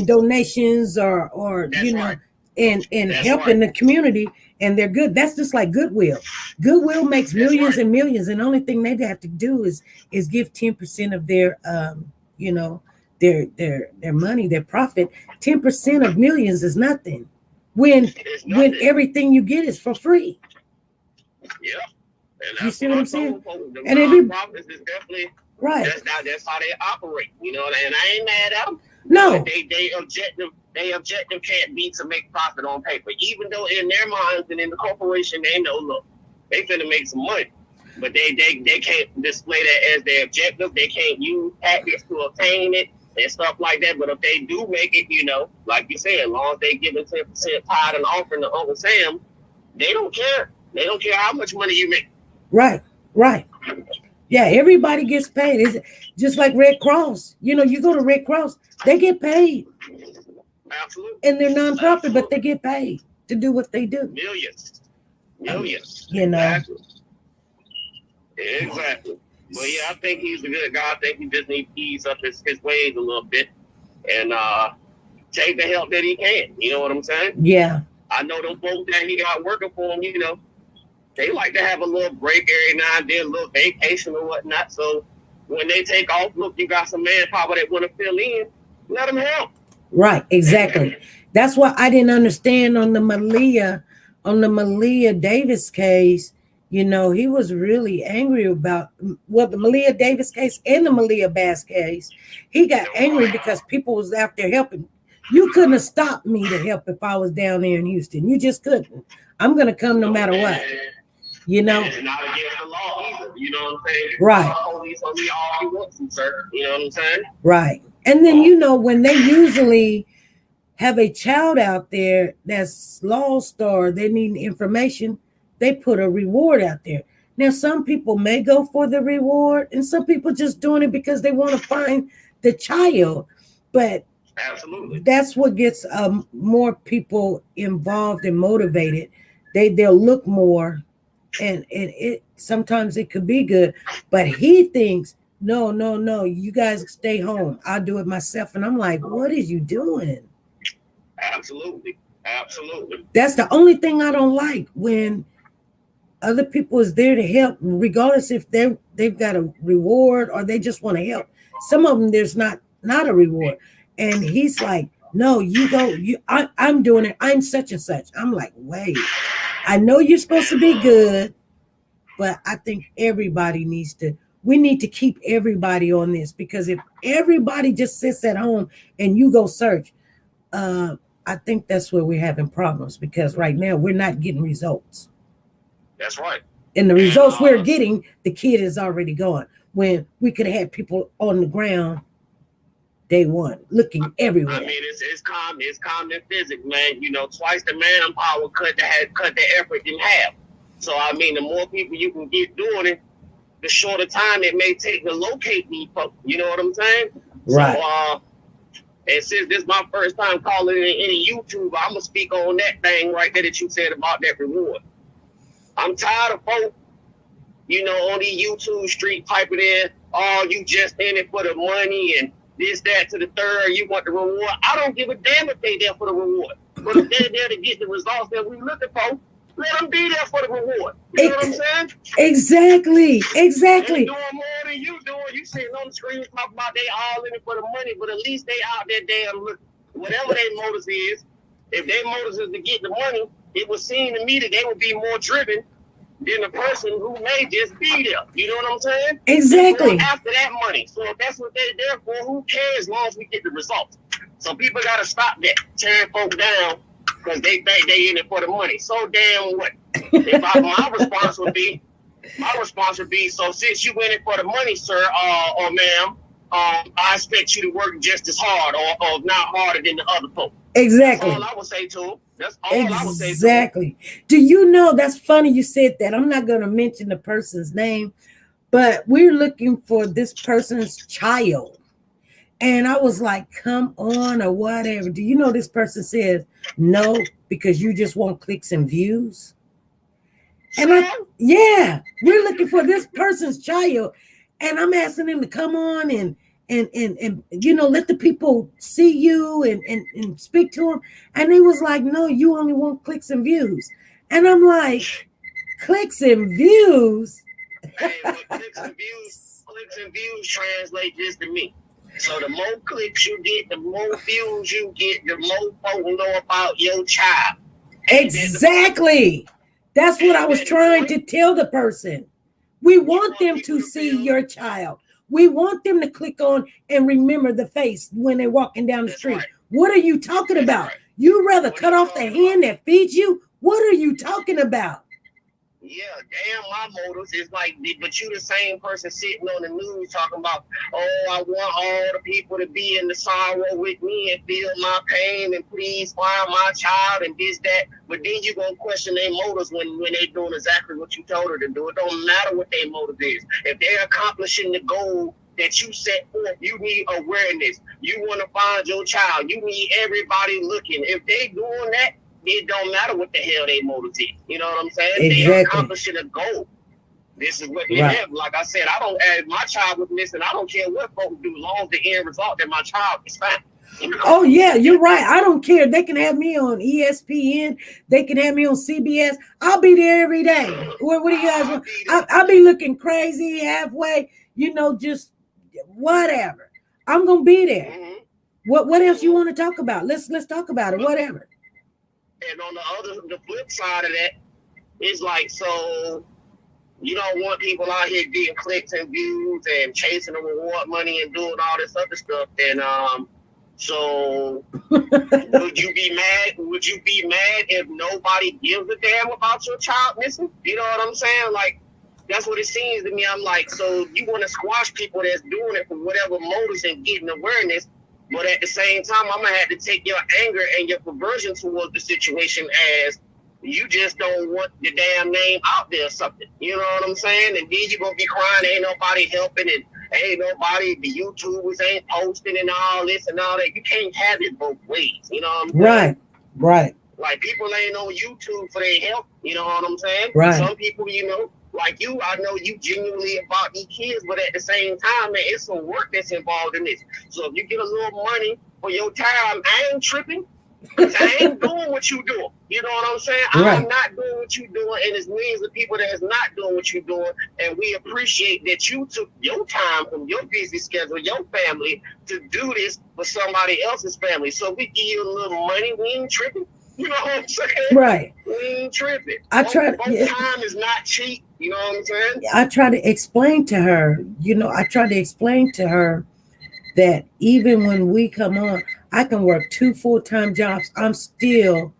donations or That's you know, right. and That's helping right. the community, and they're good. That's just like Goodwill. Goodwill makes millions and millions, and the only thing they have to do is give 10% of their you know, their money, their profit. 10% of millions is nothing. When everything you get is for free. Yeah. And You see what I'm saying? The And if you nonprofits is definitely right, that's how they operate. You know, and I ain't mad at them. no, But they objective can't be to make profit on paper. Even though in their minds and in the corporation they know, look, they finna make some money. But they can't display that as their objective. They can't use tactics to obtain it and stuff like that. But if they do make it, you know, like you said, as long as they give a 10% tithe and offering to Uncle Sam, they don't care. They don't care how much money you make. right, right. Yeah, everybody gets paid. It's just like Red Cross. You know, you go to Red Cross, they get paid. Absolutely. And they're nonprofit, but they get paid to do what they do. Millions. You know. Exactly. But yeah, I think he's a good guy. I think he just needs to ease up his ways a little bit and take the help that he can. You know what I'm saying? Yeah. I know them folks that he got working for him, you know, they like to have a little break every now and then, a little vacation or whatnot. So when they take off, look, you got some manpower that want to fill in, let them help. Right, exactly. That's what I didn't understand on the Malia Davis case. You know, he was really angry about the Malia Davis case and the Malia Bass case. He got angry because people was out there helping. You couldn't have stopped me to help if I was down there in Houston. You just couldn't. I'm going to come no matter what. You know? And not against the law either. You know what I'm saying? Right. Police on me all you want to, sir. You know what I'm saying? Right. And then, you know, when they usually have a child out there that's lost or they need information, they put a reward out there. Now, some people may go for the reward and some people just doing it because they want to find the child. But absolutely, that's what gets more people involved and motivated. They'll look more, and it sometimes it could be good. But he thinks, no, you guys stay home. I'll do it myself. And I'm like, what is you doing? Absolutely. That's the only thing I don't like, when other people is there to help, regardless if they've got a reward or they just want to help. Some of them there's not a reward, and he's like, no, you go. I'm doing it. I'm such and such. I'm like, wait, I know you're supposed to be good, but I think we need to keep everybody on this, because if everybody just sits at home and you go search, I think that's where we're having problems, because right now we're not getting results. That's right. And the results we're getting, the kid is already gone. When we could have had people on the ground day one, looking everywhere. I mean, it's common physics, man. You know, twice the manpower cut the effort in half. So I mean, the more people you can get doing it, the shorter time it may take to locate these folks. You know what I'm saying? Right. So, and since this is my first time calling in any YouTube, I'm gonna speak on that thing right there that you said about that reward. I'm tired of folks, you know, on the YouTube street piping in, oh, you just in it for the money and this, that, to the third, you want the reward. I don't give a damn if they there for the reward. But if they're there to get the results that we looking for, let them be there for the reward. You know what I'm saying? Exactly. They're doing more than you doing. You sitting on the screen talking about they all in it for the money, but at least they out there damn looking. Whatever their motives is, if their motives is to get the money, it would seem to me that they would be more driven than the person who may just be there. You know what I'm saying? Exactly. After that money. So if that's what they're there for, who cares as long as we get the results? So people got to stop that, tearing folk down because they think they in it for the money. So damn what? My response would be, so since you in it for the money, sir, or ma'am, I expect you to work just as hard or not harder than the other folk. Exactly. That's all I would say to him. That's all I would say to him. Exactly. Do you know, that's funny you said that. I'm not going to mention the person's name, but we're looking for this person's child. And I was like, come on, or whatever. Do you know this person says no because you just want clicks and views? And yeah, we're looking for this person's child, and I'm asking them to come on and let the people see you and speak to them. And they was like, no, you only want clicks and views. And I'm like, clicks and views? Hey, well, clicks and views translate this to me. So the more clicks you get, the more views you get, the more folk know about your child. Exactly. That's what I was trying to tell the person. We want them to see your child. We want them to click on and remember the face when they're walking down the street. Right. What are you talking about? Right. You rather cut off the hand that feeds you? What are you talking about? Yeah, damn, my motives is like, but you the same person sitting on the news talking about, oh, I want all the people to be in the sorrow with me and feel my pain and please find my child and this, that. But then you're going to question their motives when they're doing exactly what you told her to do. It don't matter what their motive is. If they're accomplishing the goal that you set forth, you need awareness. You want to find your child. You need everybody looking. If they doing that, it don't matter what the hell they motives is. You know what I'm saying? Exactly. They're accomplishing a goal. This is what they have. Like I said, I don't. If my child was missing, I don't care what folks do, as long as the end result that my child is fine. You know? Oh yeah, you're right. I don't care. They can have me on ESPN. They can have me on CBS. I'll be there every day. What do you guys want? I'll be looking crazy halfway. Just whatever. I'm gonna be there. Mm-hmm. What else you want to talk about? Let's talk about it. Whatever. And on the flip side of that, it's like, so you don't want people out here getting clicks and views and chasing the reward money and doing all this other stuff. And so would you be mad? Would you be mad if nobody gives a damn about your child missing? You know what I'm saying? Like, that's what it seems to me. I'm like, so you want to squash people that's doing it for whatever motives and getting awareness. But at the same time, I'm going to have to take your anger and your perversion towards the situation as you just don't want the damn name out there or something. You know what I'm saying? And then you're going to be crying, ain't nobody helping, and ain't nobody, the YouTubers ain't posting and all this and all that. You can't have it both ways. You know what I'm saying? Right. Like, people ain't on YouTube for their help. You know what I'm saying? Right. Some people, like you, I know you genuinely about these kids, but at the same time, man, it's some work that's involved in this. So if you get a little money for your time, I ain't tripping, because I ain't doing what you doing. You know what I'm saying? Right. I'm not doing what you doing, and there's millions of people that is not doing what you're doing, and we appreciate that you took your time from your busy schedule, your family, to do this for somebody else's family. So we give you a little money, we ain't tripping. You know what I'm saying? Right. We ain't tripping. Time is not cheap. You know what I'm saying? I try to explain to her, that even when we come on, I can work 2 full-time jobs. I'm still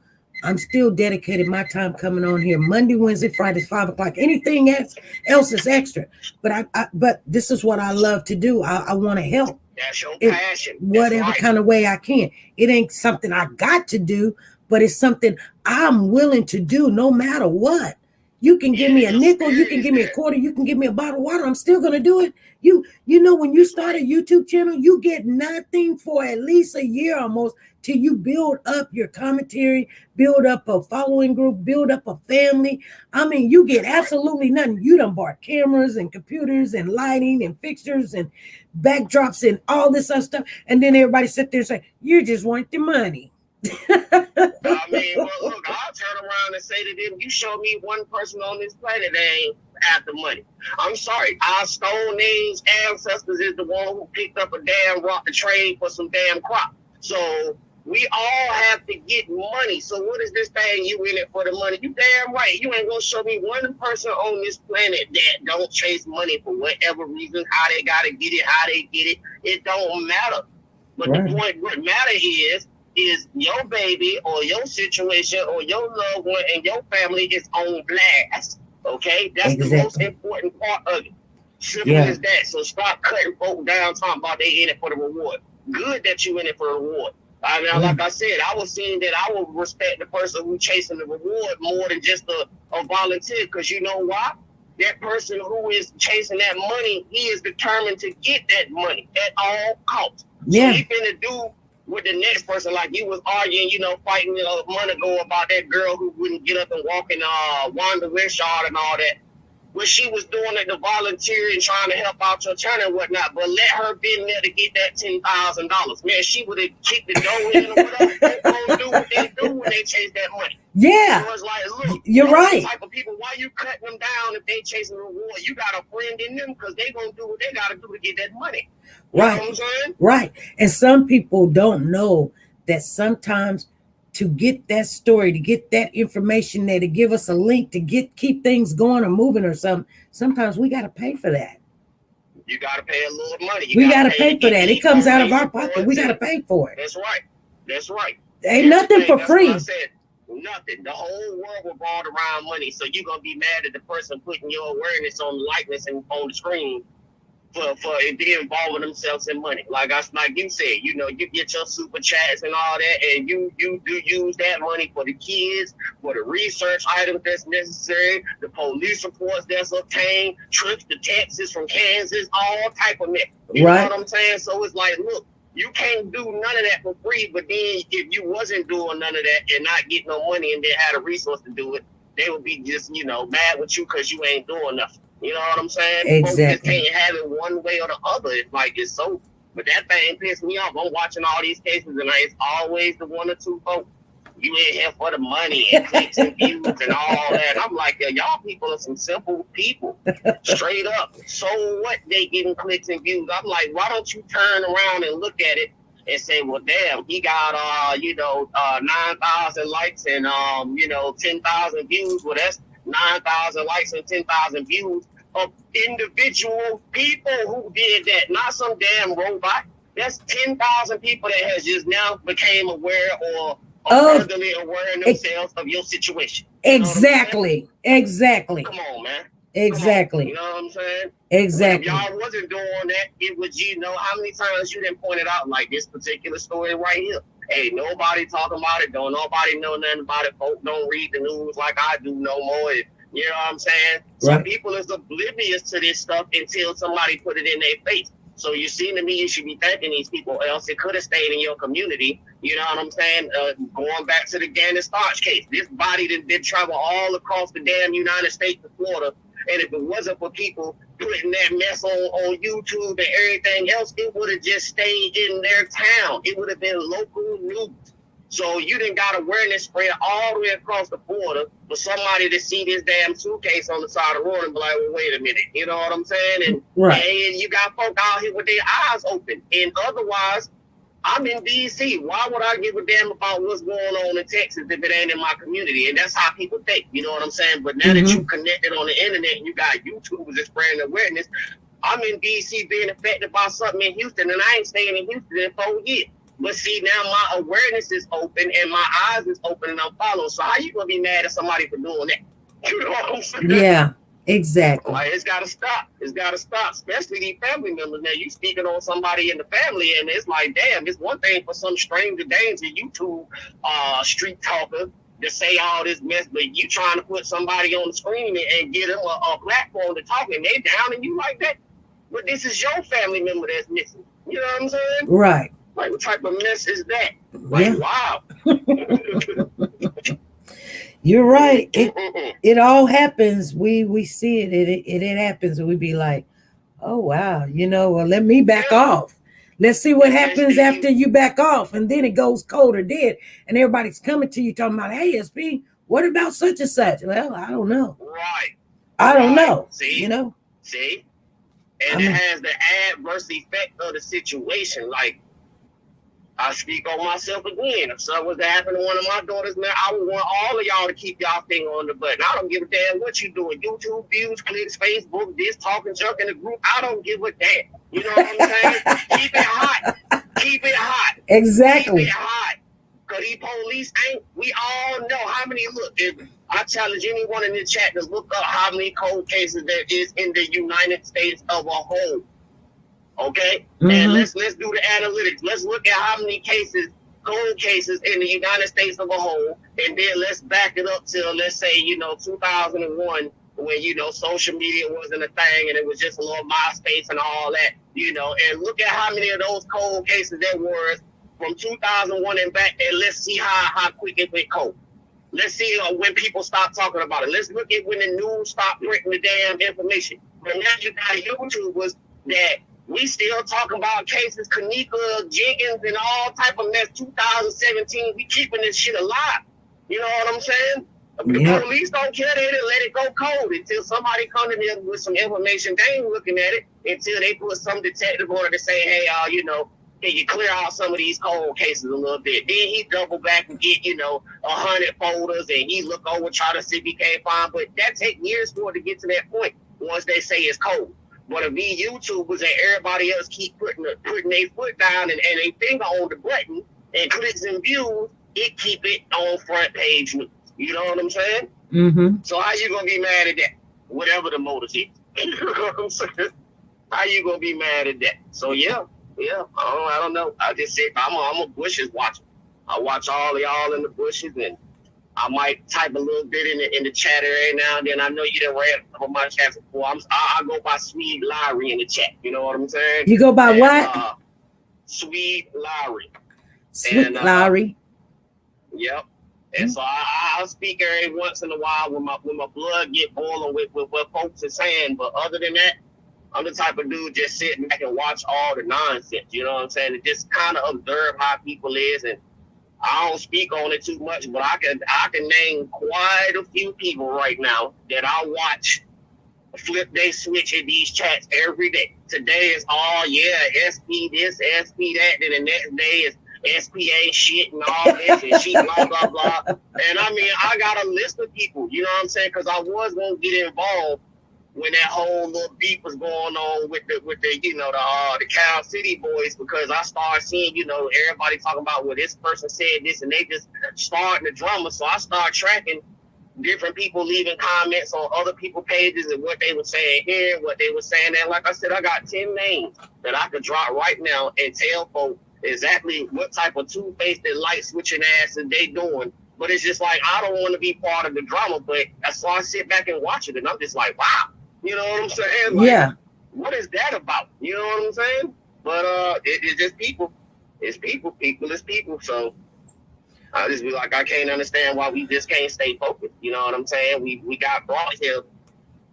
dedicated my time coming on here Monday, Wednesday, Friday, 5 o'clock. Anything else is extra. But this is what I love to do. I want to help. That's your passion. Whatever kind of way I can. It ain't something I got to do, but it's something I'm willing to do no matter what. You can give me a nickel, you can give me a quarter, you can give me a bottle of water. I'm still going to do it. You know, when you start a YouTube channel, you get nothing for at least a year almost till you build up your commentary, build up a following group, build up a family. I mean, you get absolutely nothing. You done bought cameras and computers and lighting and fixtures and backdrops and all this other stuff. And then everybody sit there and say, you just want the money. I mean, well, look, I'll turn around and say to them, you show me one person on this planet that ain't after money. I'm sorry. Our Stone Age ancestors is the one who picked up a damn rock to trade for some damn crop. So we all have to get money. So what is this thing? You in it for the money? You damn right. You ain't gonna show me one person on this planet that don't chase money for whatever reason, how they gotta get it, how they get it. It don't matter. But right. The point, what matter is your baby or your situation or your loved one and your family is on blast. Okay? That's the most important part of it. Simple as that. So stop cutting folk down talking about they in it for the reward. Good that you in it for the reward. I mean, like I said, I was seeing that I would respect the person who chasing the reward more than just a volunteer, because you know why? That person who is chasing that money, he is determined to get that money at all costs. Yeah. So he finna do with the next person, like you was arguing, fighting a month ago about that girl who wouldn't get up and walk in Wanda Wishart and all that. What she was doing at the volunteer and trying to help out your attorney and whatnot, but let her be in there to get that $10,000. Man, she would have kicked the door in or whatever. They gonna do what they do when they chase that money. Yeah. So it's like, look, you're right. The type of people, why you cutting them down if they chasing the reward? You got a friend in them because they gonna do what they gotta do to get that money. You right. know what I'm saying? Right. And some people don't know that sometimes to get that story, to get that information there, to give us a link, to keep things going or moving or something, sometimes we got to pay for that. You got to pay a little money. We got to pay for that. It comes out of our pocket. We got to pay for it. That's right. That's right. Ain't nothing for free. I said, nothing. The whole world revolved around money. So you're going to be mad at the person putting your awareness on the likeness and on the screen for it involving themselves in money. Like you said, you get your super chats and all that, and you do use that money for the kids, for the research items that's necessary, the police reports that's obtained, trips to Texas from Kansas, all type of mess. You know what I'm saying? So it's like, look, you can't do none of that for free, but then if you wasn't doing none of that and not getting no money and then had a resource to do it, they would be just, mad with you because you ain't doing nothing. You know what I'm saying? Exactly. Folks just can't have it one way or the other. It's like, it's so, but that thing pissed me off. I'm watching all these cases and it's always the one or two folks. You in here for the money and clicks and views and all that. I'm like, y'all people are some simple people. Straight up. So what they getting clicks and views? I'm like, why don't you turn around and look at it and say, well, damn, he got 9,000 likes and 10,000 views. Well, that's 9,000 likes and 10,000 views of individual people who did that, not some damn robot. That's 10,000 people that has just now became aware or furtherly aware themselves of your situation. Exactly. Exactly. Come on, man. Exactly. You know what I'm saying? Exactly. If y'all wasn't doing that, it would, how many times you didn't point it out, like this particular story right here. Hey, nobody talking about it. Don't nobody know nothing about it. Folks don't read the news like I do no more. You know what I'm saying? Some people is oblivious to this stuff until somebody put it in their face. So you see, to me, you should be thanking these people, else it could have stayed in your community. You know what I'm saying? Going back to the Gernon starch case, this body did travel all across the damn United States to Florida. And if it wasn't for people putting that mess on YouTube and everything else, it would have just stayed in their town. It would have been local news. So you done got awareness spread all the way across the border for somebody to see this damn suitcase on the side of the road and be like, well, wait a minute. You know what I'm saying? And, and you got folk out here with their eyes open. And otherwise, I'm in D.C. Why would I give a damn about what's going on in Texas if it ain't in my community? And that's how people think. You know what I'm saying? But now that you connected on the internet and you got YouTubers that spreading awareness, I'm in D.C. being affected by something in Houston, and I ain't staying in Houston in 4 years. But see, now my awareness is open and my eyes is open and I'm following. So how you gonna be mad at somebody for doing that? You know what I'm saying? Yeah, exactly. Like, it's gotta stop. It's gotta stop, especially these family members. Now you speaking on somebody in the family, and it's like, damn, it's one thing for some stranger danger YouTube street talker to say all this mess, but you trying to put somebody on the screen and get them a platform to talk, and they down and you like that. But this is your family member that's missing. You know what I'm saying? Right. Like, what type of mess is that? Like, wow. You're right. It all happens. We see it. It happens, and we be like, oh wow, well, let me back off. Let's see what happens after you back off, and then it goes cold or dead, and everybody's coming to you talking about, hey, SP, what about such and such? Well, I don't know. Right. I don't know. See? See? And it has the adverse effect of the situation. Like, I speak on myself again. If something was to happen to one of my daughters, man, I would want all of y'all to keep y'all finger on the button. I don't give a damn what you doing. YouTube views, clicks, Facebook, this, talking junk in the group. I don't give a damn. You know what I'm saying? Keep it hot. Keep it hot. Exactly. Keep it hot. Because these police ain't, we all know how many, look, I challenge anyone in the chat to look up how many cold cases there is in the United States of a whole. Okay, and let's do the analytics. Let's look at how many cold cases in the United States of a whole, and then let's back it up to, let's say, 2001 when, you know, social media wasn't a thing and it was just a little MySpace and all that, you know, and look at how many of those cold cases there was from 2001 and back, and let's see how quick it went cold. Let's see when people stop talking about it. Let's look at when the news stopped printing the damn information. But now you got YouTubers that we still talking about cases, TeNika, Jenkins, and all type of mess. 2017, we keeping this shit alive. You know what I'm saying? The police don't care. They let it go cold until somebody come to them with some information. They ain't looking at it until they put some detective on it to say, hey, you know, can you clear out some of these cold cases a little bit? Then he double back and get, you know, 100 folders, and he look over, try to see if he can't find. But that take years for it to get to that point once they say it's cold. But if these YouTubers and everybody else keep putting their foot down and their finger on the button and clicks and views, it keep it on front page news. You know what I'm saying? Mm-hmm. So how you gonna be mad at that? Whatever the motive is. You know what I'm saying? How you gonna be mad at that? So yeah. I don't know. I just said I'm a bushes watcher. I watch all of y'all in the bushes, and I might type a little bit in the chat every now and then. I know you done read some of my chats before. I go by Sweet Lowry in the chat. You know what I'm saying? You go by what? Sweet Lowry. Sweet Lowry. Yep. And so I'll speak every once in a while when my blood get boiling with what folks are saying. But other than that, I'm the type of dude just sit back and watch all the nonsense. You know what I'm saying? And just kind of observe how people is. And I don't speak on it too much, but I can name quite a few people right now that I watch flip they switch in these chats every day. Today is SP this, SP that, then the next day is SPA shit and all this and she blah blah blah. And I mean, I got a list of people, you know what I'm saying? Because I was gonna get involved when that whole little beef was going on with the you know the Cal City boys, because I started seeing, you know, everybody talking about, well, this person said this, and they just starting the drama. So I started tracking different people leaving comments on other people's pages and what they were saying here, what they were saying there. Like I said, I got 10 names that I could drop right now and tell folks exactly what type of two-faced and light switching ass they doing. But it's just like, I don't want to be part of the drama, but so I sit back and watch it, and I'm just like, wow. You know what I'm saying? Like, yeah. What is that about? You know what I'm saying? But it's just people. It's people. People is people. So I just be like, I can't understand why we just can't stay focused. You know what I'm saying? We got brought here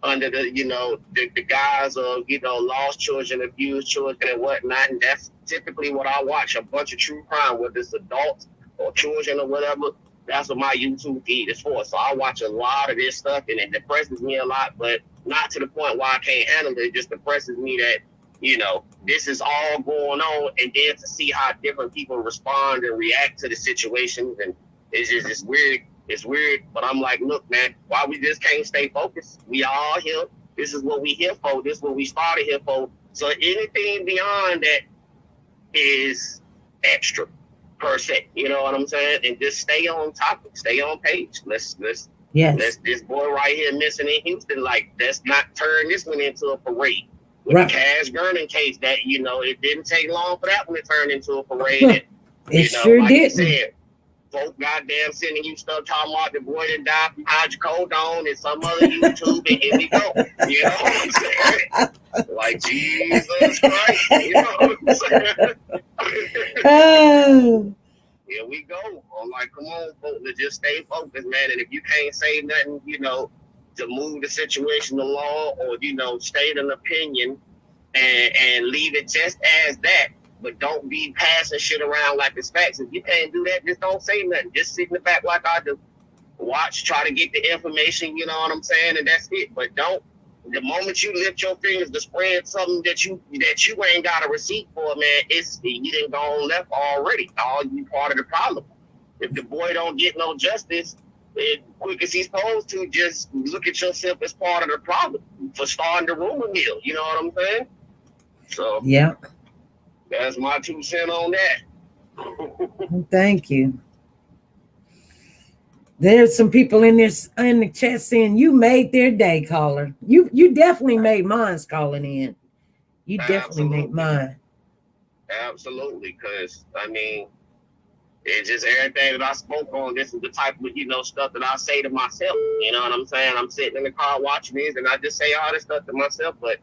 under the, you know, the guise of, you know, lost children, abused children and whatnot. And that's typically what I watch, a bunch of true crime, whether it's adults or children or whatever. That's what my YouTube feed is for. So I watch a lot of this stuff, and it depresses me a lot, but not to the point where I can't handle it. It just depresses me that, you know, this is all going on, and then to see how different people respond and react to the situations, and it's weird. It's weird, but I'm like, look, man, why we just can't stay focused? We all here. This is what we here for. This is what we started here for. So anything beyond that is extra, per se. You know what I'm saying? And just stay on topic, stay on page. Let's this boy right here missing in Houston, like, let's not turn this one into a parade. With the Cash Gernon case, that, you know, it didn't take long for that one to turn into a parade. And, it sure didn't. Folk goddamn sending you stuff talking about the boy that died from hydrocodone and some other YouTube, and here we go. You know what I'm saying? Like, Jesus Christ. You know what I'm saying? Here we go. I'm like, come on, folks, let's just stay focused, man. And if you can't say nothing, you know, to move the situation along, or, you know, state an opinion and leave it just as that, but don't be passing shit around like it's facts. If you can't do that, just don't say nothing. Just sit in the back like I do. Watch, try to get the information, you know what I'm saying, and that's it. But don't, the moment you lift your fingers to spread something that you ain't got a receipt for, man, you done gone left already. All you part of the problem. If the boy don't get no justice, quick as he's supposed to, just look at yourself as part of the problem for starting the rumor mill. You know what I'm saying? So yeah, that's my 2 cents on that. Thank you. There's some people in the chat saying you made their day, caller. You definitely made mine's calling in. You definitely made mine. Absolutely, because I mean, It's just everything that I spoke on. This is the type of, stuff that I say to myself. You know what I'm saying? I'm sitting in the car watching this, and I just say all this stuff to myself. But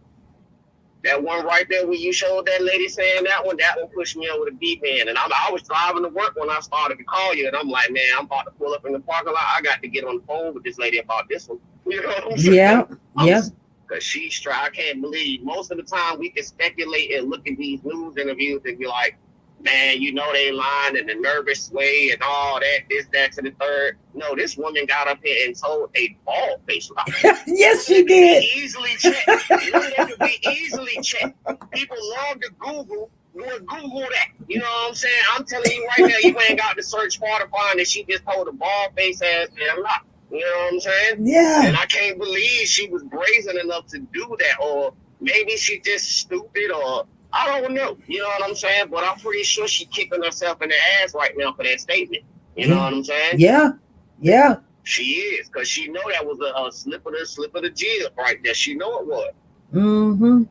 that one right there when you showed that lady saying that one pushed me over the deep end. And I was driving to work when I started to call you, and I'm like, man, I'm about to pull up in the parking lot. I got to get on the phone with this lady about this one. You know what I'm saying? Yeah. Because I can't believe most of the time we can speculate and look at these news interviews and be like, man, they lying in a nervous way and all that, this, that, to the third. No, this woman got up here and told a bald-faced lie. Yes, she did. Easily checked. That could be easily checked. People love to Google that. You know what I'm saying? I'm telling you right now, you ain't got to search far to find that she just told a bald-faced ass damn lie. You know what I'm saying? Yeah. And I can't believe she was brazen enough to do that, or maybe she just stupid, or I don't know. You know what I'm saying? But I'm pretty sure she kicking herself in the ass right now for that statement. You know what I'm saying? Yeah. She is, because she know that was a slip of the jib right there. She know it was. Mm-hmm.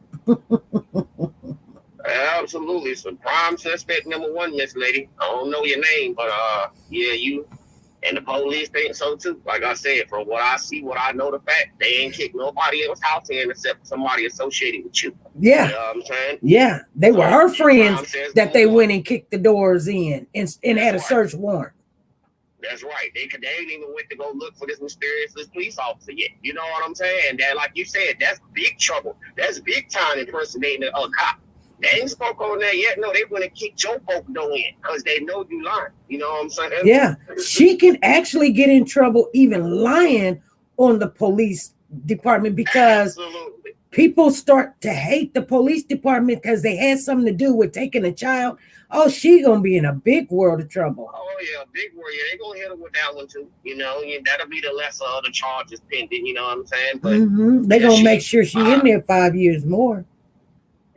Absolutely. So prime suspect number 1, Miss Lady. I don't know your name, but yeah, you and the police think so too. Like I said, from what I see, what I know, the fact they ain't kicked nobody else out in except somebody associated with you. Yeah. You know what I'm saying? Yeah. They were her friends that they went and kicked the doors in and had a search warrant. That's right. They ain't even went to go look for this mysterious police officer yet. You know what I'm saying? That, like you said, that's big trouble. That's big time impersonating a cop. They ain't spoke on that yet. No, they went and kicked your folk though in because they know you lying. You know what I'm saying? Yeah. She can actually get in trouble even lying on the police department because people start to hate the police department because they had something to do with taking a child. Oh, she gonna be in a big world of trouble. Oh yeah, big world. Yeah, they gonna hit her with that one too. That'll be the lesser of the charges pending. You know what I'm saying? But they gonna make sure she in there 5 years more.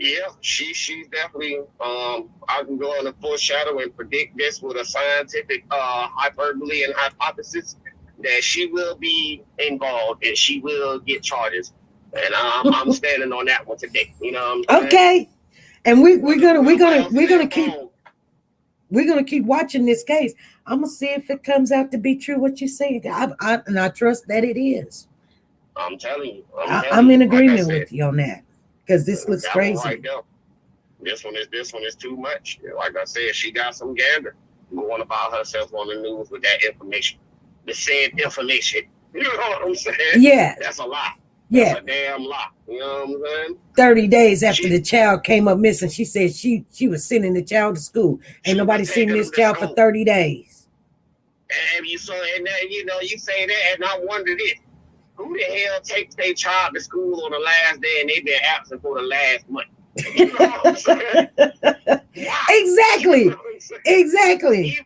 Yeah, she's definitely. I can go on a foreshadow and predict this with a scientific hyperbole and hypothesis that she will be involved and she will get charges, and I'm standing on that one today. You know. What I'm saying? Okay, and we're gonna keep watching this case. I'm gonna see if it comes out to be true what you say. I trust that it is. I'm telling you. I'm in agreement with you on that. Because this looks crazy. Right there. This one is too much. Like I said, she got some gander going about herself on the news with that information. The said information. You know what I'm saying? Yeah. That's a lie. Yeah. That's a damn lie. You know what I'm saying? 30 days after the child came up missing, she said she was sending the child to school. Ain't nobody seen this child for 30 days. And you say that, and I wonder this. Who the hell takes their child to school on the last day and they've been absent for the last month? You know what I'm saying? Exactly. You know Exactly.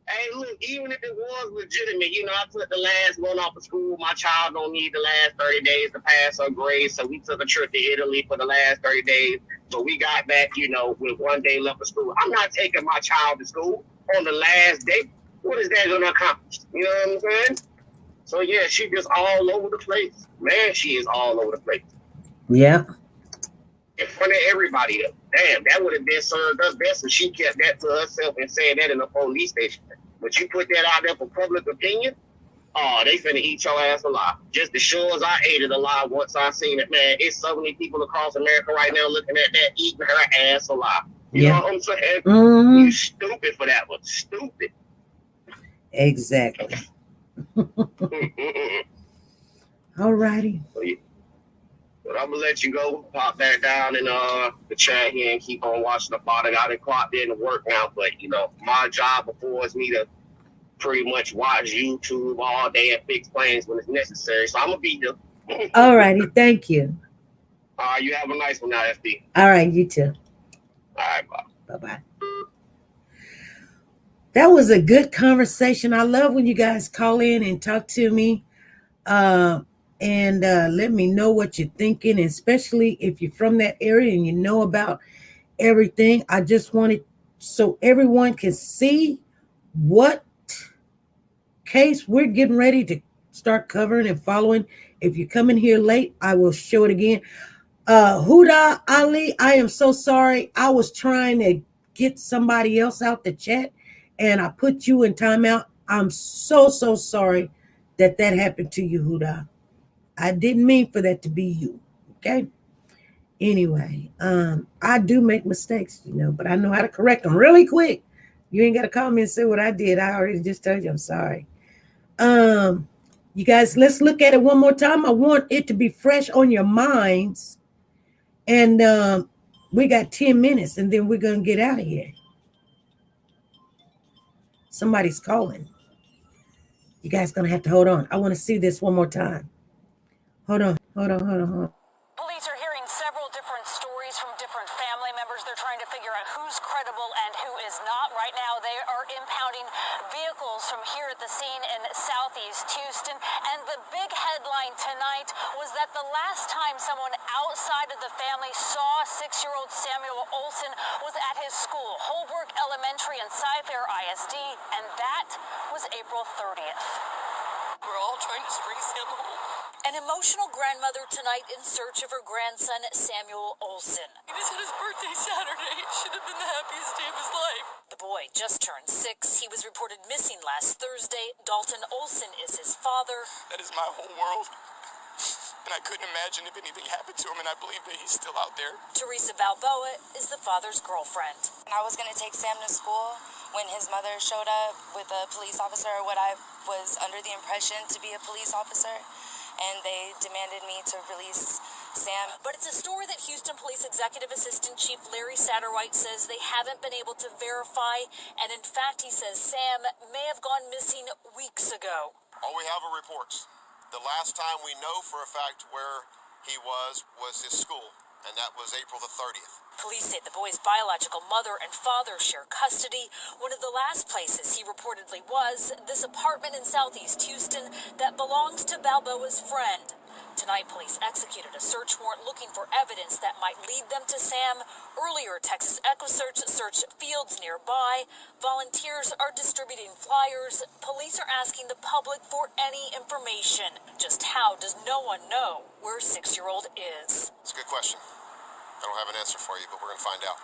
Hey, look, even if it was legitimate, I took the last one off of school. My child don't need the last 30 days to pass her grade, so we took a trip to Italy for the last 30 days. So we got back, with 1 day left of school. I'm not taking my child to school on the last day. What is that going to accomplish? You know what I'm saying? So, yeah, she just all over the place. Man, she is all over the place. Yeah. In front of everybody. Damn, that would have been served us best if she kept that to herself and said that in a police station. But you put that out there for public opinion, they finna eat your ass alive. Just as sure as I ate it alive once I seen it, man. It's so many people across America right now looking at that, eating her ass alive. You know what I'm saying? Mm-hmm. You stupid for that one. Stupid. Exactly. All righty. But I'm gonna let you go, pop that down in the chat here and keep on watching the bottom. I done clocked in to work now, but my job affords me to pretty much watch YouTube all day and fix planes when it's necessary. So I'm gonna be here. All righty, thank you. You have a nice one now, FD. All right, you too. All right, bye. Bye-bye. That was a good conversation. I love when you guys call in and talk to me. And let me know what you're thinking, especially if you're from that area and you know about everything. I just wanted so everyone can see what case we're getting ready to start covering and following. If you come in here late, I will show it again. Huda Ali, I am so sorry. I was trying to get somebody else out the chat and I put you in timeout. I'm so sorry that happened to you, Huda. I didn't mean for that to be you. Okay. Anyway, I do make mistakes, but I know how to correct them really quick. You ain't got to call me and say what I did. I already just told you I'm sorry. You guys, let's look at it one more time. I want it to be fresh on your minds. And we got 10 minutes, and then we're going to get out of here. Somebody's calling. You guys going to have to hold on. I want to see this one more time. Hold on. Police are hearing several different stories from different family members. They're trying to figure out who's credible and who is not. Right now, they are impounding vehicles from here at the scene in southeast Houston. And the big headline tonight was that the last time someone outside of the family saw 6-year-old Samuel Olson was at his school, Holbrook Elementary and Cy-Fair ISD, and that was April 30th. We're all trying to bring Sam home. An emotional grandmother tonight in search of her grandson, Samuel Olson. He just had his birthday Saturday. It should have been the happiest day of his life. The boy just turned 6. He was reported missing last Thursday. Dalton Olson is his father. That is my whole world. And I couldn't imagine if anything happened to him, and I believe that he's still out there. Teresa Balboa is the father's girlfriend. I was going to take Sam to school when his mother showed up with a police officer, or what I was under the impression to be a police officer. And they demanded me to release Sam. But it's a story that Houston Police Executive Assistant Chief Larry Satterwhite says they haven't been able to verify. And in fact, he says Sam may have gone missing weeks ago. All we have are reports. The last time we know for a fact where he was his school, and that was April the 30th. Police say the boy's biological mother and father share custody. One of the last places he reportedly was, this apartment in southeast Houston that belonged to Balboa's friend. Tonight, police executed a search warrant looking for evidence that might lead them to Sam. Earlier, Texas EchoSearch searched fields nearby. Volunteers are distributing flyers. Police are asking the public for any information. Just how does no one know where 6-year-old is? It's a good question. I don't have an answer for you, but we're going to find out.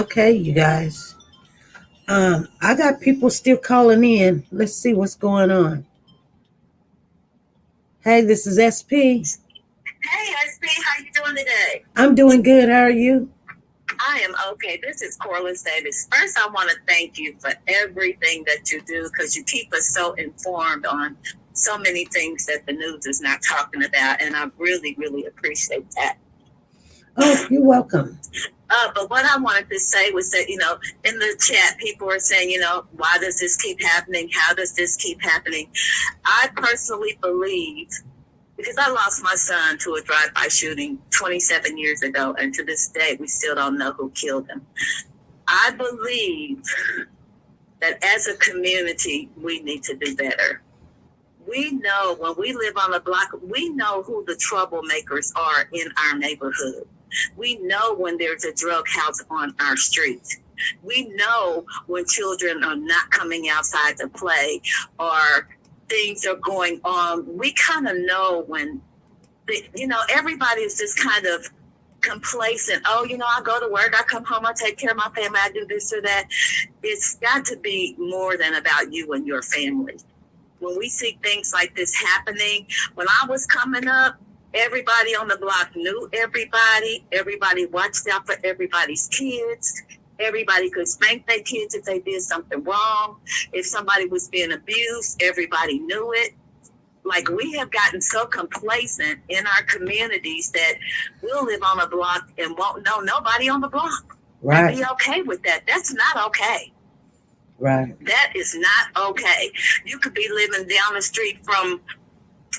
Okay, you guys. I got people still calling in. Let's see what's going on. Hey, this is SP. Hey, SP, how you doing today? I'm doing good. How are you? I am okay. This is Corliss Davis. First, I want to thank you for everything that you do, because you keep us so informed on so many things that the news is not talking about, and I really, really appreciate that. Oh, you're welcome. But what I wanted to say was that, in the chat, people are saying, why does this keep happening? How does this keep happening? I personally believe, because I lost my son to a drive-by shooting 27 years ago, and to this day, we still don't know who killed him. I believe that as a community, we need to do better. We know when we live on a block, we know who the troublemakers are in our neighborhood. We know when there's a drug house on our street. We know when children are not coming outside to play or things are going on. We kind of know when, everybody is just kind of complacent. Oh, I go to work, I come home, I take care of my family, I do this or that. It's got to be more than about you and your family. When we see things like this happening, when I was coming up, everybody on the block knew everybody. Everybody watched out for everybody's kids. Everybody could spank their kids if they did something wrong. If somebody was being abused, everybody knew it. Like, we have gotten so complacent in our communities that we'll live on a block and won't know nobody on the block. Right. And be okay with that. That's not okay. Right. That is not okay. You could be living down the street from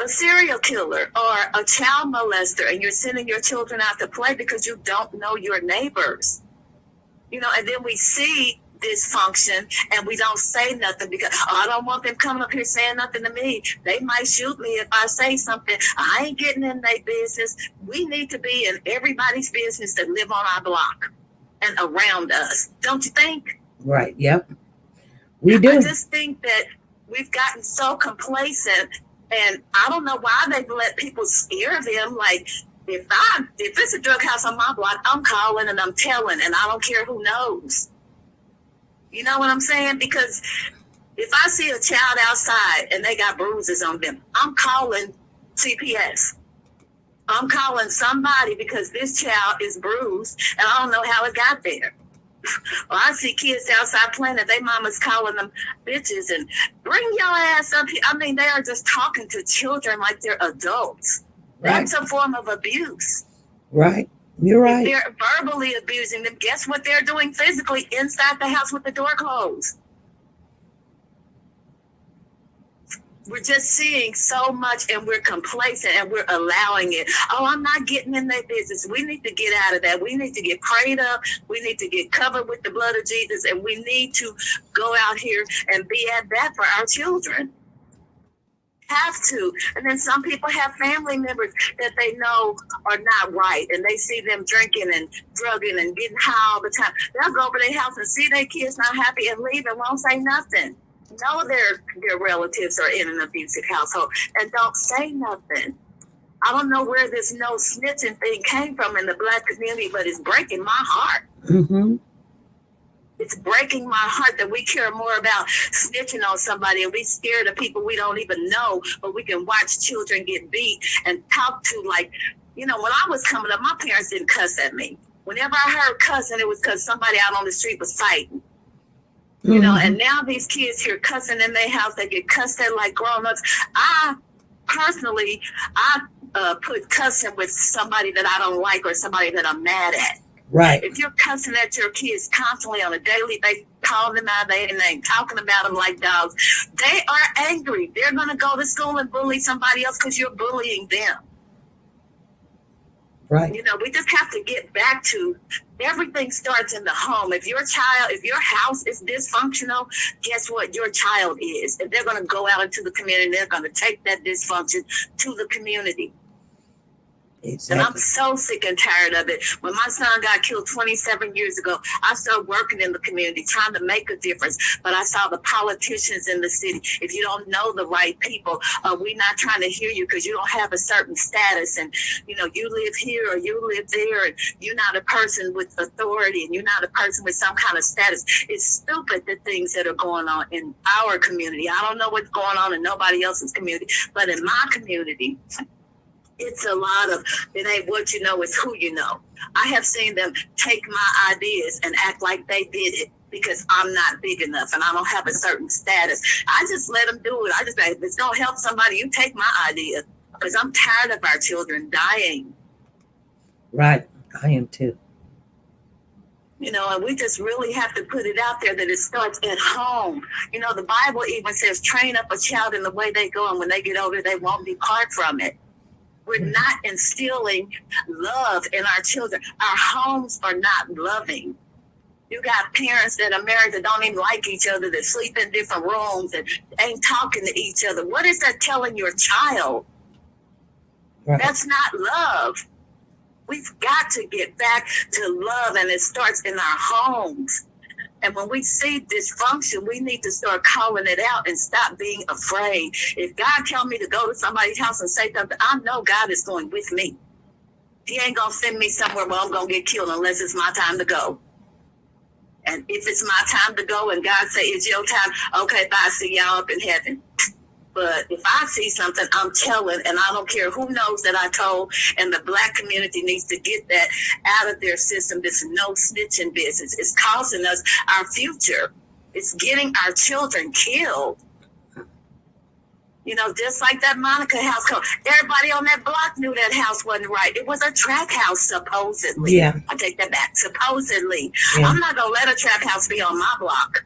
a serial killer or a child molester, and you're sending your children out to play because you don't know your neighbors. And then we see dysfunction and we don't say nothing because I don't want them coming up here saying nothing to me. They might shoot me if I say something. I ain't getting in their business. We need to be in everybody's business that live on our block and around us. Don't you think? Right. Yep. We do. I just think that we've gotten so complacent, and I don't know why they've let people scare them. Like, If it's a drug house on my block, I'm calling and I'm telling, and I don't care who knows. You know what I'm saying? Because if I see a child outside and they got bruises on them, I'm calling CPS. I'm calling somebody because this child is bruised and I don't know how it got there. Or I see kids outside playing and their mama's calling them bitches and bring your ass up here. I mean, they are just talking to children like they're adults. Right. That's a form of abuse. Right. You're right. If they're verbally abusing them, guess what they're doing physically inside the house with the door closed? We're just seeing so much and we're complacent and we're allowing it. Oh, I'm not getting in their business. We need to get out of that. We need to get prayed up. We need to get covered with the blood of Jesus. And we need to go out here and be at bat for our children. Have to. And then some people have family members that they know are not right. And they see them drinking and drugging and getting high all the time. They'll go over their house and see their kids not happy and leave and won't say nothing. Know their relatives are in an abusive household and don't say nothing. I don't know where this no snitching thing came from in the Black community, but it's breaking my heart. Mm-hmm. It's breaking my heart that we care more about snitching on somebody and we scared of people we don't even know, but we can watch children get beat and talk to like, when I was coming up, my parents didn't cuss at me. Whenever I heard cussing, it was because somebody out on the street was fighting. And now these kids here cussing in their house, they get cussed at like grown-ups. I put cussing with somebody that I don't like or somebody that I'm mad at. Right. If you're cussing at your kids constantly on a daily basis, calling them out their name, talking about them like dogs, they are angry. They're going to go to school and bully somebody else because you're bullying them. Right. We just have to get back to everything starts in the home. If your house is dysfunctional, guess what? Your child is. And they're going to go out into the community. They're going to take that dysfunction to the community. Exactly. And I'm so sick and tired of it. When my son got killed 27 years ago, I started working in the community, trying to make a difference. But I saw the politicians in the city. If you don't know the right people, we're not trying to hear you because you don't have a certain status. And, you live here or you live there. And you're not a person with authority and you're not a person with some kind of status. It's stupid, the things that are going on in our community. I don't know what's going on in nobody else's community. But in my community, it's a lot of, it ain't what you know, it's who you know. I have seen them take my ideas and act like they did it because I'm not big enough and I don't have a certain status. I just let them do it. I just say, if it's going to help somebody, you take my idea because I'm tired of our children dying. Right. I am too. And we just really have to put it out there that it starts at home. The Bible even says, train up a child in the way they go, and when they get older, they won't depart from it. We're not instilling love in our children. Our homes are not loving. You got parents that are married that don't even like each other, that sleep in different rooms and ain't talking to each other. What is that telling your child? Right. That's not love. We've got to get back to love, and it starts in our homes. And when we see dysfunction, we need to start calling it out and stop being afraid. If God tells me to go to somebody's house and say something, I know God is going with me. He ain't going to send me somewhere where I'm going to get killed unless it's my time to go. And if it's my time to go and God say it's your time, okay, bye, see y'all up in heaven. But if I see something, I'm telling, and I don't care who knows that I told, and the Black community needs to get that out of their system. This no snitching business. It's costing us our future. It's getting our children killed. Just like that Monica house code. Everybody on that block knew that house wasn't right. It was a trap house, supposedly. Yeah. I take that back. Supposedly. Yeah. I'm not going to let a trap house be on my block.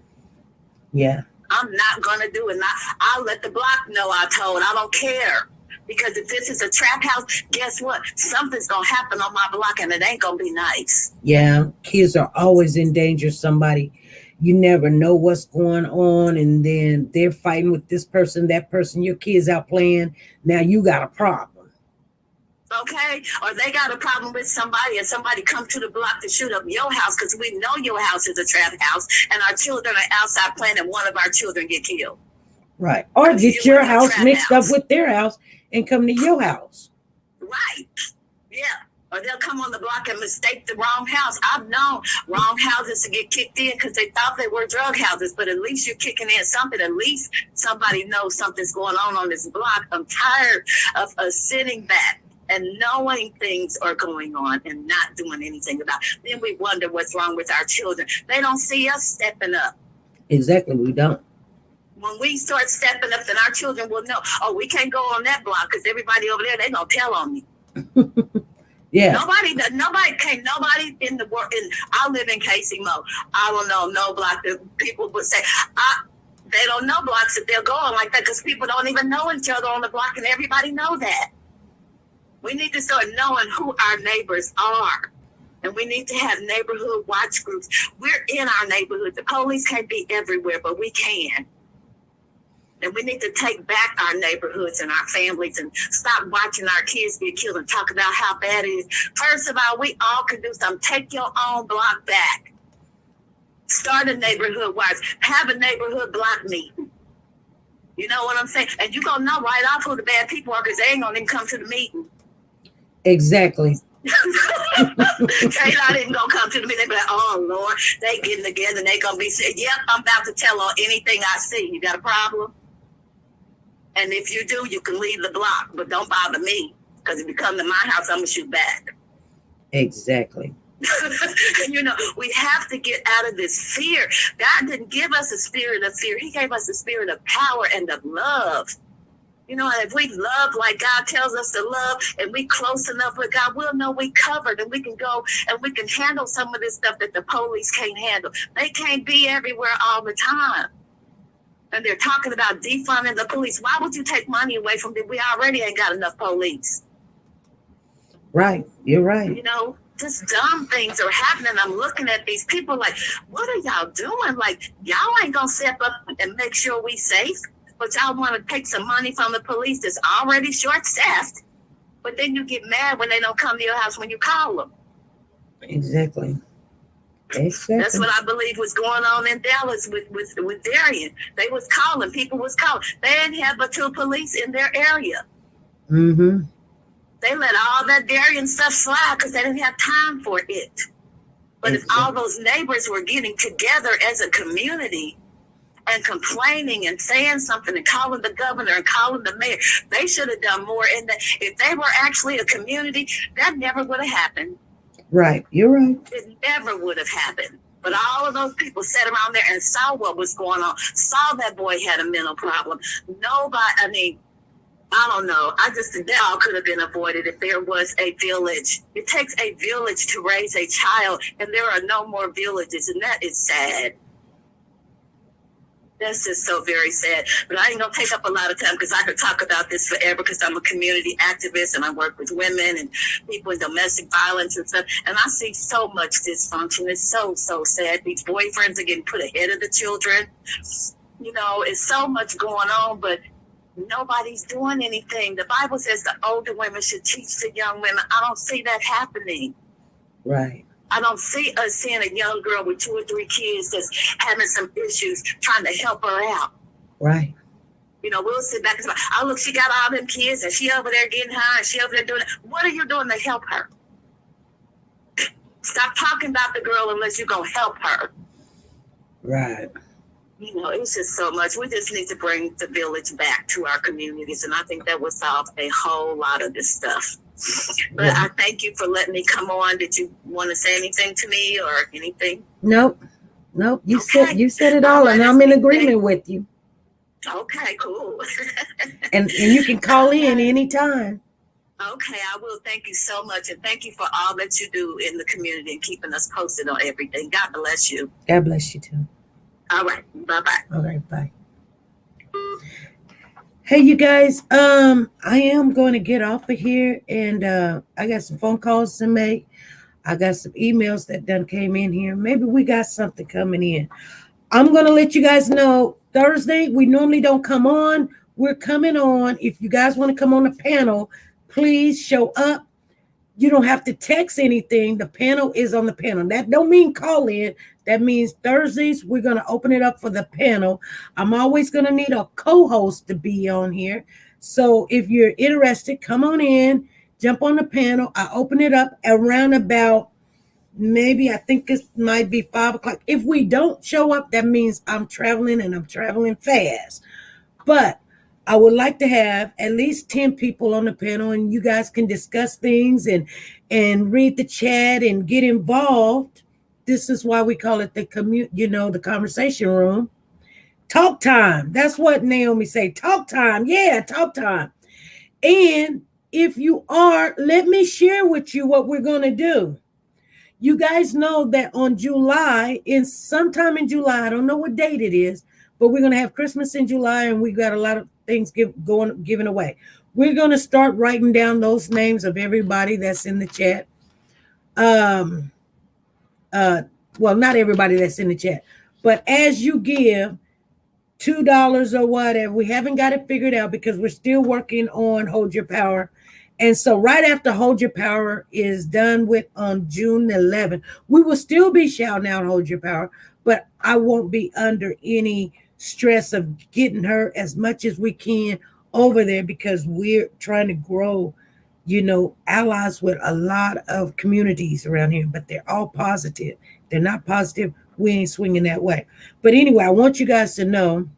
Yeah. I'm not going to do it. I'll let the block know I told. I don't care. Because if this is a trap house, guess what? Something's going to happen on my block and it ain't going to be nice. Yeah. Kids are always in danger. Somebody, you never know what's going on. And then they're fighting with this person, that person, your kids out playing. Now you got a problem. Okay, or they got a problem with somebody and somebody come to the block to shoot up your house because we know your house is a trap house and our children are outside playing and one of our children get killed. Right. Or get your house mixed up with their house and come to your house. Right. Yeah. Or they'll come on the block and mistake the wrong house. I've known wrong houses to get kicked in because they thought they were drug houses, but at least you're kicking in something. At least somebody knows something's going on this block. I'm tired of us sitting back and knowing things are going on and not doing anything about it. Then we wonder what's wrong with our children. They don't see us stepping up. Exactly, we don't. When we start stepping up, then our children will know, oh, we can't go on that block because everybody over there, they're going to tell on me. Yeah. Nobody in the world, I live in Casey Mo. I don't know no block that people would say, they don't know blocks that they're going like that because people don't even know each other on the block and everybody know that. We need to start knowing who our neighbors are. And we need to have neighborhood watch groups. We're in our neighborhood. The police can't be everywhere, but we can. And we need to take back our neighborhoods and our families and stop watching our kids get killed and talk about how bad it is. First of all, we all can do something. Take your own block back. Start a neighborhood watch. Have a neighborhood block meeting. You know what I'm saying? And you're going to know right off who the bad people are because they ain't going to even come to the meeting. Exactly. They're not even gonna come to the meeting. They be like, oh Lord, they getting together and they gonna be saying, yep, I'm about to tell on anything I see. You got a problem? And if you do, you can leave the block, but don't bother me. Because if you come to my house, I'm gonna shoot back. Exactly. You know, we have to get out of this fear. God didn't give us a spirit of fear. He gave us a spirit of power and of love. You know, if we love like God tells us to love and we close enough with God, we'll know we covered and we can go and we can handle some of this stuff that the police can't handle. They can't be everywhere all the time. And they're talking about defunding the police. Why would you take money away from them? We already ain't got enough police. Right. You're right. You know, just dumb things are happening. I'm looking at these people like, what are y'all doing? Like, y'all ain't going to step up and make sure we safe. But y'all want to take some money from the police that's already short-staffed. But then you get mad when they don't come to your house when you call them. Exactly. That's what I believe was going on in Dallas with Darian. They was calling. People was calling. They didn't have but 2 police in their area. Mm-hmm. They let all that Darian stuff slide because they didn't have time for it. But if all those neighbors were getting together as a community and complaining and saying something and calling the governor and calling the mayor, they should have done more. And if they were actually a community, that never would have happened. Right. You're right. It never would have happened. But all of those people sat around there and saw what was going on, saw that boy had a mental problem. Nobody, I mean, I don't know. I just think that all could have been avoided if there was a village. It takes a village to raise a child, and there are no more villages, and that is sad. That's just so very sad. But I ain't going to take up a lot of time because I could talk about this forever because I'm a community activist and I work with women and people in domestic violence and stuff. And I see so much dysfunction. It's so, so sad. These boyfriends are getting put ahead of the children. You know, it's so much going on, but nobody's doing anything. The Bible says the older women should teach the young women. I don't see that happening. Right. I don't see us seeing a young girl with 2 or 3 kids that's having some issues, trying to help her out. Right. You know, we'll sit back and say, oh, look, she got all them kids and she over there getting high and she over there doing it. What are you doing to help her? Stop talking about the girl unless you're going to help her. Right. You know, it's just so much. We just need to bring the village back to our communities. And I think that would solve a whole lot of this stuff. But I thank you for letting me come on. Did you want to say anything to me or anything? Nope. You said it all, and I'm in agreement with you. Okay, cool. and you can call in anytime. Okay, I will. Thank you so much, and thank you for all that you do in the community and keeping us posted on everything. God bless you. God bless you too. All right. Bye-bye. All right. Bye. Hey, you guys, I am going to get off of here, and I got some phone calls to make. I got some emails that done came in here. Maybe we got something coming in. I'm going to let you guys know Thursday, we normally don't come on. We're coming on. If you guys want to come on the panel, please show up. You don't have to text anything. The panel is on the panel. That don't mean call in. That means Thursdays, we're going to open it up for the panel. I'm always going to need a co-host to be on here. So if you're interested, come on in. jump on the panel. I open it up around about maybe, I think it might be 5 o'clock. If we don't show up, that means I'm traveling and I'm traveling fast. But I would like to have at least 10 people on the panel, and you guys can discuss things and read the chat and get involved. This is why we call it the the conversation room. Talk time. That's what Naomi say. Talk time. Yeah, talk time. And if you are, let me share with you what we're going to do. You guys know that on July, sometime in July, I don't know what date it is, but we're going to have Christmas in July, and we got a lot of things given away. We're going to start writing down those names of everybody that's in the chat. Well, not everybody that's in the chat, but as you give $2 or whatever, we haven't got it figured out because we're still working on Hold Your Power. And so right after Hold Your Power is done with on June 11th, we will still be shouting out Hold Your Power, but I won't be under any stress of getting her as much as we can over there because we're trying to grow, allies with a lot of communities around here, but they're all positive. They're not positive. We ain't swinging that way. But anyway, I want you guys to know,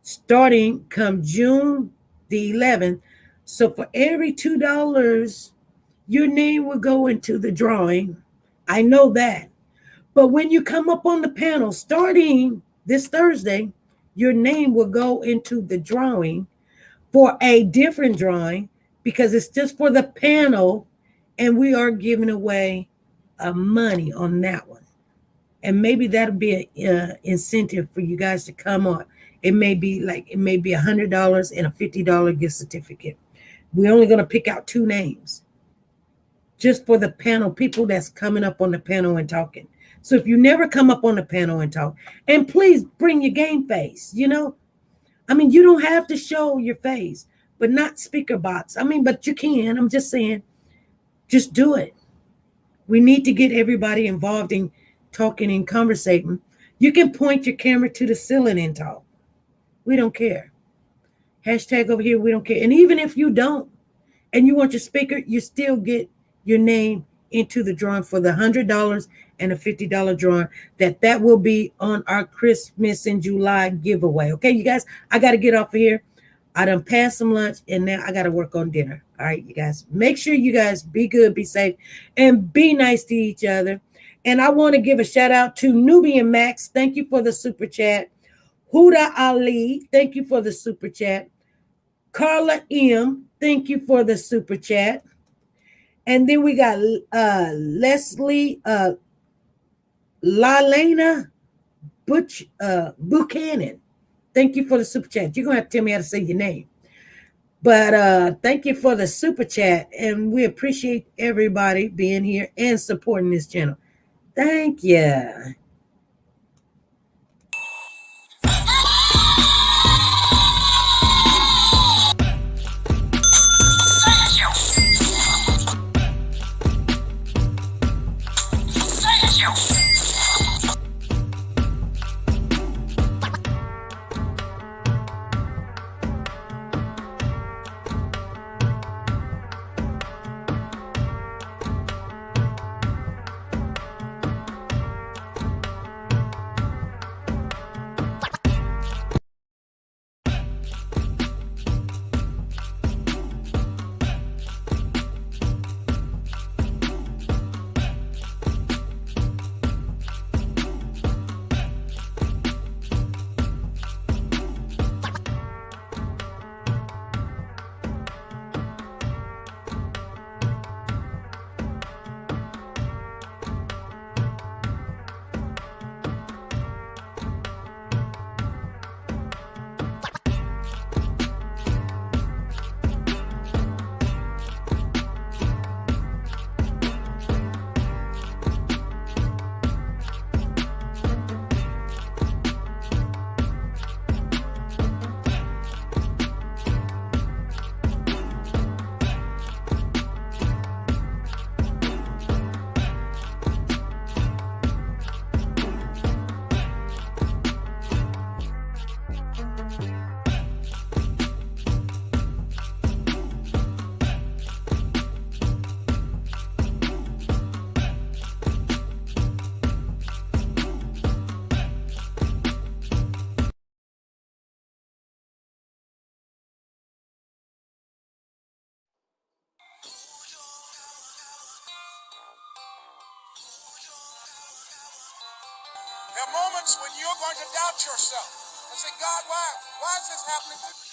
starting come June the 11th, so for every $2, your name will go into the drawing. I know that. But when you come up on the panel, starting this Thursday, your name will go into the drawing for a different drawing because it's just for the panel, and we are giving away money on that one. And maybe that'll be an incentive for you guys to come on. It may be $100 and a $50 gift certificate. We're only going to pick out 2 names just for the panel, people that's coming up on the panel and talking. So if you never come up on the panel and talk, and please bring your game face, you don't have to show your face, but not speaker box. But you can. I'm just saying, just do it. We need to get everybody involved in talking and conversating. You can point your camera to the ceiling and talk. We don't care. Hashtag over here, we don't care. And even if you don't, and you want your speaker, you still get your name into the drawing for the $100 and a $50 drawing. That will be on our Christmas in July giveaway. Okay, you guys, I got to get off of here. I done passed some lunch, and now I got to work on dinner. All right, you guys, make sure you guys be good, be safe, and be nice to each other. And I want to give a shout out to Nubian Max. Thank you for the super chat. Huda Ali, thank you for the super chat. Carla M, thank you for the super chat. And then we got Leslie Lalena Buchanan. Thank you for the super chat. You're going to have to tell me how to say your name. But thank you for the super chat. And we appreciate everybody being here and supporting this channel. Thank you. There are moments when you're going to doubt yourself and say, God, why is this happening to me?